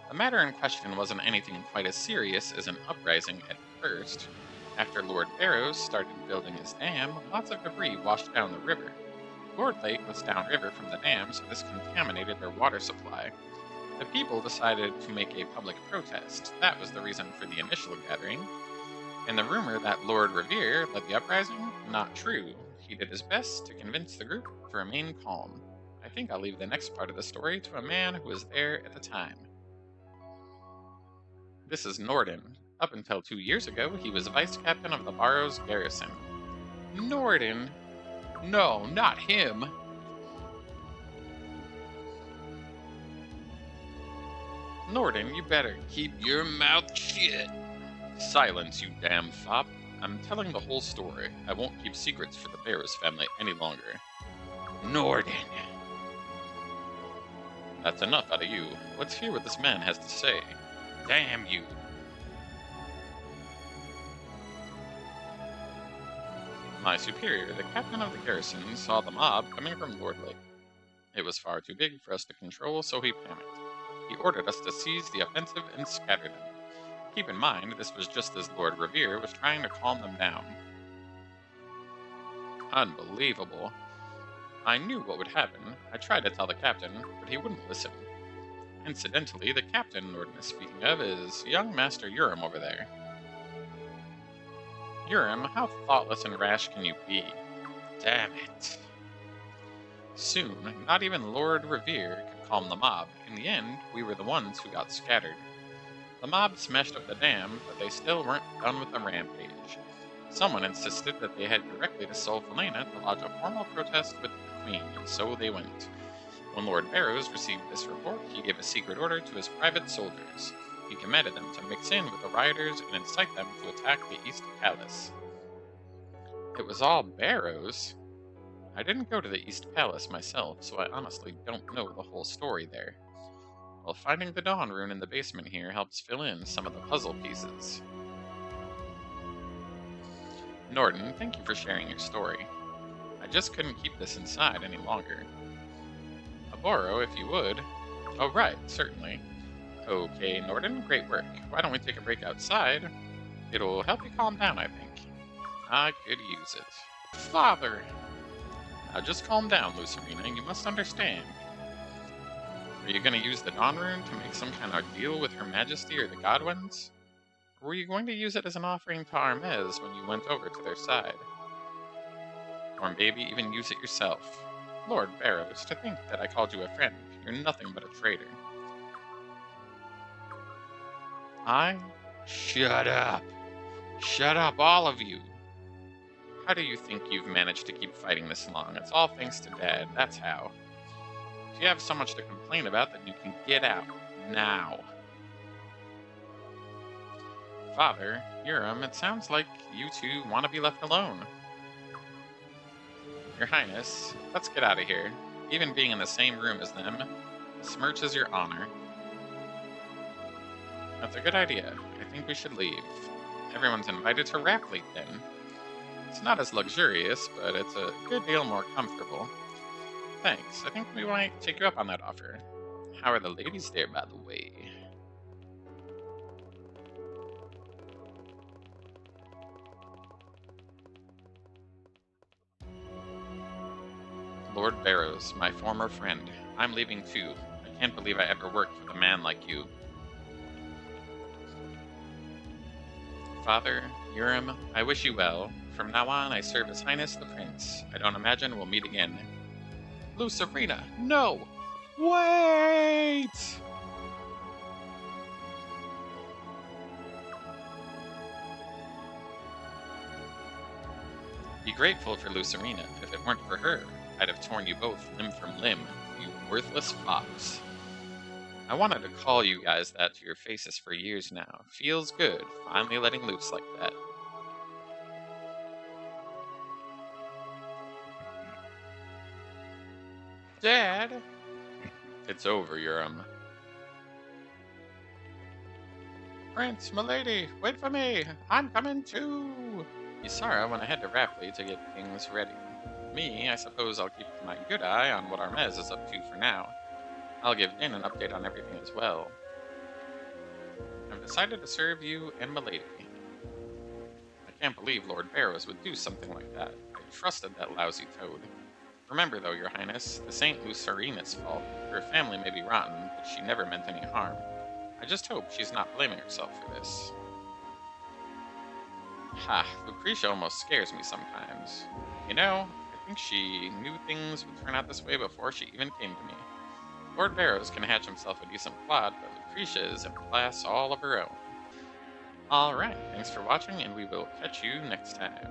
The matter in question wasn't anything quite as serious as an uprising at first. After Lord Barrows started building his dam, lots of debris washed down the river. Lord Lake was downriver from the dam, so this contaminated their water supply. The people decided to make a public protest. That was the reason for the initial gathering. And the rumor that Lord Revere led the uprising? Not true. He did his best to convince the group to remain calm. I think I'll leave the next part of the story to a man who was there at the time. This is Norden. Up until 2 years ago, he was vice captain of the Barrows garrison. Norden? No, not him! Norden, you better keep your mouth shut. Silence, you damn fop. I'm telling the whole story. I won't keep secrets for the Barrows family any longer. Norden! That's enough out of you. Let's hear what this man has to say. Damn you! My superior, the captain of the garrison, saw the mob coming from Lord Lake. It was far too big for us to control, so he panicked. He ordered us to seize the offensive and scatter them. Keep in mind, this was just as Lord Revere was trying to calm them down. Unbelievable. I knew what would happen. I tried to tell the captain, but he wouldn't listen. Incidentally, the captain Norden is speaking of is young Master Urim over there. Urim, how thoughtless and rash can you be? Damn it. Soon, not even Lord Revere could calm the mob. In the end, we were the ones who got scattered. The mob smashed up the dam, but they still weren't done with the rampage. Someone insisted that they head directly to Solvalena to lodge a formal protest with the Queen, and so they went. When Lord Barrows received this report, he gave a secret order to his private soldiers. He commanded them to mix in with the rioters and incite them to attack the East Palace. It was all Barrows? I didn't go to the East Palace myself, so I honestly don't know the whole story there. Well, finding the Dawn Rune in the basement here helps fill in some of the puzzle pieces. Norden, thank you for sharing your story. I just couldn't keep this inside any longer. Aboro, if you would. Oh right, certainly. Okay, Norden, great work. Why don't we take a break outside? It'll help you calm down, I think. I could use it. Father! Now just calm down, Lucerina, you must understand. Are you going to use the Dawn Rune to make some kind of deal with Her Majesty or the Godwins? Or were you going to use it as an offering to Armez when you went over to their side? Or maybe even use it yourself? Lord Barrows, to think that I called you a friend. You're nothing but a traitor. Shut up! Shut up, all of you! How do you think you've managed to keep fighting this long? It's all thanks to Dad, that's how. If you have so much to complain about, then you can get out. Now. Father, Urim, it sounds like you two want to be left alone. Your Highness, let's get out of here. Even being in the same room as them smirches your honor. That's a good idea. I think we should leave. Everyone's invited to Rapleet then. It's not as luxurious, but it's a good deal more comfortable. Thanks. I think we might take you up on that offer. How are the ladies there, by the way? Lord Barrows, my former friend. I'm leaving too. I can't believe I ever worked with a man like you. Father, Urim, I wish you well. From now on, I serve His Highness the Prince. I don't imagine we'll meet again. Lucerina, no! Wait! Be grateful for Lucerina. If it weren't for her, I'd have torn you both limb from limb, you worthless fox. I wanted to call you guys that to your faces for years now. Feels good, finally letting loose like that. Dad! It's over, Urim. Prince, milady, wait for me! I'm coming too! Isara went ahead to Rapleet to get things ready. Me, I suppose I'll keep my good eye on what Armez is up to for now. I'll give Din an update on everything as well. I've decided to serve you and milady. I can't believe Lord Barrows would do something like that. I trusted that lousy toad. Remember though, Your Highness, this ain't Lucerina's fault. Her family may be rotten, but she never meant any harm. I just hope she's not blaming herself for this. Ha, Lucretia almost scares me sometimes. You know, I think she knew things would turn out this way before she even came to me. Lord Barrows can hatch himself a decent plot, but Lucretia is in a class all of her own. Alright, thanks for watching, and we will catch you next time.